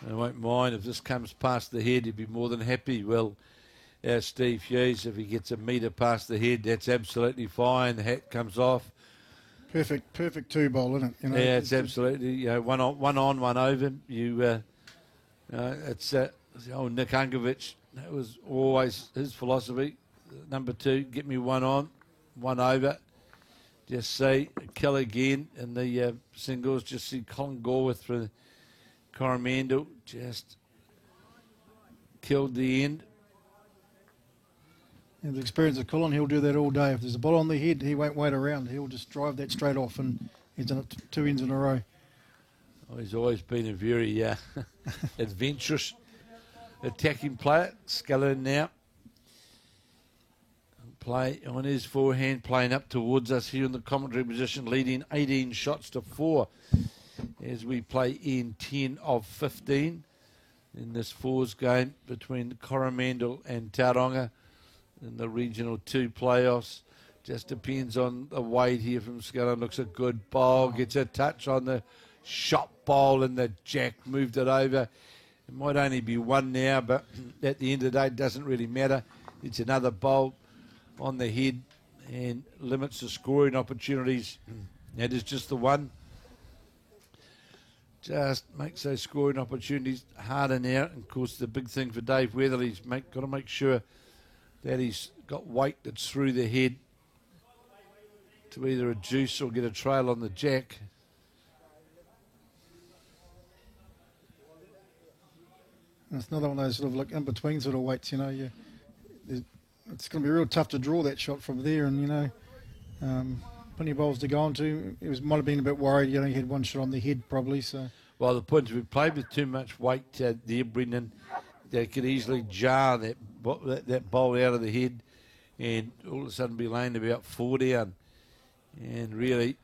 Speaker 1: I won't mind if this comes past the head, he'd be more than happy. Well, Steve Hughes, if he gets a metre past the head, that's absolutely fine. The hat comes off.
Speaker 2: Perfect 2 bowl, isn't it?
Speaker 1: Yeah, it's absolutely, one on, one over. It's old Nick Unkovich. That was always his philosophy. Number 2, get me 1 on, 1 over. Just see, kill again in the singles. Just see Colin Gorworth for Coromandel. Just killed the end.
Speaker 2: And the experience of Colin, he'll do that all day. If there's a ball on the head, he won't wait around. He'll just drive that straight off, and he's done it 2 ends in a row.
Speaker 1: Oh, he's always been a very adventurous attacking player. Scullin now. Play on his forehand, playing up towards us here in the commentary position, leading 18 shots to 4 as we play in 10 of 15 in this 4s game between Coromandel and Tauranga in the Regional 2 playoffs. Just depends on the weight here from Scullin. Looks a good bowl, gets a touch on the shot bowl, and the jack moved it over. It might only be 1 now, but at the end of the day, it doesn't really matter. It's another bowl on the head and limits the scoring opportunities. That is just the 1. Just makes those scoring opportunities harder now. And of course, the big thing for Dave Weatherly's got to make sure that he's got weight that's through the head to either reduce or get a trail on the jack.
Speaker 2: And it's another one of those sort of like in-between sort of weights, it's going to be real tough to draw that shot from there, and plenty of bowls to go on to. Might have been a bit worried, he had 1 shot on the head probably. So
Speaker 1: Well, the point is we played with too much weight there, Brendan. They could easily jar that bowl out of the head and all of a sudden be laying about 4 down. And really,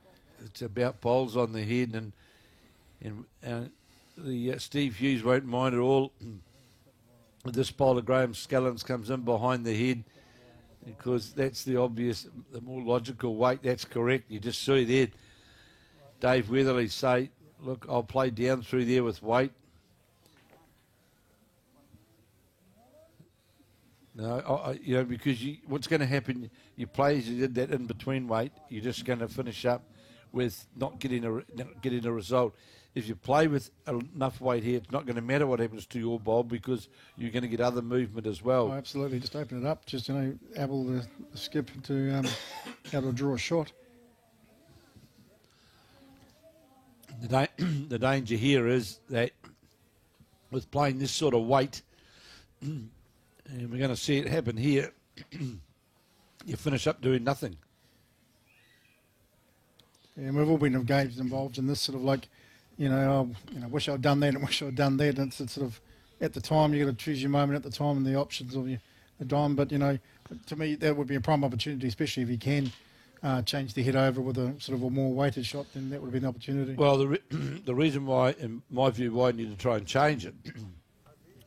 Speaker 1: it's about bowls on the head, and the Steve Hughes won't mind at all. This bowler, Graham Scallons, comes in behind the head because that's the obvious, the more logical weight. That's correct. You just see there Dave Weatherly say, look, I'll play down through there with weight. No, because what's going to happen, you play as you did that in between weight, you're just going to finish up with not getting a result. If you play with enough weight here, it's not going to matter what happens to your bowl because you're going to get other movement as well.
Speaker 2: Oh, absolutely. Just open it up. Just, able the skip to able to draw a shot.
Speaker 1: The danger here is that with playing this sort of weight, and we're going to see it happen here, you finish up doing nothing.
Speaker 2: Yeah, and we've all been in games involved in this sort of like, wish I'd done that and wish I'd done that. And it's sort of, at the time, you've got to choose your moment at the time and the options of the dime. But, to me, that would be a prime opportunity, especially if you can change the head over with a sort of a more weighted shot, then that would be an opportunity.
Speaker 1: Well, the reason why, in my view, why you need to try and change it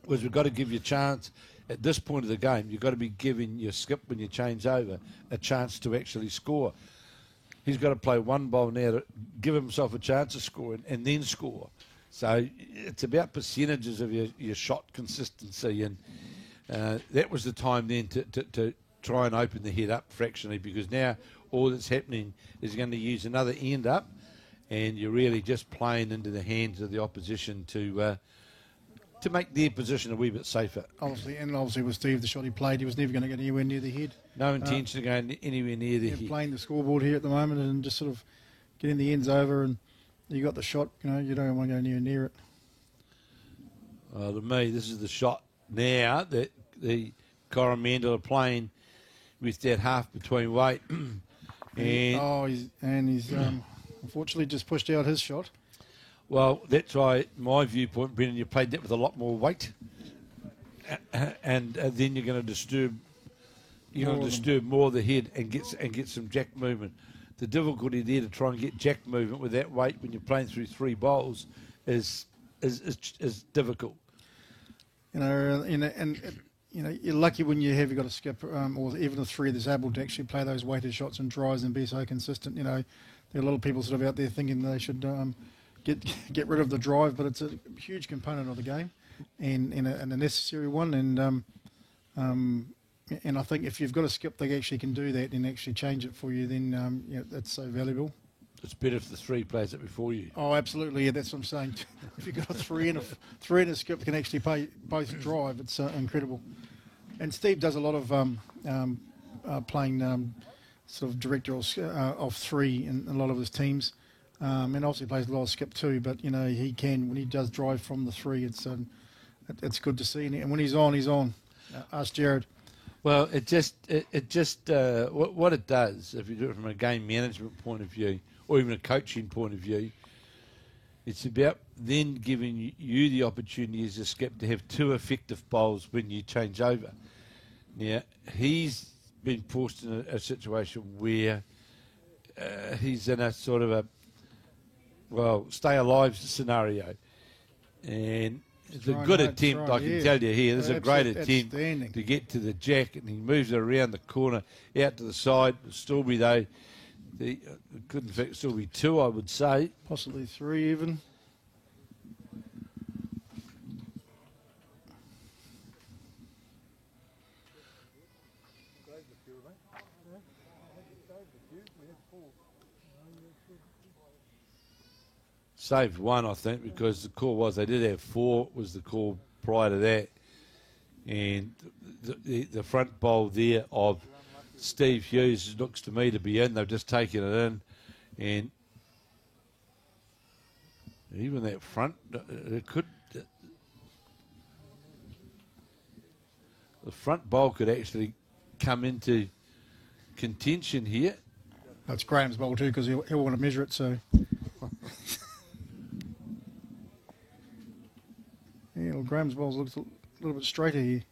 Speaker 1: was we've got to give you a chance. At this point of the game, you've got to be giving your skip when you change over a chance to actually score. He's got to play one bowl now to give himself a chance of scoring and then score. So it's about percentages of your shot consistency, and that was the time then to try and open the head up fractionally, because now all that's happening is you're going to use another end up, and you're really just playing into the hands of the opposition to make their position a wee bit safer.
Speaker 2: Obviously with Steve, the shot he played, he was never going to get anywhere near the head.
Speaker 1: No intention of going anywhere near the head.
Speaker 2: Playing the scoreboard here at the moment and just sort of getting the ends over, and you got the shot, you don't want to go anywhere near it.
Speaker 1: To me, this is the shot now that the Coromandel are playing with that half between weight.
Speaker 2: He's unfortunately just pushed out his shot.
Speaker 1: Well, that's why, my viewpoint, Brendan, you played that with a lot more weight, and then you're going to disturb. You're going to disturb more of the head and get some jack movement. The difficulty there to try and get jack movement with that weight when you're playing through three bowls is difficult.
Speaker 2: You're lucky when you've got a skip or even a three that's able to actually play those weighted shots and tries and be so consistent. There are a lot of people sort of out there thinking they should get rid of the drive, but it's a huge component of the game and a necessary one. And I think if you've got a skip that actually can do that and actually change it for you, then that's so valuable.
Speaker 1: It's better if the three plays it before you.
Speaker 2: Oh, absolutely. Yeah, that's what I'm saying. If you've got a three and a skip that can actually play both drive, it's incredible. And Steve does a lot of playing sort of director of three in a lot of his teams, and obviously plays a lot of skip too. But he can, when he does drive from the three, it's good to see. And when he's on, he's on. Ask Jared.
Speaker 1: Well, what it does, if you do it from a game management point of view, or even a coaching point of view, it's about then giving you the opportunity as a skip to have two effective bowls when you change over. Now, he's been forced in a situation where he's in a sort of stay alive scenario. And it's a good attempt, I can tell you here. There's a great attempt to get to the jack, and he moves it around the corner, out to the side. Stillby, though, it could in fact still be two, I would say.
Speaker 2: Possibly three even.
Speaker 1: Saved one, I think, because the call was they did have four, was the call prior to that. And the front bowl there of Steve Hughes looks to me to be in. They've just taken it in. And even that front, it could... The front bowl could actually come into contention here.
Speaker 2: That's Graham's bowl too, because he'll want to measure it, so... Graham's ball looks a little bit straighter here.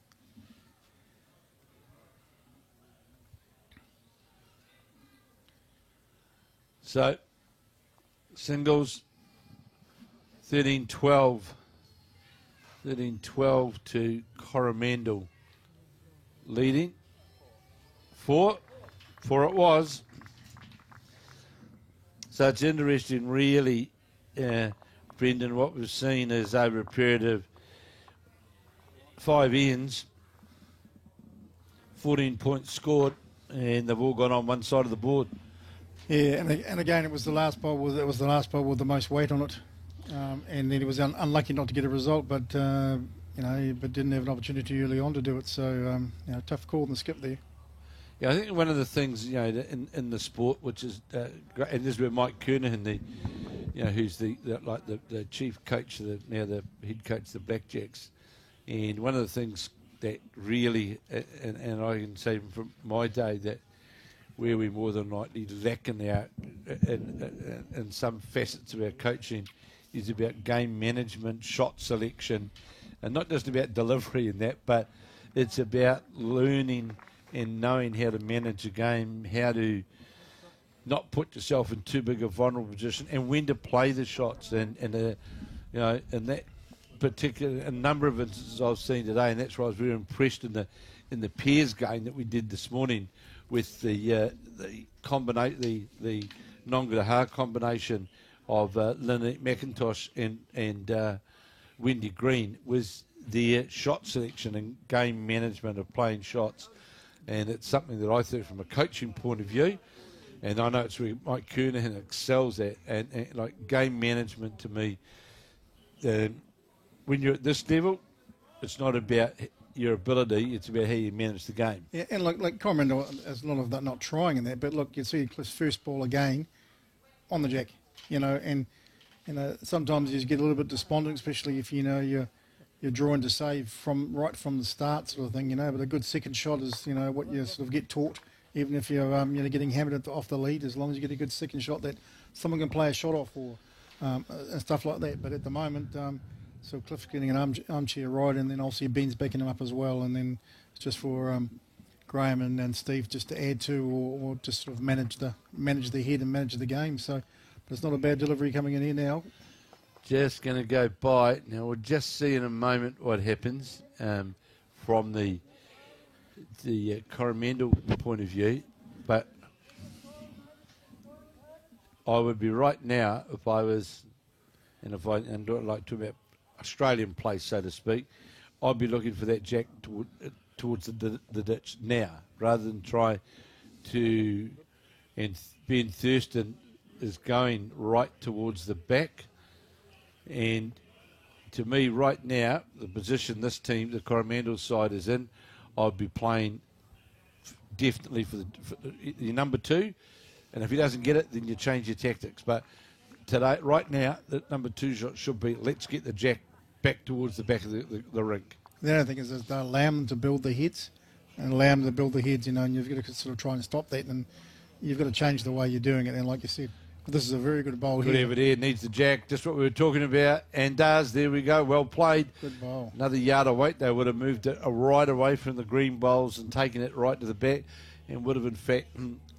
Speaker 1: So, singles 13-12. 13-12 to Coromandel leading. Four it was. So it's interesting, really, Brendan, what we've seen is over a period of 5 ends, 14 points scored, and they've all gone on one side of the board.
Speaker 2: Yeah, and again, it was the last bowl with the most weight on it, and then he was unlucky not to get a result, but but didn't have an opportunity early on to do it. So tough call in the skip there.
Speaker 1: Yeah, I think one of the things in the sport, which is great, and this is where Mike Kernahan, who's the chief coach, the head coach of the Blackjacks, and one of the things that really, and I can say from my day that where we more than likely lack in some facets of our coaching is about game management, shot selection, and not just about delivery and that, but it's about learning and knowing how to manage a game, how to not put yourself in too big a vulnerable position, and when to play the shots. And in that particular a number of instances I've seen today, and that's why I was very impressed in the pairs game that we did this morning with the Nongataha combination of Lynette McIntosh and Wendy Green, was their shot selection and game management of playing shots. And it's something that I think from a coaching point of view, and I know it's where Mike Kernahan excels at, and like game management to me, when you're at this level, it's not about your ability, it's about how you manage the game.
Speaker 2: Yeah, and like Coromandel, there's a lot of that not trying in that, but look, you see Cliff's first ball again on the jack, and sometimes you get a little bit despondent, especially if you're drawing to save right from the start sort of thing, but a good second shot is what you sort of get taught, even if you're getting hammered off the lead, as long as you get a good second shot that someone can play a shot off or and stuff like that. But at the moment, so Cliff's getting an armchair ride, and then obviously Ben's backing him up as well, and then it's just for Graham and Steve just to add to or just sort of manage the head and manage the game. So, but it's not a bad delivery coming in here now.
Speaker 1: Just going to go by. Now, we'll just see in a moment what happens from the Coromandel point of view. But I would be right now if I was, and do it like to about Australian play, so to speak, I'd be looking for that jack towards the ditch now, rather than try to, and Ben Thurston is going right towards the back. And to me, right now, the position this team, the Coromandel side, is in, I'd be playing definitely for the number 2. And if he doesn't get it, then you change your tactics. But today, right now, the number 2 shot should be, let's get the jack back towards the back of the rink.
Speaker 2: The other thing is they'll allow them to build the heads, and and you've got to sort of try and stop that, and you've got to change the way you're doing it. And like you said, this is a very good bowl here.
Speaker 1: Good effort here, needs the jack, just what we were talking about, and does. There we go, well played.
Speaker 2: Good bowl.
Speaker 1: Another yard of weight, they would have moved it right away from the green bowls and taken it right to the back, and would have in fact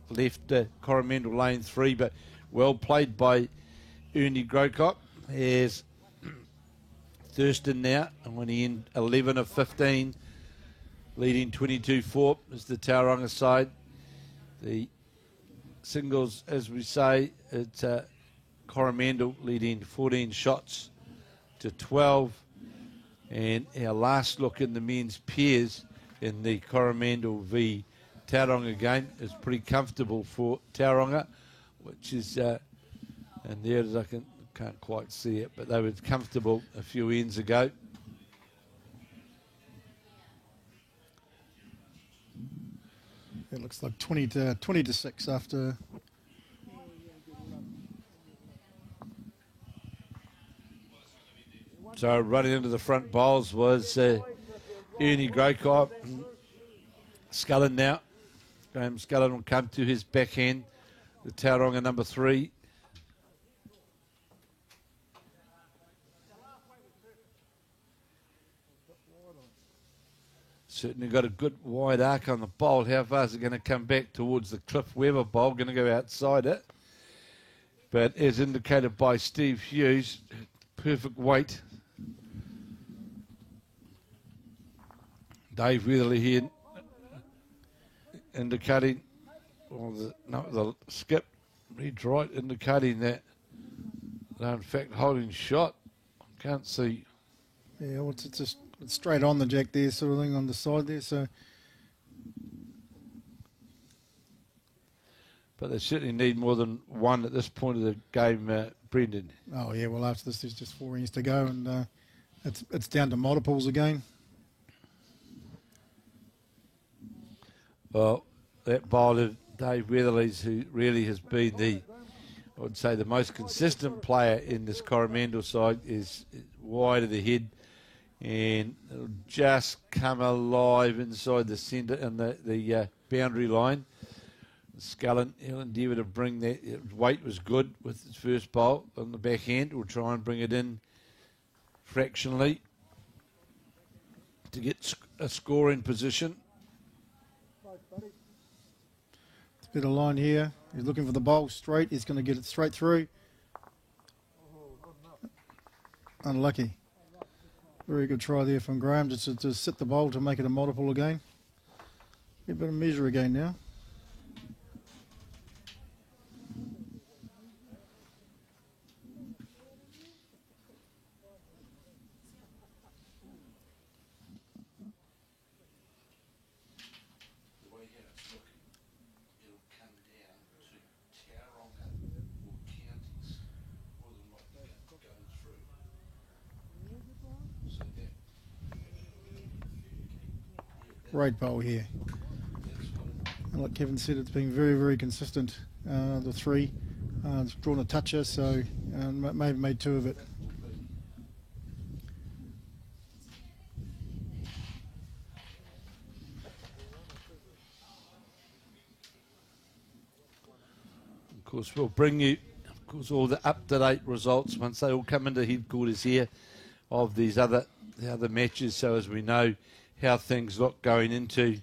Speaker 1: left Coromandel lane 3, but well played by Ernie Grocott. Here's Thurston now, and when he in 11 of 15, leading 22-4 is the Tauranga side. The singles, as we say, it's Coromandel leading 14 shots to 12. And our last look in the men's pairs in the Coromandel v Tauranga game is pretty comfortable for Tauranga, which is, and there as I can't quite see it, but they were comfortable a few ends ago.
Speaker 2: It looks like 20 to 6 after.
Speaker 1: So running into the front bowls was Ernie Grocott. Scullen now. Graham Scullen will come to his backhand. The Tauranga number 3. Certainly got a good wide arc on the bowl. How far is it going to come back towards the Cliff Weber bowl? Going to go outside it. But as indicated by Steve Hughes, perfect weight. Dave Weatherly here indicating, the skip reads right, indicating that they're in fact holding shot. Can't see.
Speaker 2: Yeah, well, it's just it's straight on the jack there, sort of thing on the side there. So,
Speaker 1: but they certainly need more than one at this point of the game, Brendan.
Speaker 2: oh yeah, well after this there's just 4 innings to go, and it's down to multiples again.
Speaker 1: Well, that bowler, Dave Weatherly's, who really has been I would say, the most consistent player in this Coromandel side, is wide of the head, and it'll just come alive inside the centre and the boundary line. Scullin, he'll endeavour to bring that. His weight was good with his first bowl on the backhand. We'll try and bring it in fractionally to get a scoring position.
Speaker 2: Bit of line here. He's looking for the bowl straight. He's going to get it straight through. Unlucky. Very good try there from Graham just to sit the bowl to make it a multiple again. Get a bit of measure again now. Great bowl here. And like Kevin said, it's been very, very consistent. The three, it's drawn a toucher, so maybe made 2 of it.
Speaker 1: Of course, we'll bring you, all the up-to-date results once they all come into headquarters here of the other matches, so as we know how things look going into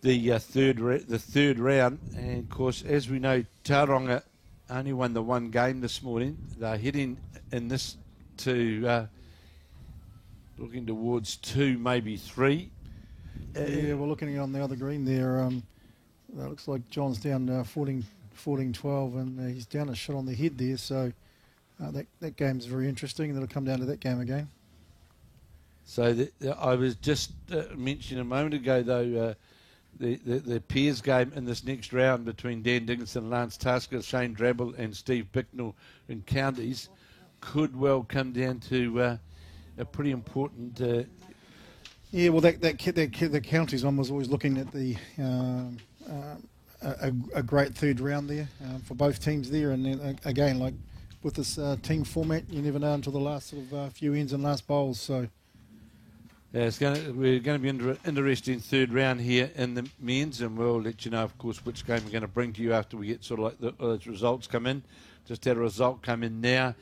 Speaker 1: the third round. And of course, as we know, Tauranga only won the 1 game this morning. They're heading in this to looking towards 2, maybe 3.
Speaker 2: Yeah, we're looking on the other green there. That looks like John's down 14-12, and he's down a shot on the head there. So that game's very interesting, and it'll come down to that game again.
Speaker 1: So I was just mentioning a moment ago, though, the Peers game in this next round between Dan Dickinson, Lance Tasker, Shane Drabble and Steve Bicknell in counties could well come down to a pretty important...
Speaker 2: yeah, well, the counties one was always looking at the a great third round there for both teams there. And then, again, like with this team format, you never know until the last sort of few ends and last bowls, so...
Speaker 1: Yeah, we're going to be interesting third round here in the men's, and we'll let you know, of course, which game we're going to bring to you after we get sort of like those results come in. Just had a result come in now,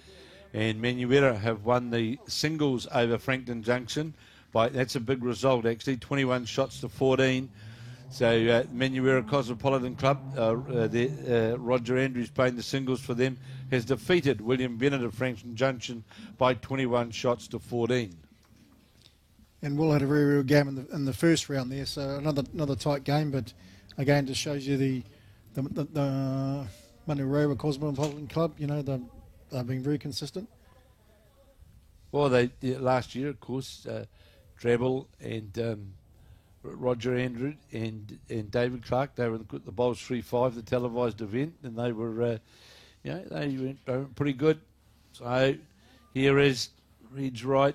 Speaker 1: and Manuera have won the singles over Frankton Junction. That's a big result, actually, 21 shots to 14. So Manuera Cosmopolitan Club, Roger Andrews playing the singles for them, has defeated William Bennett of Frankton Junction by 21 shots to 14.
Speaker 2: And Will had a very real game in the first round there, so another tight game. But again, just shows you the Manurewa Cosmopolitan Club. You know, they've been very consistent.
Speaker 1: Well, last year, of course, Drabble and Roger Andrew and David Clark, they were the Bowls 3-5, the televised event, and they were, they went pretty good. So here is Reed's right.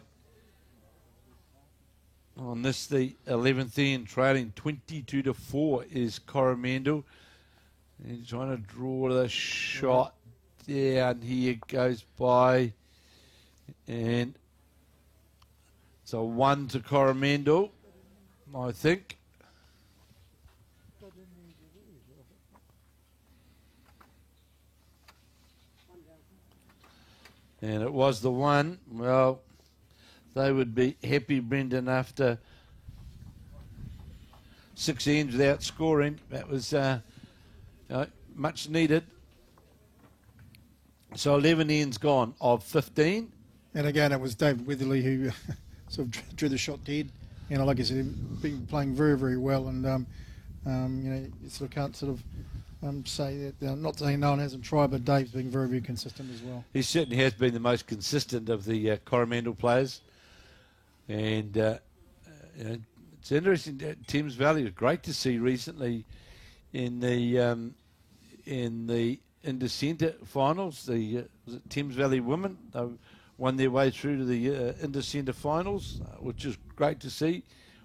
Speaker 1: On this, the 11th end, trailing 22-4 is Coromandel. He's trying to draw the shot down here, goes by, and it's a 1 to Coromandel, I think. And it was the 1. Well, they would be happy, Brendan, after 6 ends without scoring. That was much needed. So 11 ends gone of 15.
Speaker 2: And again, it was David Weatherly who sort of drew the shot dead. And like I said, he's been playing very, very well. And, you sort of can't sort of say that, not saying no one hasn't tried, but Dave's been very, very consistent as well.
Speaker 1: He certainly has been the most consistent of the Coromandel players. And it's interesting that Thames Valley was great to see recently in the Inter finals. The was it Thames Valley women? They won their way through to the Inter finals, which is great to see.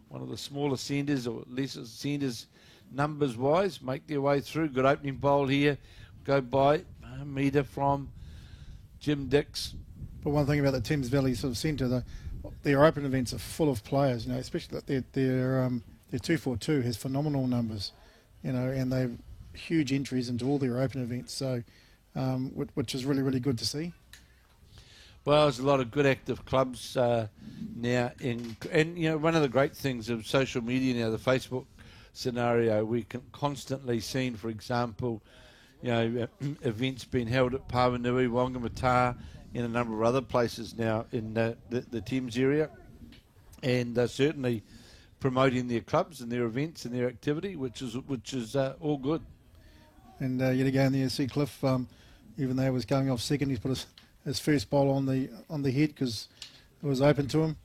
Speaker 1: One of the smaller centres or lesser centres numbers wise make their way through. Good opening bowl here. Go by a metre from Jim Dix.
Speaker 2: But one thing about the Thames Valley sort of centre, their open events are full of players, especially that their 242 has phenomenal numbers, and they've huge entries into all their open events, so which is really, really good to see.
Speaker 1: Well, there's a lot of good active clubs now, and one of the great things of social media now, the Facebook scenario, we can constantly see, for example, events being held at Pawanui, Whangamata, in a number of other places now in the Thames area, and they're certainly promoting their clubs and their events and their activity, which is all good. And
Speaker 2: yet again, the SC Cliff, even though he was going off second, he's put his first bowl on the head because it was open to him.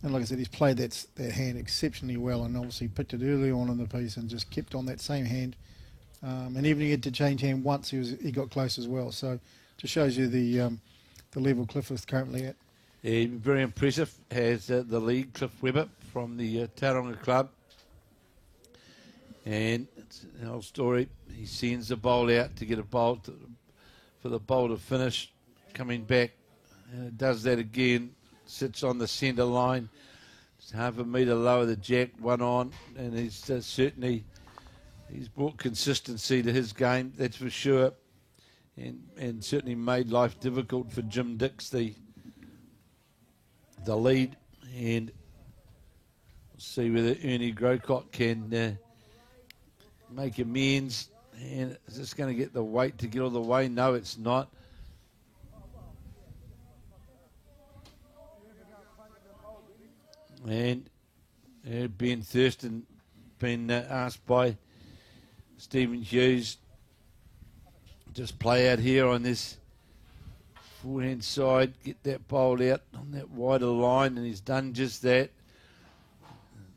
Speaker 2: And like I said, he's played that hand exceptionally well, and obviously picked it early on in the piece and just kept on that same hand. And even he had to change hand once, he got close as well. So just shows you the level Cliff is currently at.
Speaker 1: Yeah, very impressive. Has the lead, Cliff Webber from the Tauranga Club. And it's an old story. He sends the bowl out to get a bowl for the bowl to finish. Coming back, does that again. Sits on the centre line. It's half a metre lower the jack, one on. And he's he's brought consistency to his game, that's for sure. And certainly made life difficult for Jim Dix, the lead. And we'll see whether Ernie Grocott can make amends. And is this going to get the weight to get all the way? No, it's not. And Ben Thurston been asked by Stephen Hughes, just play out here on this forehand side, get that bowled out on that wider line, and he's done just that.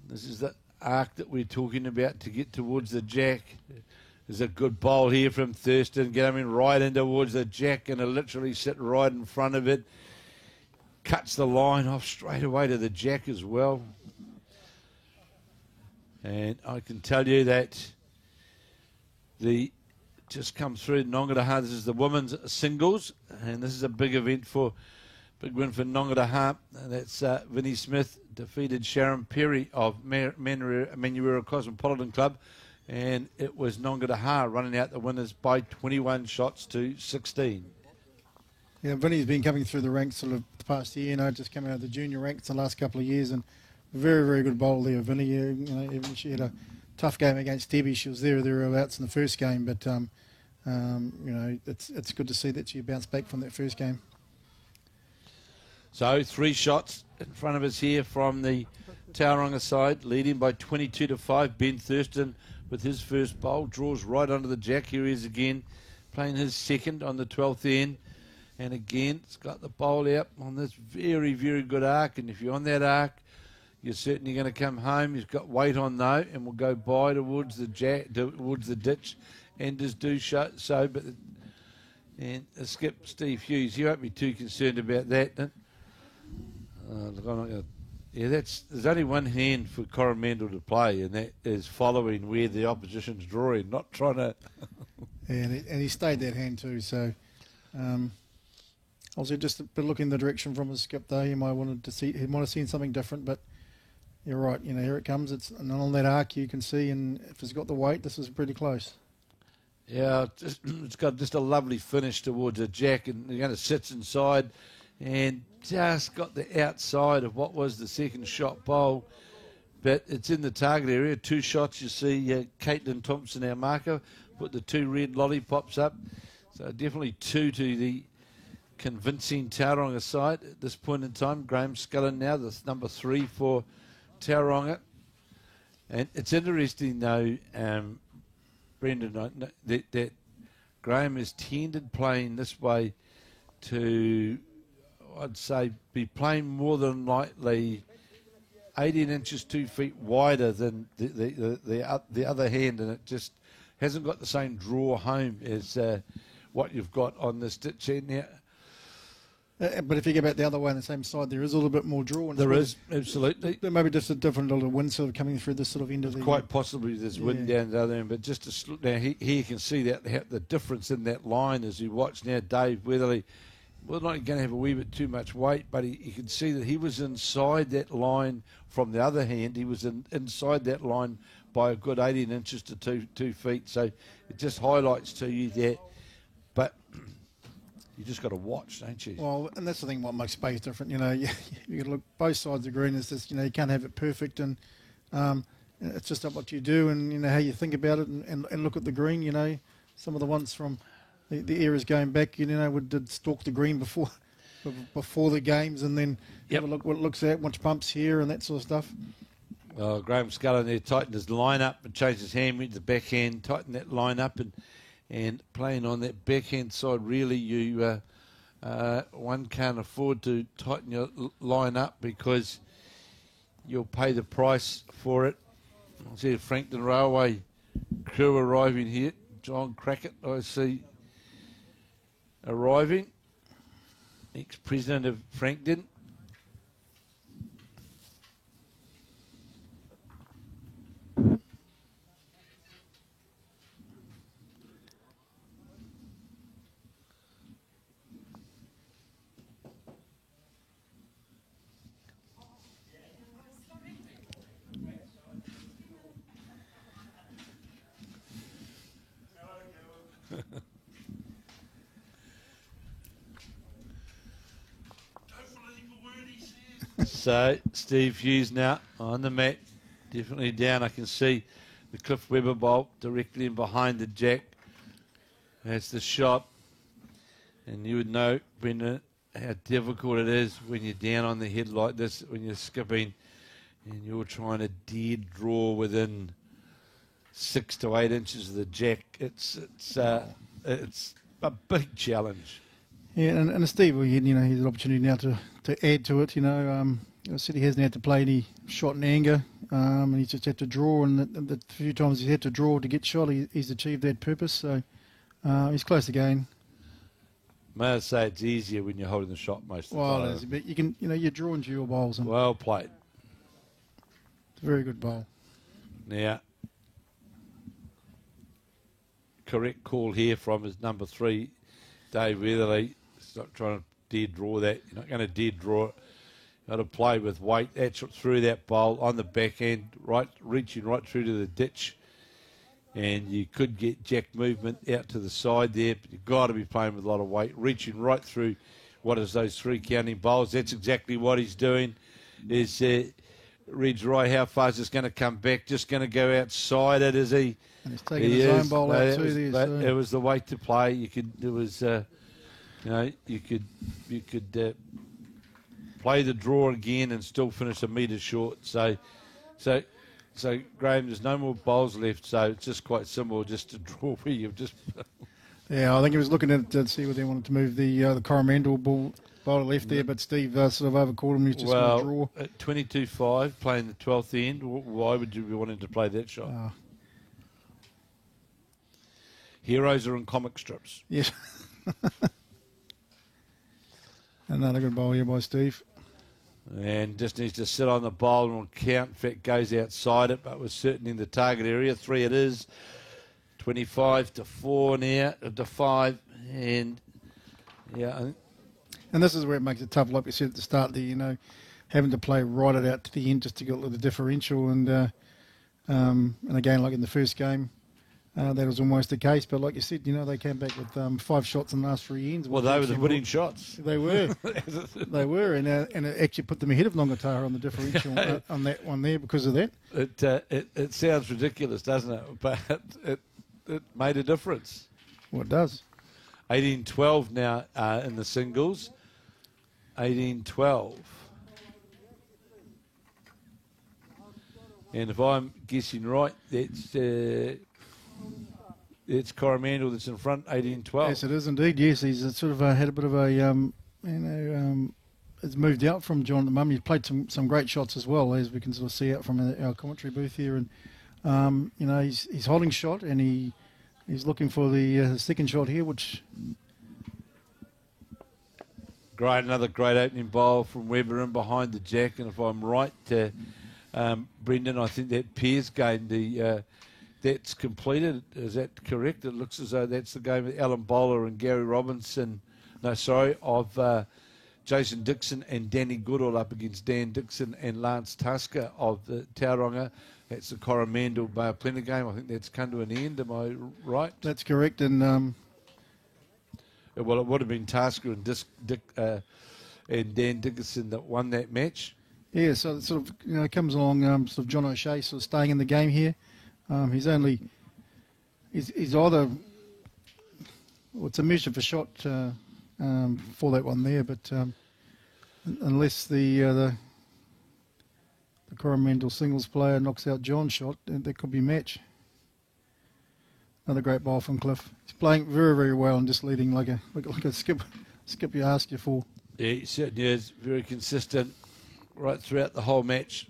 Speaker 1: This is the arc that we're talking about to get towards the jack. There's a good bowl here from Thurston, get him in right in towards the jack, and it'll literally sit right in front of it. Cuts the line off straight away to the jack as well. And I can tell you that just come through Nongaraha. This is the women's singles, and this is a big event big win for Nongaraha. That's Vinnie Smith defeated Sharon Perry of Manuera Cosmopolitan Club, and it was Nongaraha running out the winners by 21 shots to 16.
Speaker 2: Yeah, Vinny's been coming through the ranks sort of the past year, just coming out of the junior ranks the last couple of years, and very, very good bowler there, Vinny. Even she had a tough game against Debbie. She was thereabouts in the first game, but it's good to see that she bounced back from that first game.
Speaker 1: So 3 shots in front of us here from the Tauranga side, leading by 22-5. Ben Thurston with his first bowl draws right onto the jack. Here he is again, playing his second on the 12th end. And again, it's got the bowl out on this very, very good arc. And if you're on that arc, you're certainly going to come home. He's got weight on though, and will go by towards the towards the ditch, and just do so. But skip Steve Hughes, you won't be too concerned about that. Look, I'm not gonna, there's only one hand for Coromandel to play, and that is following where the opposition's drawing, not trying to.
Speaker 2: And he stayed that hand too. So. Also, just a bit looking the direction from his skip though, he might have seen something different, but you're right. Here it comes. And on that arc you can see, and if it's got the weight, this is pretty close.
Speaker 1: Yeah, it's got just a lovely finish towards a jack, and you're going to sit inside, and just got the outside of what was the second shot bowl. But it's in the target area. 2 shots, you see Caitlin Thompson, our marker, put the 2 red lollipops up. So definitely 2 to the convincing Tauranga side at this point in time. Graham Scullin now, the number 3 for Tauranga. And it's interesting, though, Brendan, that Graham has tended playing this way to, I'd say, be playing more than likely 18 inches, 2 feet wider than the other hand, and it just hasn't got the same draw home as what you've got on this ditch end now.
Speaker 2: But if you go back the other way on the same side, there is a little bit more draw. And
Speaker 1: there is, absolutely.
Speaker 2: There may be just a different little wind sort of coming through this sort of end of the...
Speaker 1: Quite possibly there's wind down the other end, but just now here you can see that the difference in that line as you watch now. Dave Weatherly, well, not going to have a wee bit too much weight, but you can see that he was inside that line from the other hand. He was inside that line by a good 18 inches to 2 feet. So it just highlights to you that. But you just got to watch, don't you?
Speaker 2: Well, and that's the thing what makes space different. You got to look both sides of the green. Is this, you can't have it perfect, and it's just up what you do and how you think about it and look at the green. Some of the ones from the eras going back, did stalk the green before the games, and then have a look what it looks at, watch bumps here and that sort of stuff.
Speaker 1: Well, Graham Scullin there tightened his line up and changed his hand, went to the backhand, tightened that line up, and playing on that backhand side, really you one can't afford to tighten your line up because you'll pay the price for it. I see Frankton Railway crew arriving here. John Crackett, I see, arriving, ex-president of Frankton. So, Steve Hughes now on the mat, definitely down. I can see the Cliff Webber bolt directly in behind the jack. That's the shot. And you would know, Brendan, how difficult it is when you're down on the head like this, when you're skipping and you're trying to dead draw within 6 to 8 inches of the jack. It's a big challenge.
Speaker 2: Yeah, and Steve, he had an opportunity now to add to it. Said he hasn't had to play any shot in anger, and he's just had to draw. And the few times he's had to draw to get shot, he's achieved that purpose. So he's close again.
Speaker 1: May I say it's easier when you're holding the shot most of the time.
Speaker 2: Well, it is, but you can, you're drawing to your bowls. And
Speaker 1: well played.
Speaker 2: It's a very good bowl.
Speaker 1: Now, correct call here from his number 3, Dave Weatherly. He's not trying to dead draw that. You're not going to dead draw it. Got to play with weight. That's through that bowl on the back end, reaching right through to the ditch. And you could get jack movement out to the side there, but you've got to be playing with a lot of weight, reaching right through what is those 3 counting bowls. That's exactly what he's doing. Is reads right how far is this going to come back? Just going to go outside it, is he?
Speaker 2: And he's taking his own bowl out too.
Speaker 1: It was the way to play. You could. It was. You could play the draw again and still finish a metre short. So Graham, there's no more bowls left. So it's just quite simple, just to draw where you've just.
Speaker 2: Yeah, I think he was looking at it to see whether he wanted to move the Coromandel bowler left there, but Steve sort of overcalled him. He's just going to draw.
Speaker 1: At 22-5, playing the 12th end, why would you be wanting to play that shot? Heroes are in comic strips.
Speaker 2: Yes. Another good bowl here by Steve.
Speaker 1: And just needs to sit on the bowl and count. In fact, goes outside it, but was certainly in the target area. 3 it is. 25-4 now, to 5. And, yeah.
Speaker 2: And this is where it makes it tough, like we said at the start there, having to play right it out to the end just to get the differential. And again, like in the first game, that was almost the case. But like you said, they came back with 5 shots in the last 3 ends.
Speaker 1: Well, they were the winning shots.
Speaker 2: They were. They were, and it actually put them ahead of Nongataha on the differential on that one there because of that.
Speaker 1: It sounds ridiculous, doesn't it? But it made a difference.
Speaker 2: Well, it does.
Speaker 1: 18-12 now in the singles. 18-12. And if I'm guessing right, it's Coromandel that's in front, 18-12.
Speaker 2: Yes, it is indeed. Yes, he's sort of had a bit of a, it's moved out from John at the moment. He's played some great shots as well, as we can sort of see out from our commentary booth here. And, he's holding shot and he's looking for the second shot here, which...
Speaker 1: Another great opening bowl from Weber in behind the jack. And if I'm right, Brendan, I think that Pear's game, that's completed. Is that correct? It looks as though that's the game with Alan Bowler and Gary Robinson. Of Jason Dixon and Danny Goodall up against Dan Dixon and Lance Tusker of the Tauranga. That's the Coromandel Bay of Plenty game. I think that's come to an end. Am I right?
Speaker 2: That's correct. And
Speaker 1: well, it would have been Tasker and Dan Dickinson that won that match.
Speaker 2: Yeah, so it sort of comes along. Sort of John O'Shea sort of staying in the game here. He's either it's a measure for shot for that one there, but unless the Coromandel singles player knocks out John's shot, that could be match. Another great ball from Cliff. He's playing very, very well and just leading like a skip you ask you for.
Speaker 1: Yeah, he certainly is. Very consistent right throughout the whole match.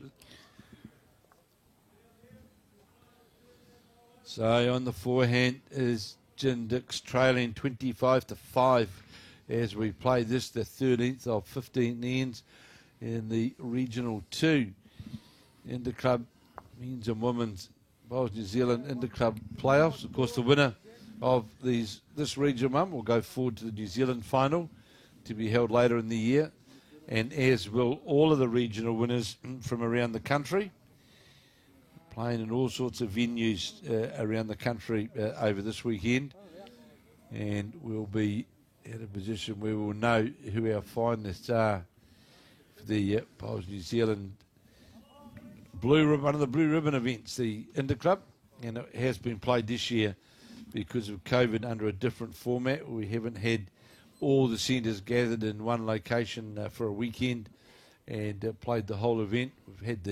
Speaker 1: So on the forehand is Jin Dix trailing 25-5 as we play this, the 13th of 15 ends in the Regional 2 Interclub men's and women's Bowls New Zealand Interclub playoffs. Of course, the winner of this regional one will go forward to the New Zealand final to be held later in the year, and as will all of the regional winners from around the country, playing in all sorts of venues around the country over this weekend. And we'll be in a position where we'll know who our finalists are for the Bowls New Zealand one of the Blue Ribbon events, the Interclub, and it has been played this year because of COVID under a different format. We haven't had all the centres gathered in one location for a weekend and played the whole event. We've had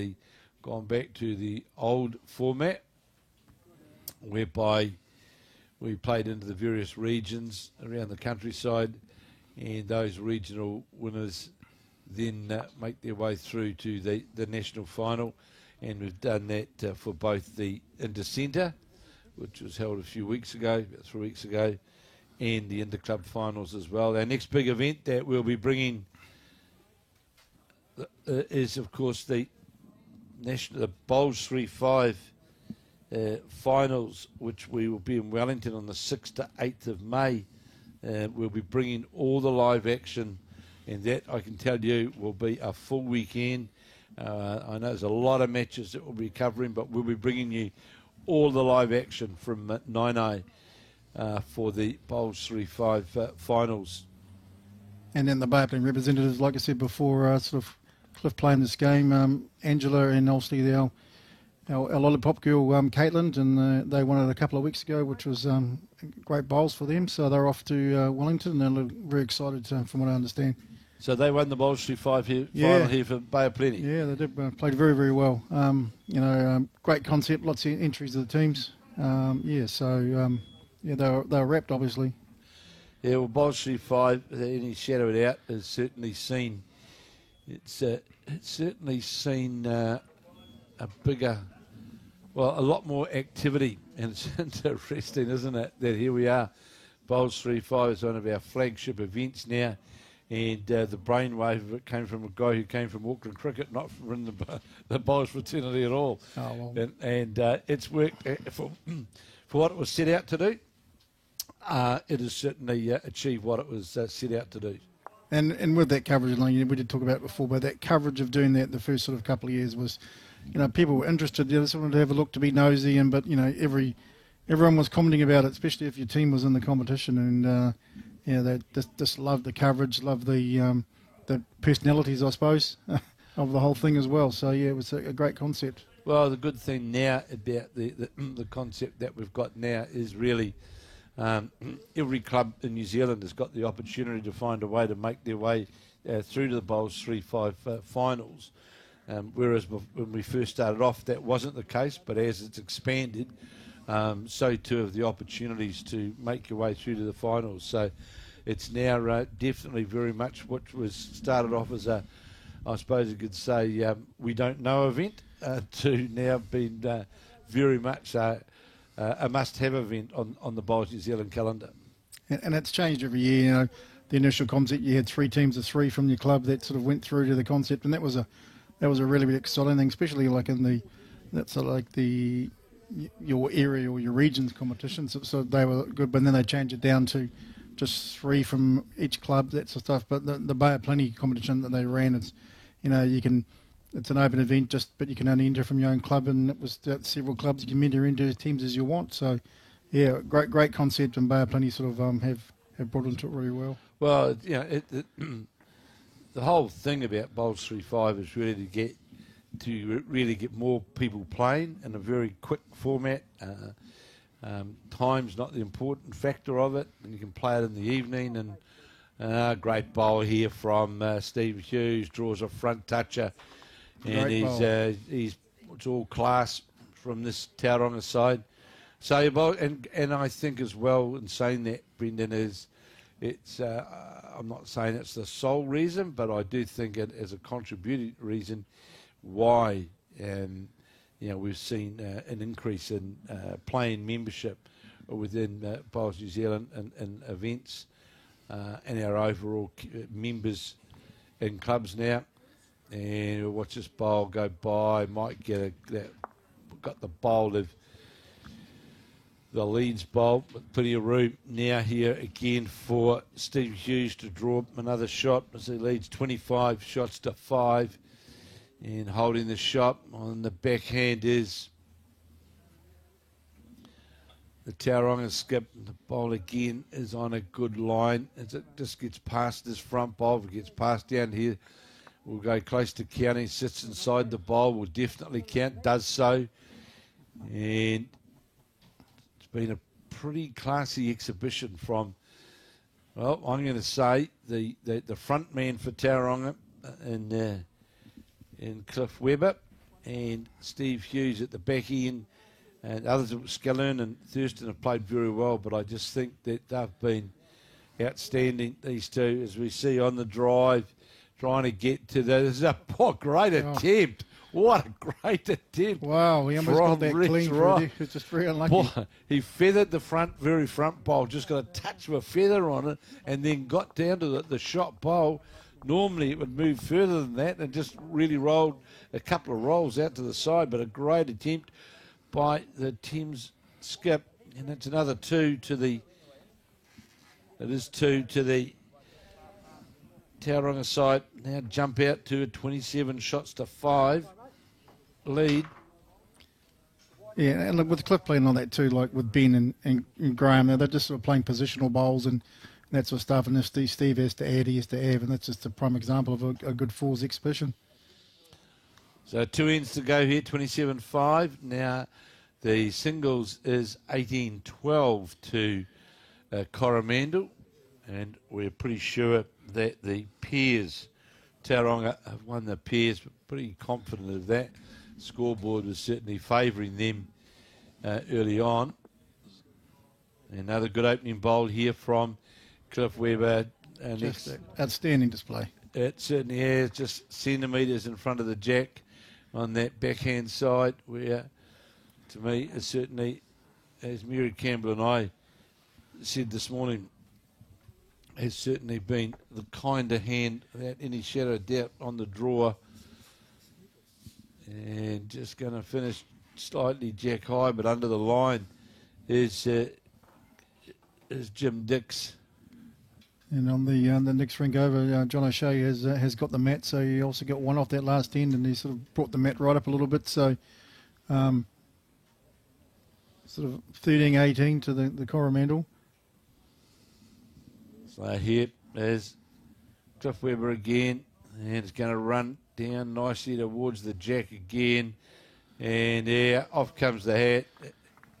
Speaker 1: gone back to the old format whereby we played into the various regions around the countryside, and those regional winners then make their way through to the national final. And we've done that for both the Intercentre, which was held a few weeks ago, about 3 weeks ago, and the Interclub finals as well. Our next big event that we'll be bringing is, of course, the Bowls 3-5 finals, which we will be in Wellington on the 6th to 8th of May. We'll be bringing all the live action, and that, I can tell you, will be a full weekend. I know there's a lot of matches that we'll be covering, but we'll be bringing you all the live action from Nainai for the Bowls 3-5 finals. And
Speaker 2: then the Bay of Plenty representatives, like I said before, sort of Cliff playing this game, Angela and obviously our lollipop girl, Caitlin, and they won it a couple of weeks ago, which was great bowls for them. So they're off to Wellington, and they're very excited from what I understand.
Speaker 1: So they won the Bowls 3-5 final here for Bay of Plenty.
Speaker 2: Yeah, they did. Played very, very well. Great concept, lots of entries of the teams. They were wrapped, obviously.
Speaker 1: Yeah, well, Bowls 3-5, any shadow of doubt, has certainly seen. It's certainly seen a lot more activity, and it's interesting, isn't it, that here we are. Bowls 3-5 is one of our flagship events now. And the brainwave of it came from a guy who came from Auckland Cricket, not from the Bowls fraternity at all.
Speaker 2: Oh, well.
Speaker 1: And it's worked for what it was set out to do. It has certainly achieved what it was set out to do.
Speaker 2: And with that coverage, we did talk about it before, but that coverage of doing that the first sort of couple of years was, people were interested. They just wanted to have a look, to be nosy, but every everyone was commenting about it, especially if your team was in the competition, and they just loved the coverage, loved the personalities, I suppose, of the whole thing as well. So yeah, it was a great concept.
Speaker 1: Well, the good thing now about the concept that we've got now is really every club in New Zealand has got the opportunity to find a way to make their way through to the Bowls 3-5 finals. Whereas when we first started off, that wasn't the case, but as it's expanded, so too have the opportunities to make your way through to the finals. So it's now definitely very much what was started off as I suppose you could say, we don't know event, to now being very much a must-have event on the Bowls New Zealand calendar.
Speaker 2: And it's changed every year. You know, the initial concept, you had 3 teams of 3 from your club that sort of went through to the concept, and that was a really, really exciting thing, especially like your area or your region's competitions. So they were good, but then they changed it down to just 3 from each club, that sort of stuff. But the Bay of Plenty competition that they ran, it's an open event, but you can only enter from your own club, and it was several clubs you can enter into as teams as you want. So yeah, great concept, and Bay of Plenty sort of have brought into it really well.
Speaker 1: Well, the whole thing about Bowls 3-5 is really to get more people playing in a very quick format. Time's not the important factor of it, and you can play it in the evening. And great bowl here from Steve Hughes, draws a front toucher, and he's it's all class from this Tauranga side. So and I think as well in saying that, Brendan, is it's I'm not saying it's the sole reason, but I do think it as a contributing reason why we've seen an increase in playing membership within Bowls New Zealand and events, and our overall members in clubs now. And we'll watch this bowl go by. Might get got the bowl of the Leeds bowl, with plenty of room now here again for Steve Hughes to draw another shot as he leads 25 shots to 5. And holding the shot on the backhand is the Tauranga skip. The bowl again is on a good line as it just gets past this front bowl. If it gets past down here, we'll go close to counting. Sits inside the bowl, will definitely count, does so. And it's been a pretty classy exhibition from, well, I'm going to say the front man for Tauranga and Cliff Webber and Steve Hughes at the back end, and others, Skellern and Thurston, have played very well, but I just think that they've been outstanding, these two, as we see on the drive, trying to get to there's a great attempt. What a great attempt.
Speaker 2: Wow, he almost got that clean. It's just very unlucky.
Speaker 1: Boy, he feathered the very front bowl, just got a touch of a feather on it, and then got down to the shot bowl. Normally it would move further than that and just really rolled a couple of rolls out to the side, but a great attempt by the Thames skip. And it's another 2 to the Tauranga side. Now jump out to a 27 shots to 5 lead.
Speaker 2: Yeah, and look, with Cliff playing on that too, like with Ben and Graham, they're just sort of playing positional bowls and that sort of stuff, and if Steve has to add, he has to add, and that's just a prime example of a good fours exhibition.
Speaker 1: So 2 ends to go here, 27-5. Now the singles is 18-12 to Coromandel, and we're pretty sure that the pairs, Tauranga have won the pairs, but pretty confident of that. Scoreboard was certainly favouring them early on. Another good opening bowl here from Cliff Webber.
Speaker 2: Just outstanding display.
Speaker 1: It certainly has, just centimetres in front of the jack on that backhand side, where, to me, is certainly, as Mary Campbell and I said this morning, has certainly been the kinder hand, without any shadow of doubt, on the draw. And just going to finish slightly jack high, but under the line is Jim Dix.
Speaker 2: And on the next ring over, John O'Shea has got the mat, so he also got one off that last end, and he sort of brought the mat right up a little bit. So sort of 13-18 to the Coromandel.
Speaker 1: So here is Cliff Webber again, and it's going to run down nicely towards the jack again. And yeah, off comes the hat.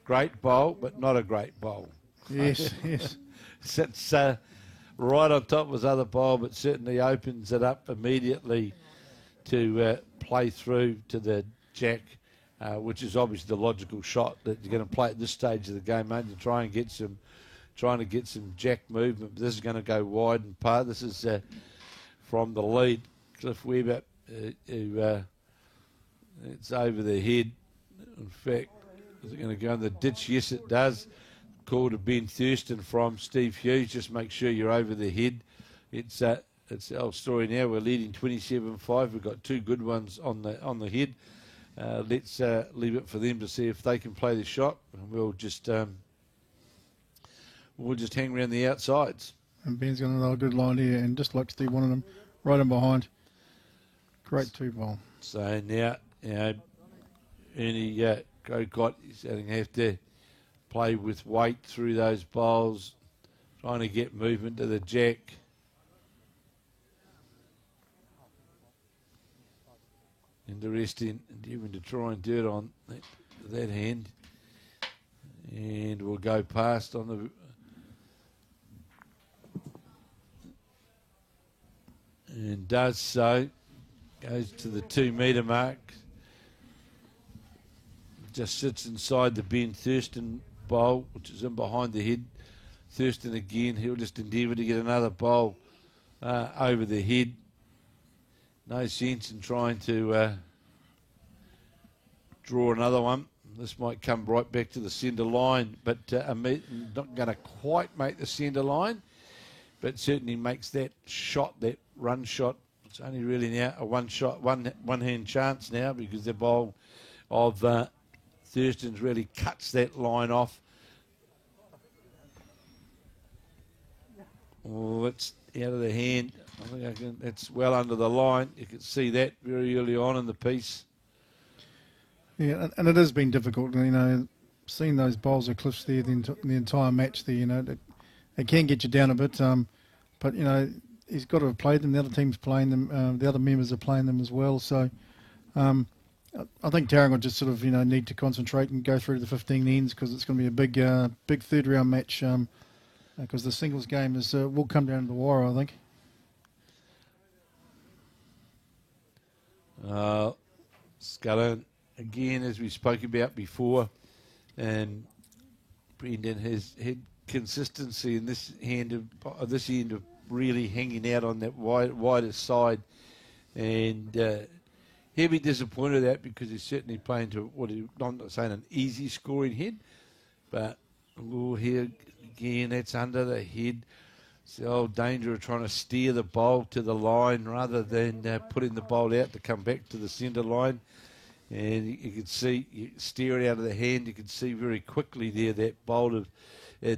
Speaker 1: Great bowl, but not a great bowl.
Speaker 2: Yes, yes.
Speaker 1: Sits right on top of his other bowl, but certainly opens it up immediately to play through to the jack, which is obviously the logical shot that you're going to play at this stage of the game, mate, to trying to get some jack movement. This is going to go wide and par. This is from the lead, Cliff Webber, who it's over the head. In fact, is it going to go in the ditch? Yes, it does. Call to Ben Thurston from Steve Hughes. Just make sure you're over the head. It's the old story now. We're leading 27-5. We've got two good ones on the head. Let's leave it for them to see if they can play the shot, and we'll just hang around the outsides.
Speaker 2: And Ben's got another good line here, and just like Steve wanted him, right in behind. Great two ball.
Speaker 1: So now, Ernie Kokot is going to have to play with weight through those bowls, trying to get movement to the jack. Interesting, endeavouring to try and do it on that hand. And we'll go past on the... And does so. Goes to the 2 metre mark. Just sits inside the Ben Thurston bowl, which is in behind the head. Thurston again, he'll just endeavour to get another bowl over the head. No sense in trying to draw another one. This might come right back to the centre line, but not going to quite make the centre line, but certainly makes that shot, that run shot. It's only really now a one-hand chance now, because the bowl of Thurston's really cuts that line off. Oh, it's out of the hand. I think it's well under the line. You can see that very early on in the piece.
Speaker 2: Yeah, and it has been difficult, seeing those bowls of Cliffs there the entire match there, it can get you down a bit, but, he's got to have played them. The other team's playing them. The other members are playing them as well. So I think Tauranga just sort of, need to concentrate and go through to the 15 ends, because it's going to be a big third round match, because the singles game will come down to the wire, I think.
Speaker 1: Scullin, again, as we spoke about before, and Brendan has had consistency in this end of really hanging out on that wider side, and he'll be disappointed at that, because he's certainly playing to I'm not saying an easy scoring head, but here again, that's under the head. It's the old danger of trying to steer the bowl to the line rather than putting the bowl out to come back to the centre line. And you can see, you steer it out of the hand, you can see very quickly there that bowl of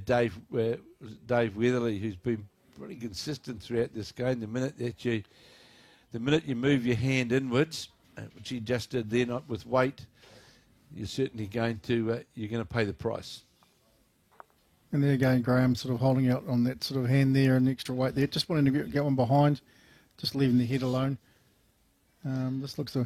Speaker 1: Dave Weatherly, who's been pretty consistent throughout this game. The minute you move your hand inwards, which he just did there, not with weight, you're certainly going to pay the price.
Speaker 2: And there again, Graham sort of holding out on that sort of hand there and extra weight there, just wanting to get one behind, just leaving the head alone. This looks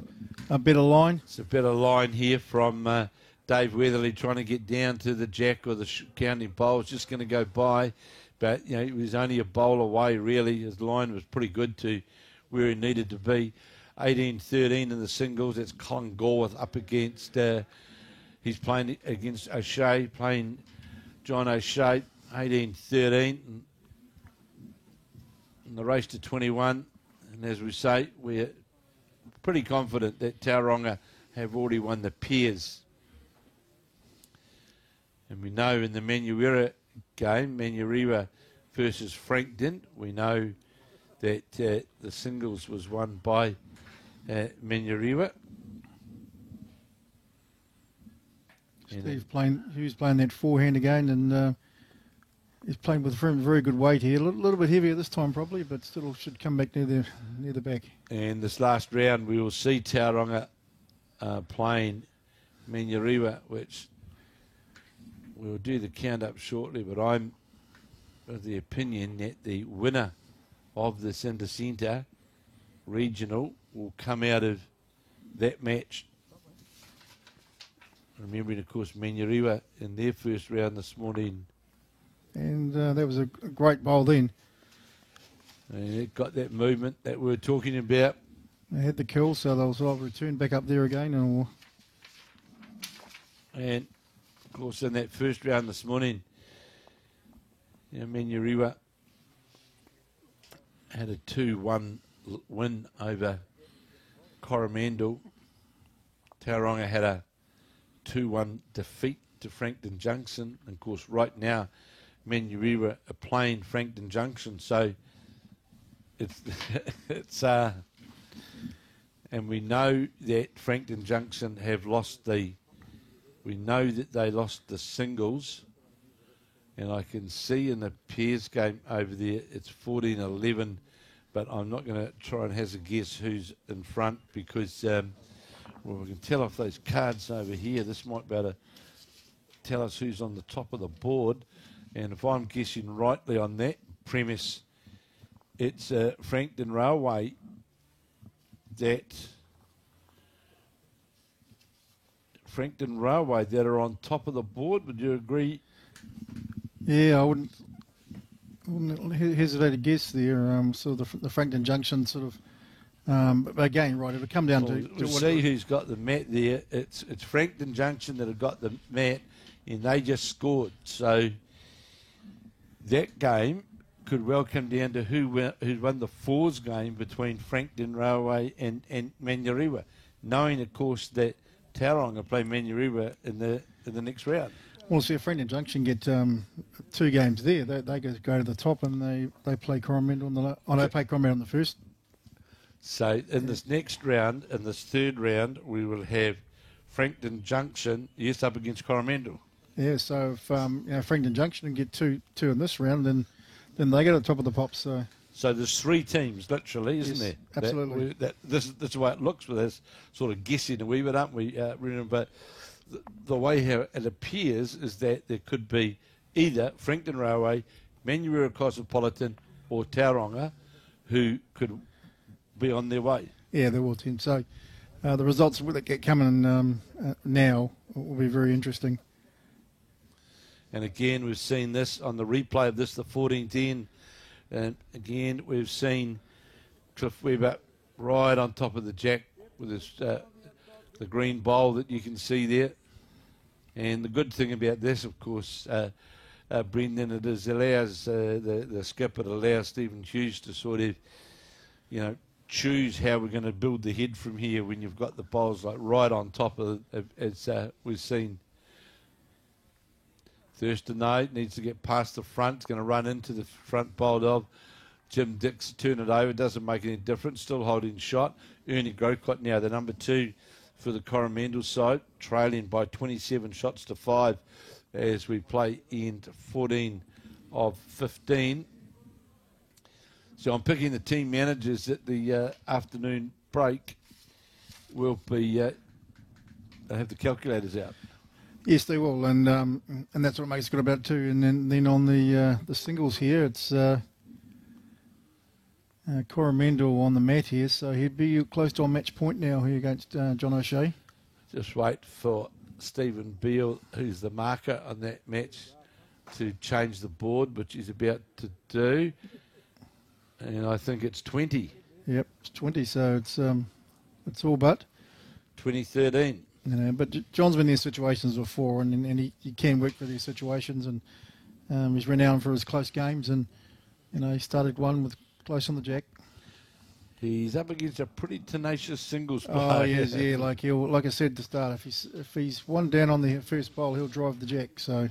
Speaker 2: a better line.
Speaker 1: It's a better line here from Dave Weatherly, trying to get down to the jack or the counting bowl. It's just going to go by, but it was only a bowl away really. His line was pretty good to where he needed to be. 18-13 in the singles. That's Colin Gorworth up against. He's playing against O'Shea, playing John O'Shea. 18-13 in the race to 21. And as we say, we're pretty confident that Tauranga have already won the pairs. And we know in the Manurewa game, Manurewa versus Frankton, we know that the singles was won by Manurewa.
Speaker 2: Hughes playing that forehand again, and he's playing with very good weight here. A little bit heavier this time probably, but still should come back near the back.
Speaker 1: And this last round we will see Tauranga playing Manurewa, which we'll do the count up shortly, but I'm of the opinion that the winner of this Intercentre regional will come out of that match. Remembering, of course, Manurewa in their first round this morning.
Speaker 2: And that was a great bowl then.
Speaker 1: And it got that movement that we were talking about.
Speaker 2: They had the kill, so they'll sort of return back up there again.
Speaker 1: And, of course, in that first round this morning, Manurewa had a 2-1 win over Coromandel. Tauranga had a 2-1 defeat to Frankton Junction. And, of course, right now, Manurewa are playing Frankton Junction. So, it's and we know that Frankton Junction have lost we know that they lost the singles, and I can see in the pairs game over there it's 14-11, but I'm not going to try and hazard a guess who's in front because well, we can tell off those cards over here. This might be able to tell us who's on the top of the board, and if I'm guessing rightly on that premise, it's Frankton Railway that are on top of the board. Would you agree?
Speaker 2: Yeah, I wouldn't hesitate to guess there. Sort of the Frankton Junction sort of. But again, right, it'll come down to
Speaker 1: we'll see who's got the mat there. It's Frankton Junction that have got the mat, and they just scored. So that game could well come down to who won the fours game between Frankton Railway and Manurewa, knowing, of course, that Tauranga play Manurewa in the next round.
Speaker 2: Well, see, if Frankton Junction get 2 games there, they go to the top and they play Coromandel they play Coromandel in the first.
Speaker 1: So in this next round, in this third round, we will have Frankton Junction up against Coromandel.
Speaker 2: Yeah, so if Frankton Junction get two in this round, then they get at the top of the pops.
Speaker 1: So there's 3 teams, literally, isn't there?
Speaker 2: Absolutely.
Speaker 1: That's the way it looks, but that's sort of guessing a wee bit, aren't we? But the way how it appears is that there could be either Frankton Railway, Manurewa Cosmopolitan, or Tauranga, who could be on their way.
Speaker 2: Yeah, they're all teams. So the results that get coming now will be very interesting.
Speaker 1: And again, we've seen this on the replay of this, the 14-10. And again, we've seen Cliff Webber right on top of the jack with his the green bowl that you can see there. And the good thing about this, of course, Brendan, it allows the skipper to allow Stephen Hughes to sort of, choose how we're going to build the head from here when you've got the bowls like right on top of it, as we've seen. Thurston Knight needs to get past the front. It's going to run into the front bowled of Jim Dix. Turn it over. Doesn't make any difference. Still holding shot. Ernie Grocott now the number 2 for the Coromandel side, trailing by 27 shots to 5 as we play into 14 of 15. So I'm picking the team managers at the afternoon break. Will be they have the calculators out.
Speaker 2: Yes, they will, and that's what makes it good about it too. And then on the singles here, it's Coromandel on the mat here, so he'd be close to a match point now here against John O'Shea.
Speaker 1: Just wait for Stephen Beale, who's the marker on that match, to change the board, which he's about to do. And I think it's 20.
Speaker 2: Yep, it's 20, so it's all but
Speaker 1: 2013.
Speaker 2: But John's been in these situations before, and he can work for these situations, and he's renowned for his close games, and he started one with close on the jack.
Speaker 1: He's up against a pretty tenacious singles player.
Speaker 2: Oh yes, yeah. Like I said at the start, if he's one down on the first bowl, he'll drive the jack. So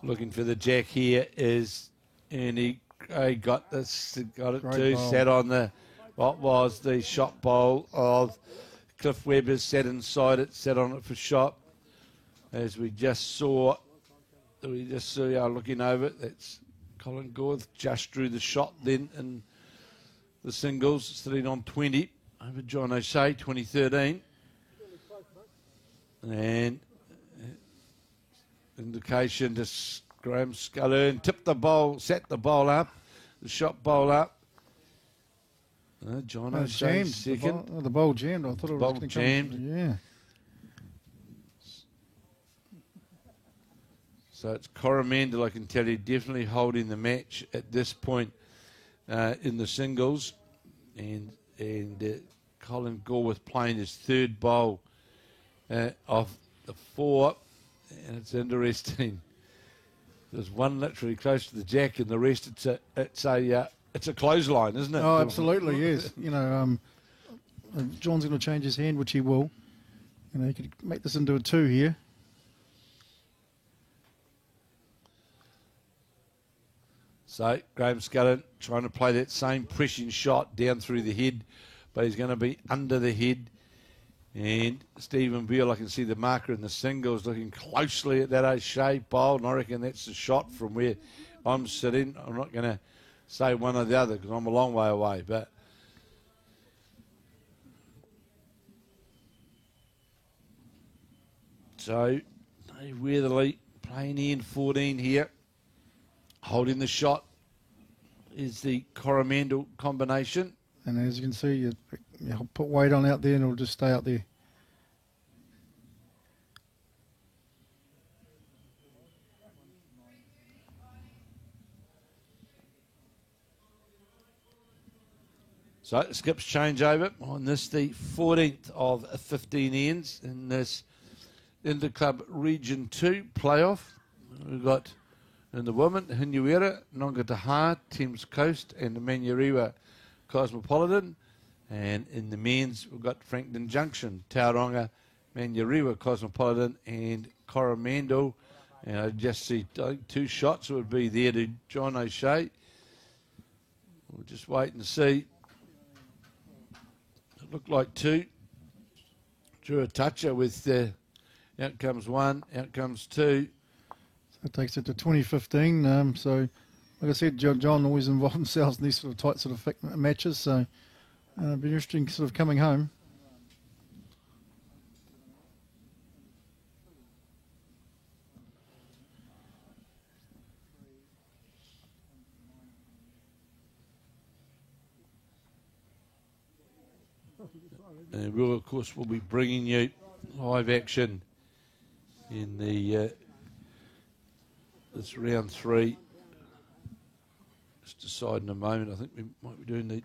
Speaker 1: looking for the jack here is Ernie. Got it
Speaker 2: Great
Speaker 1: too.
Speaker 2: bowl.
Speaker 1: Sat on what was the shot bowl of Cliff Webber. Sat inside it. Sat on it for shot. As we just saw, looking over it. That's Colin Gorth just drew the shot then in the singles, sitting on 20 over John O'Shea, 2013. And indication to Graham Scullern. Tipped the bowl, set the bowl up. The shot bowl up. John O'Shea second.
Speaker 2: The bowl jammed. I thought it was
Speaker 1: bowl
Speaker 2: going to
Speaker 1: jammed.
Speaker 2: come. Yeah.
Speaker 1: So it's Coromandel, I can tell you, definitely holding the match at this point in the singles. And Colin Gorworth playing his third bowl of the 4. And it's interesting. There's one literally close to the jack, and the rest it's a clothesline, isn't it?
Speaker 2: Oh, absolutely, yes. John's going to change his hand, which he will. He could make this into a 2 here.
Speaker 1: So Graham Scullern trying to play that same pressing shot down through the head, but he's going to be under the head. And Stephen Beale, I can see the marker in the singles looking closely at that O'Shea bowl, and I reckon that's the shot from where I'm sitting. I'm not going to say one or the other because I'm a long way away. But so Dave Weatherly playing in 14 here. Holding the shot is the Coromandel combination.
Speaker 2: And as you can see, you put weight on out there and it'll just stay out there.
Speaker 1: So Skips changeover on this, the 14th of 15 ends in this Interclub Region 2 playoff. We've got in the women, Hinuera, Nongataha, Thames Coast, and the Manurewa Cosmopolitan. And in the men's, we've got Frankton Junction, Tauranga, Manurewa Cosmopolitan, and Coromandel. And I just see 2 shots would be there to John O'Shea. We'll just wait and see. It looked like 2. Drew a toucher with out comes 1, out comes 2.
Speaker 2: That takes it to 2015. So, like I said, John always involved himself in these sort of tight sort of matches. So, it'll be interesting sort of coming home.
Speaker 1: And we'll, of course, we'll be bringing you live action in the this round 3. Just decide in a moment. I think we might be doing the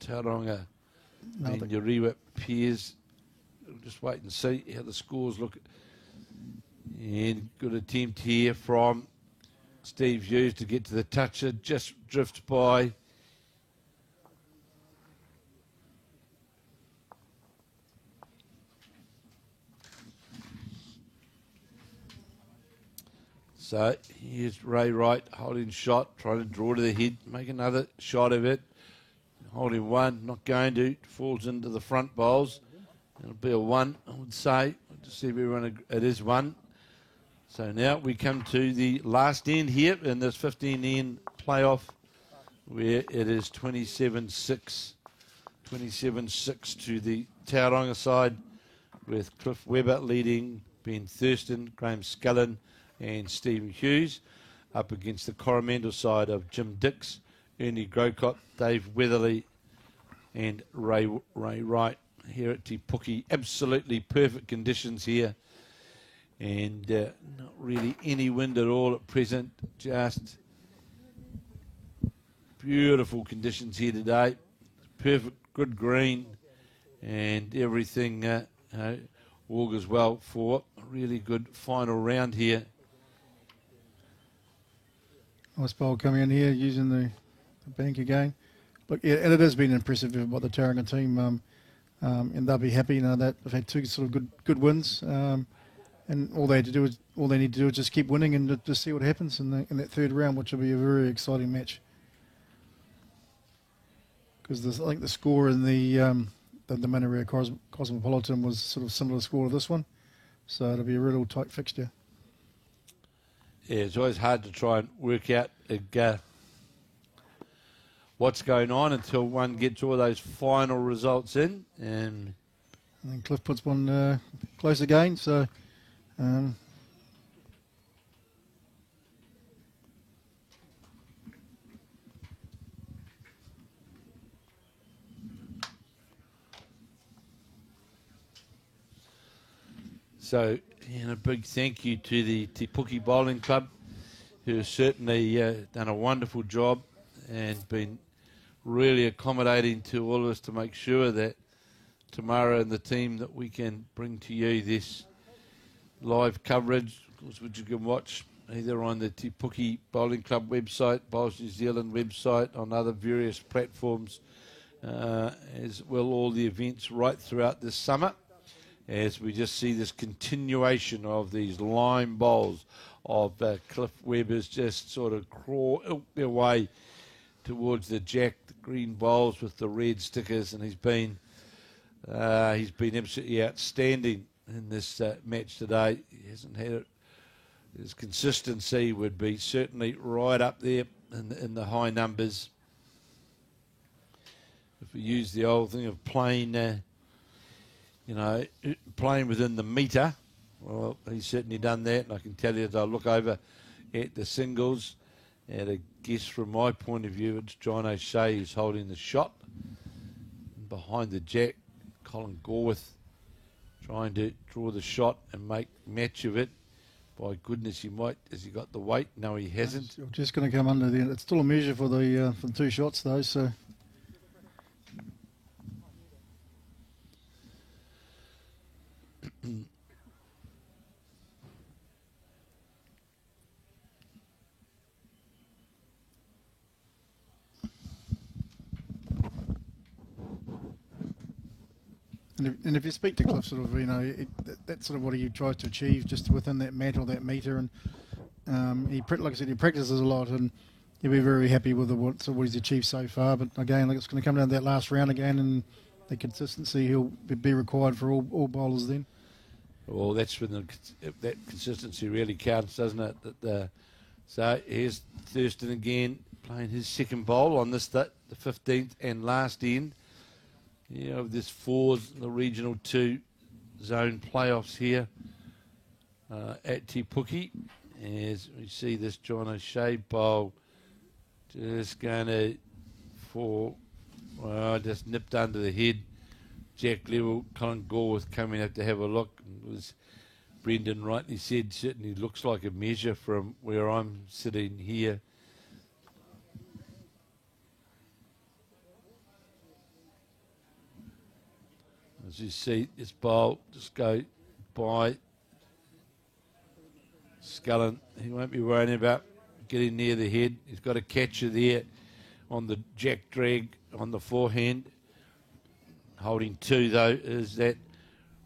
Speaker 1: Tauranga and Manurewa pairs. We'll just wait and see how the scores look. And good attempt here from Steve Hughes to get to the toucher. Just drifts by. So here's Ray Wright holding shot, trying to draw to the head, make another shot of it. Holding 1, not going to, falls into the front bowls. It'll be a 1, I would say. To see everyone, it is 1. So now we come to the last end here in this 15-end playoff, where it is 27-6. 27-6 to the Tauranga side, with Cliff Webber leading, Ben Thurston, Graham Scullern, and Stephen Hughes, up against the Coromandel side of Jim Dix, Ernie Grocott, Dave Weatherly, and Ray Wright here at Te Puke. Absolutely perfect conditions here, and not really any wind at all at present. Just beautiful conditions here today. Perfect, good green, and everything augurs well for a really good final round here.
Speaker 2: Nice bowl coming in here using the bank again. But yeah, and it has been impressive by the Tauranga team, and they'll be happy. That they've had 2 sort of good wins, and all they need to do is just keep winning and just see what happens in that 3rd round, which will be a very exciting match. Because I think the score in the Manurewa Cosmopolitan was sort of similar score to this one, so it'll be a real tight fixture.
Speaker 1: Yeah, it's always hard to try and work out what's going on until one gets all those final results in. And
Speaker 2: And then Cliff puts one close again. So.
Speaker 1: So, a big thank you to the Te Puke Bowling Club, who have certainly done a wonderful job and been really accommodating to all of us to make sure that Tamara and the team that we can bring to you this live coverage, of course, which you can watch either on the Te Puke Bowling Club website, Bowls New Zealand website, on other various platforms, as well all the events right throughout this summer, as we just see this continuation of these line bowls of Cliff Webber's just sort of crawl their way towards the jack, the green bowls with the red stickers, and he's been absolutely outstanding in this match today. He hasn't had it. His consistency would be certainly right up there in the high numbers. If we use the old thing of playing, playing within the metre, well, he's certainly done that. And I can tell you, as I look over at the singles, at a guess from my point of view, it's John O'Shea who's holding the shot. And behind the jack, Colin Gorworth trying to draw the shot and make match of it. By goodness, he might. Has he got the weight? No, he hasn't.
Speaker 2: It's just going to come under the. It's still a measure for the 2 shots though. So. And if you speak to Cliff, sort of, that's sort of what he tries to achieve, just within that mat or that metre. And like I said, he practices a lot, and he'll be very happy with what he's achieved so far. But again, like, it's going to come down to that last round again, and the consistency he'll be required for all bowlers then.
Speaker 1: Well, that's when that consistency really counts, doesn't it? So here's Thurston again, playing his second bowl on this, the 15th and last end. This 4's the Regional 2 zone playoffs here at Te Puke. As we see this John O'Shea bowl just going to just nipped under the head. Jack level, Colin Gorworth coming up to have a look. As Brendan rightly said, certainly looks like a measure from where I'm sitting here. As you see, this bowl just go by Scullin. He won't be worrying about getting near the head. He's got a catcher there on the jack drag on the forehand. Holding 2, though, is that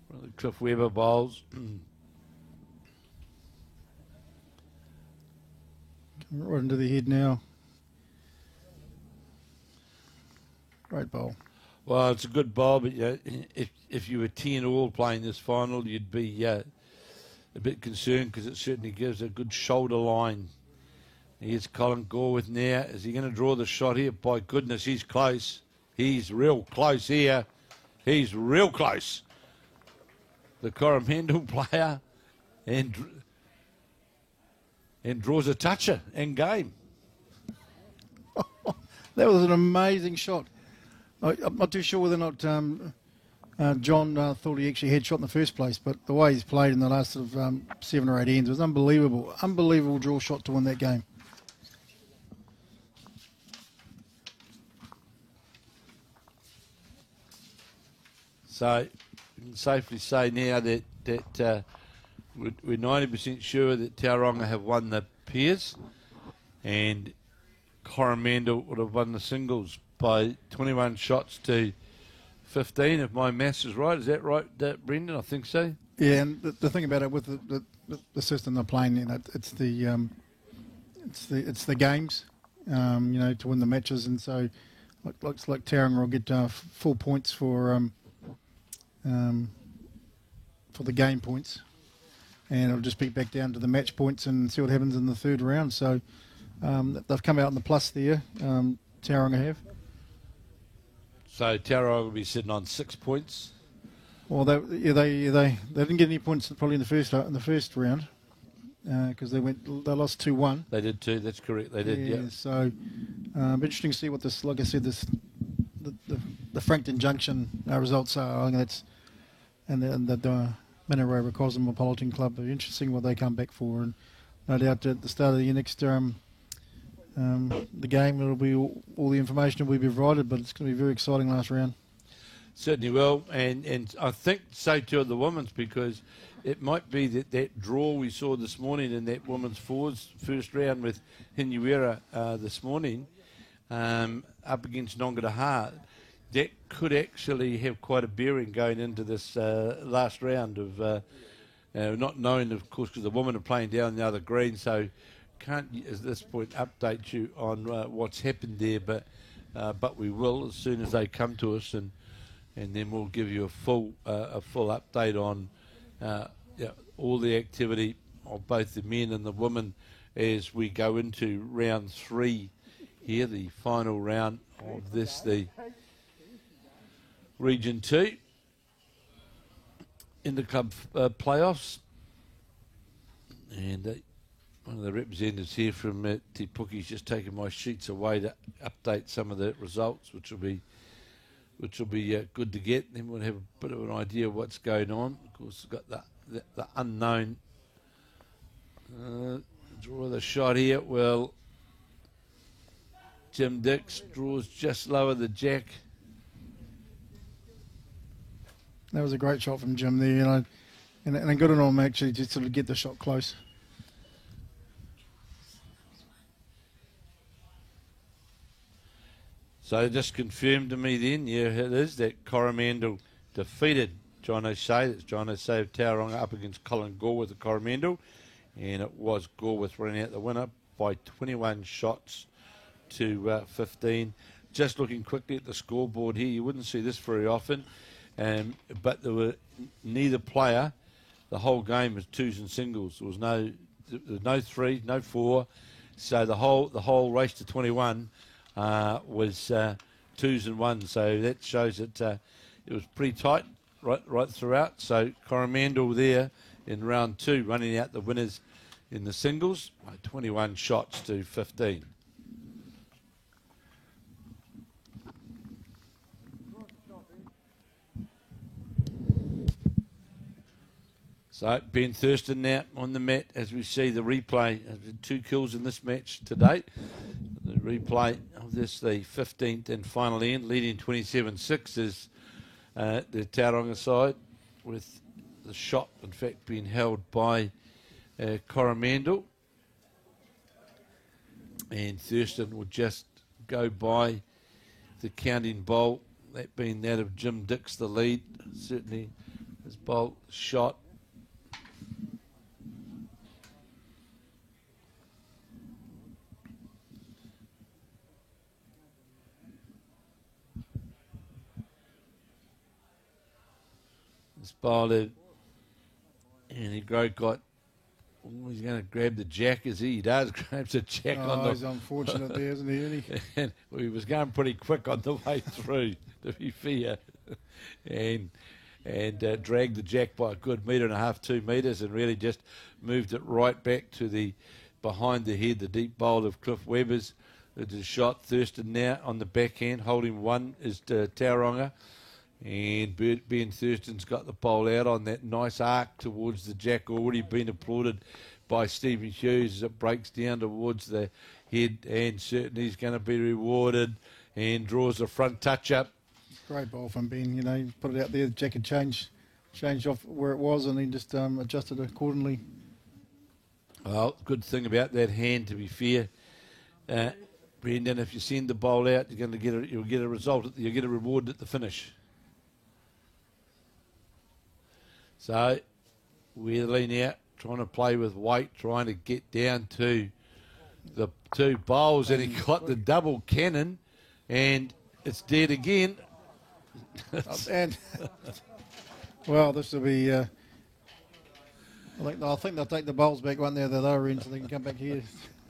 Speaker 1: one of the Cliff Webber bowls.
Speaker 2: Right into the head now. Great bowl.
Speaker 1: Well, it's a good bowl, but if you were 10 all playing this final, you'd be a bit concerned, because it certainly gives a good shoulder line. Here's Colin Gorworth now. Is he going to draw the shot here? By goodness, he's close. He's real close here. He's real close. The Coromandel player and draws a toucher and game.
Speaker 2: That was an amazing shot. I'm not too sure whether or not John thought he actually had shot in the first place, but the way he's played in the last sort of 7 or 8 ends was unbelievable. Unbelievable draw shot to win that game.
Speaker 1: So we can safely say now that we're 90% sure that Tauranga have won the pairs, and Coromandel would have won the singles by 21 shots to 15, if my maths is right. Is that right, Brendan? I think so.
Speaker 2: Yeah, and the thing about it with the system they're playing, it's the games, to win the matches, and so looks like Tauranga will get 4 points for the game points, and it'll just be back down to the match points and see what happens in the third round. So they've come out in the plus there. Tauranga have.
Speaker 1: So Tauranga will be sitting on 6 points.
Speaker 2: Well, they didn't get any points probably in the first round because they lost 2-1.
Speaker 1: They did too. That's correct. They did. Yeah.
Speaker 2: So interesting to see what this. Like I said, the Frankton Junction results are. I think that's and the Manurewa Cosmopolitan Club. Interesting what they come back for, and no doubt at the start of the next the game, it'll be all the information will be provided. But it's going to be very exciting last round.
Speaker 1: Certainly will, and I think so too of the women's, because it might be that draw we saw this morning in that women's fours first round with Hinuera this morning up against Nongataha, that could actually have quite a bearing going into this last round of not knowing, of course, because the women are playing down the other green, so can't at this point update you on what's happened there, but we will as soon as they come to us, and then we'll give you a full update on all the activity of both the men and the women as we go into round 3 here, the final round of this, the Region 2 in the club playoffs. And one of the representatives here from Te Puke's just taken my sheets away to update some of the results, which will be good to get. Then we'll have a bit of an idea of what's going on. Of course, we've got the unknown. Draw the shot here. Well, Jim Dix draws just lower the jack.
Speaker 2: That was a great shot from Jim there, and good on him actually just to get the shot close.
Speaker 1: So just confirmed to me then, yeah, it is, that Coromandel defeated John O'Shea. That's John O'Shea of Tauranga up against Colin Gorworth of Coromandel. And it was Gorworth running out the winner by 21 shots to 15. Just looking quickly at the scoreboard here, you wouldn't see this very often. But there were neither player, the whole game was twos and singles. There was no 3, no 4. So the whole race to 21 was 2s and 1s, so that shows that it was pretty tight right throughout. So Coromandel there in round 2 running out the winners in the singles by 21 shots to 15. So Ben Thurston now on the mat as we see the replay. 2 kills in this match to date. The replay of this, the 15th and final end, leading 27-6 is the Tauranga side, with the shot, in fact, being held by Coromandel. And Thurston will just go by the counting bowl, that being that of Jim Dix, the lead. Certainly his bowl shot. This bowler, and he got. Oh, he's going to grab the jack, is he? He does grab the jack on the.
Speaker 2: He's unfortunate there, isn't he? Isn't he?
Speaker 1: And well, he was going pretty quick on the way through, to be fair, and dragged the jack by a good 1.5 metres, 2 metres, and really just moved it right back to the behind the head, the deep bowl of Cliff Weber's. It's a shot. Thurston now on the backhand, holding one is Tauranga. And Ben Thurston's got the bowl out on that nice arc towards the jack, already been applauded by Stephen Hughes as it breaks down towards the head, and certainly he's going to be rewarded, and draws a front touch up.
Speaker 2: Great ball from Ben. He put it out there. The jack had changed off where it was, and he just adjusted accordingly.
Speaker 1: Well, good thing about that hand, to be fair, Brendan, if you send the bowl out, you're going to you'll get a result. You'll get a reward at the finish. So Weatherly now trying to play with weight, trying to get down to the 2 bowls, and he got the double cannon, and it's dead again.
Speaker 2: And well, this will be. I think they'll take the bowls back one there, the lower end, so they can come back here,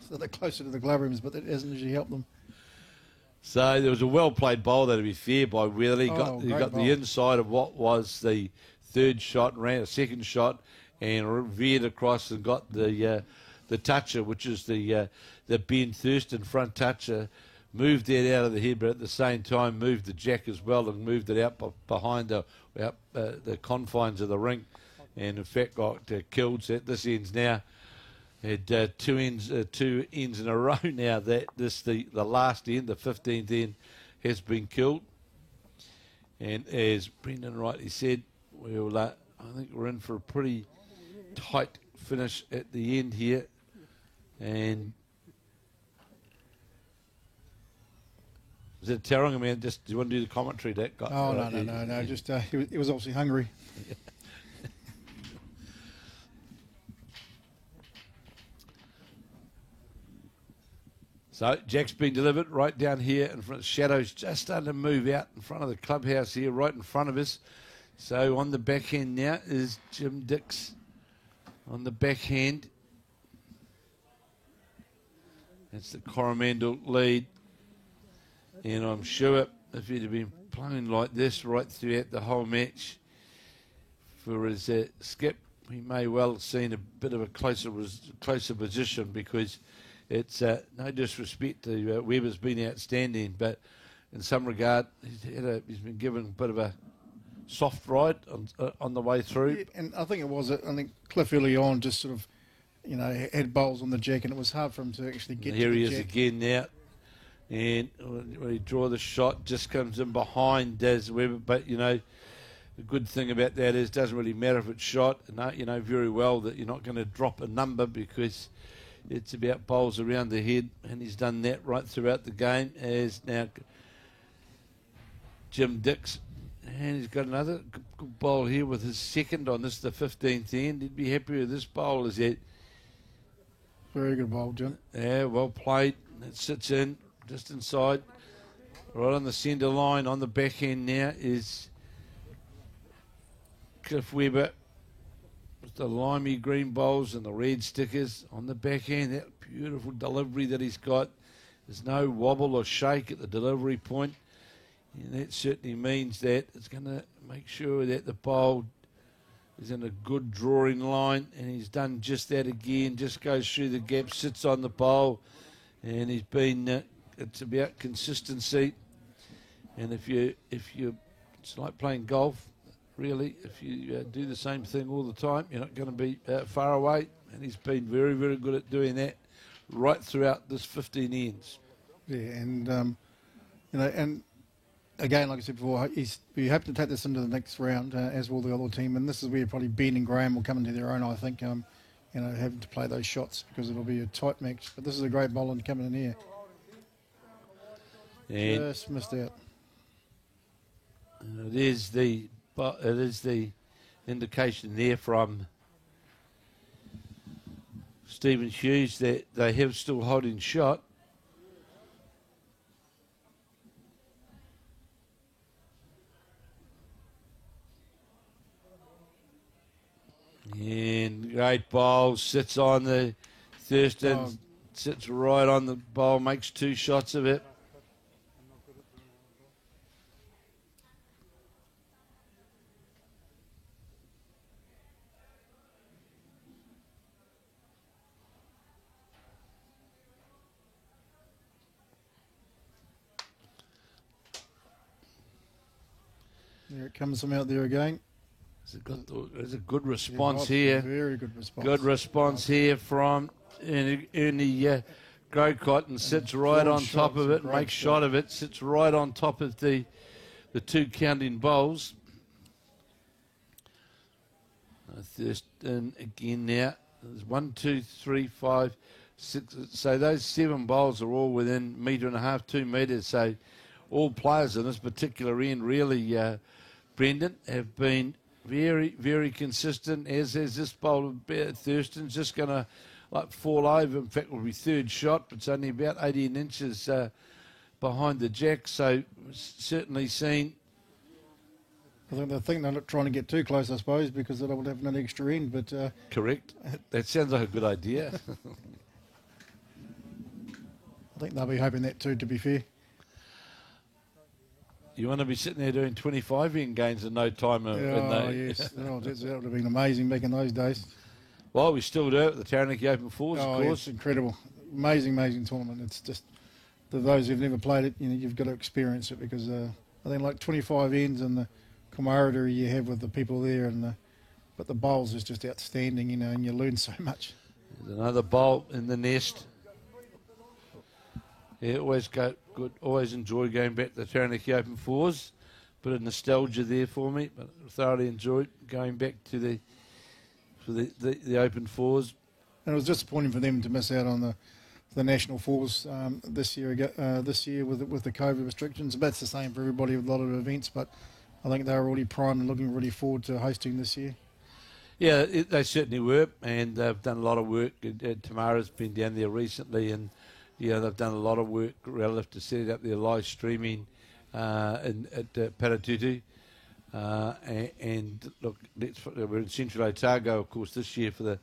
Speaker 2: so they're closer to the glove rooms. But that hasn't usually helped them.
Speaker 1: So there was a well-played bowl, though, to be fair, by Weatherly. He
Speaker 2: great
Speaker 1: got
Speaker 2: bowl.
Speaker 1: the inside of what was the third shot, ran a second shot, and veered across and got the toucher, which is the Ben Thurston front toucher. Moved that out of the head, but at the same time moved the jack as well and moved it out behind the confines of the ring, and in fact got killed. So at this ends now. Had two ends in a row now. That the last end, the 15th end, has been killed. And as Brendan rightly said, we'll I think we're in for a pretty tight finish at the end here. And is it Tauranga, man? Just do you want to do the commentary? That guy?
Speaker 2: Oh no. Just he was obviously hungry.
Speaker 1: So Jack's been delivered right down here in front. Shadow's just starting to move out in front of the clubhouse here, right in front of us. So on the backhand now is Jim Dix on the backhand. That's the Coromandel lead. And I'm sure if he'd have been playing like this right throughout the whole match for his skip, he may well have seen a bit of a closer position, because it's no disrespect to Weber's been outstanding, but in some regard he's been given a bit of a soft ride on the way through.
Speaker 2: Yeah, and I think I think Cliff early on just sort of, had bowls on the jack, and it was hard for him to actually get
Speaker 1: Here
Speaker 2: to the
Speaker 1: he is
Speaker 2: jack.
Speaker 1: again now. And when he draw the shot, just comes in behind Daz Weber. But, the good thing about that is it doesn't really matter if it's shot. You know very well that you're not going to drop a number, because it's about bowls around the head. And he's done that right throughout the game, as now Jim Dix. And he's got another good bowl here with his second on this, the 15th end. He'd be happy with this bowl, is that?
Speaker 2: Very good bowl, Jim.
Speaker 1: Yeah, well played. It sits in, just inside. Right on the centre line, on the backhand now is Cliff Weber with the limey green bowls and the red stickers on the backhand. That beautiful delivery that he's got. There's no wobble or shake at the delivery point. And that certainly means that it's going to make sure that the bowl is in a good drawing line, and he's done just that again. Just goes through the gap, sits on the bowl, and he's been. It's about consistency, and if you, it's like playing golf, really. If you do the same thing all the time, you're not going to be far away. And he's been very, very good at doing that right throughout this 15 ends.
Speaker 2: Yeah, and and again, like I said before, we hope to take this into the next round, as will the other team. And this is where probably Ben and Graham will come into their own, I think, having to play those shots, because it'll be a tight match. But this is a great bowler coming in here.
Speaker 1: And
Speaker 2: just missed out.
Speaker 1: it is the indication there from Stephen Hughes that they have still holding shot. And great bowl, sits on the Thurston, sits right on the bowl, makes two shots of it.
Speaker 2: There it comes from out there again.
Speaker 1: There's a good response here.
Speaker 2: Very good response.
Speaker 1: Good response here from Ernie Grocott, and sits right on top of it, makes shot of it, sits right on top of the two counting bowls. Thurston again now. There's 1, 2, 3, 5, 6. So those 7 bowls are all within 1.5 metres, 2 metres. So all players in this particular end really, Brendan, have been very, very consistent, as is this bowler. Thurston's just going to fall over. In fact, will be third shot, but it's only about 18 inches behind the jack. So certainly seen.
Speaker 2: I think they're not trying to get too close, I suppose, because they don't want to have an extra end. But
Speaker 1: correct. That sounds like a good idea.
Speaker 2: I think they'll be hoping that too, to be fair.
Speaker 1: You want to be sitting there doing 25 in games in no time.
Speaker 2: Yes. Oh, that would have been amazing back in those days.
Speaker 1: Well, we still do it at the Taranaki Open Fours, of course.
Speaker 2: It's incredible. Amazing tournament. It's just, for those who've never played it, you've got to experience it because I think like 25 ends and the camaraderie you have with the people there, but the bowls is just outstanding, and you learn so much.
Speaker 1: There's another bowl in the nest. Yeah, always good. Always enjoy going back to the Taranaki Open Fours. Bit of nostalgia there for me, but thoroughly enjoyed going back to the Open Fours.
Speaker 2: And it was disappointing for them to miss out on the National Fours this year with the COVID restrictions. But that's the same for everybody with a lot of events, but I think they were already primed and looking really forward to hosting this year.
Speaker 1: Yeah, they certainly were, and they've done a lot of work. Tamara's been down there recently, and they've done a lot of work relative to setting up their live streaming at Paratutu. And look, we're in Central Otago, of course, this year for the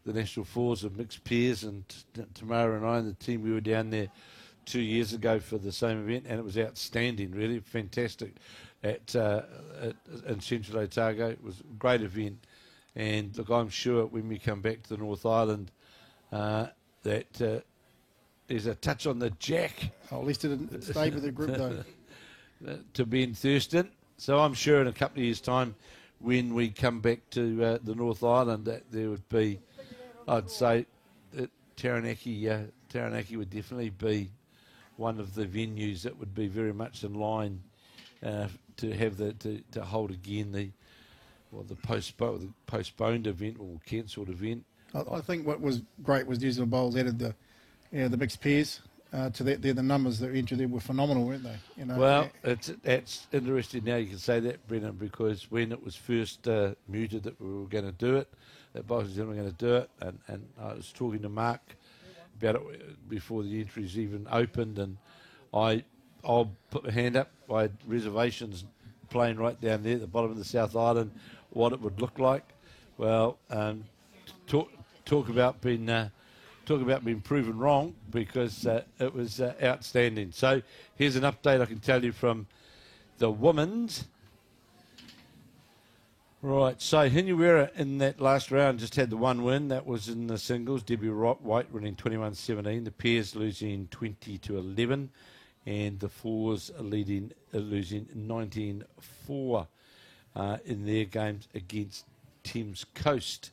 Speaker 1: National Fours of mixed pairs, and Tamara and I and the team, we were down there 2 years ago for the same event, and it was outstanding, really fantastic in Central Otago. It was a great event, and look, I'm sure when we come back to the North Island that there's a touch on the jack.
Speaker 2: Oh, at least it didn't stay with the group though.
Speaker 1: To Ben Thurston. So I'm sure in a couple of years' time, when we come back to the North Island, that there would be, I'd say, that Taranaki would definitely be one of the venues that would be very much in line to have to hold again the postponed event or cancelled event.
Speaker 2: I think what was great was New Zealand Bowls added the mixed pairs to that. The numbers that entered there were phenomenal, weren't they?
Speaker 1: Well, it's interesting now you can say that, Brennan, because when it was first mooted that we were going to do it, that Bowls New Zealand were going to do it, and I was talking to Mark about it before the entries even opened, and I'll put my hand up. I had reservations playing right down there at the bottom of the South Island, what it would look like. Well, talk about being proven wrong, because it was outstanding. So here's an update I can tell you from the women's. Right, so Hinuera in that last round just had the one win. That was in the singles. Debbie White winning 21-17. The pairs losing 20-11. And the fours losing 19-4 in their games against Thames Coast.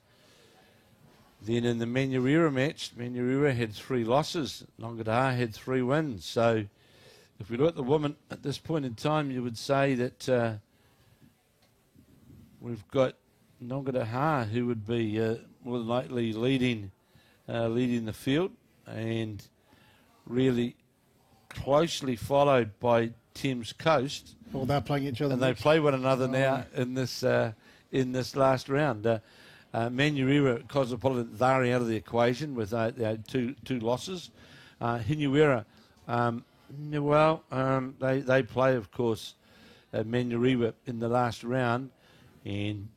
Speaker 1: Then in the Manurewa match, Manurewa had 3 losses. Ngātaha had 3 wins. So if we look at the women at this point in time, you would say that we've got Ngātaha, who would be more than likely leading the field, and really closely followed by Thames Coast.
Speaker 2: Well, they're playing each other.
Speaker 1: And they play one another now in this last round. Manurewa, Cosmopolitan, they're out of the equation with two losses. Hinuera, they play, of course, Manurewa in the last round, and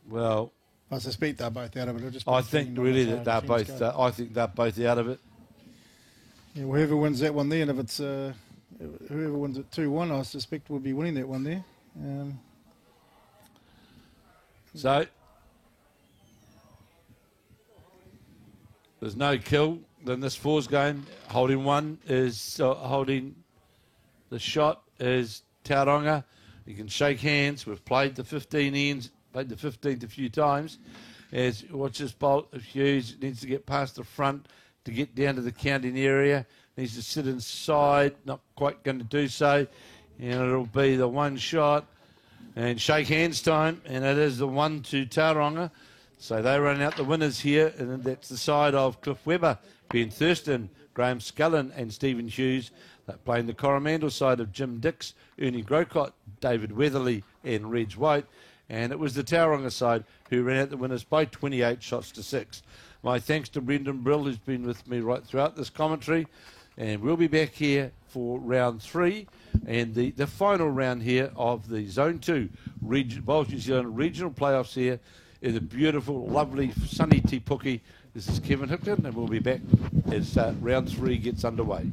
Speaker 1: well,
Speaker 2: I suspect they're both out of it.
Speaker 1: I think really that they're both. I think they're both out of it.
Speaker 2: Yeah, well, whoever wins that one there, and if it's whoever wins it 2-1, I suspect will be winning that one there.
Speaker 1: So there's no kill in this fours game. Holding one is holding the shot is Tauranga. You can shake hands. We've played the 15 ends, played the 15th a few times. As watch this bolt of Hughes needs to get past the front to get down to the counting area. Needs to sit inside. Not quite going to do so. And it'll be the one shot. And shake hands time. And it is the 1 to Tauranga. So they run out the winners here. And that's the side of Cliff Webber, Ben Thurston, Graham Scullin and Stephen Hughes. They're playing the Coromandel side of Jim Dix, Ernie Grocott, David Weatherly and Reg White. And it was the Tauranga side who ran out the winners by 28 shots to 6. My thanks to Brendan Brill, who's been with me right throughout this commentary. And we'll be back here for round 3 and the final round here of the Zone 2 Bowls New Zealand regional playoffs here in the beautiful, lovely, sunny Te Puke. This is Kevin Hickton, and we'll be back as round 3 gets underway.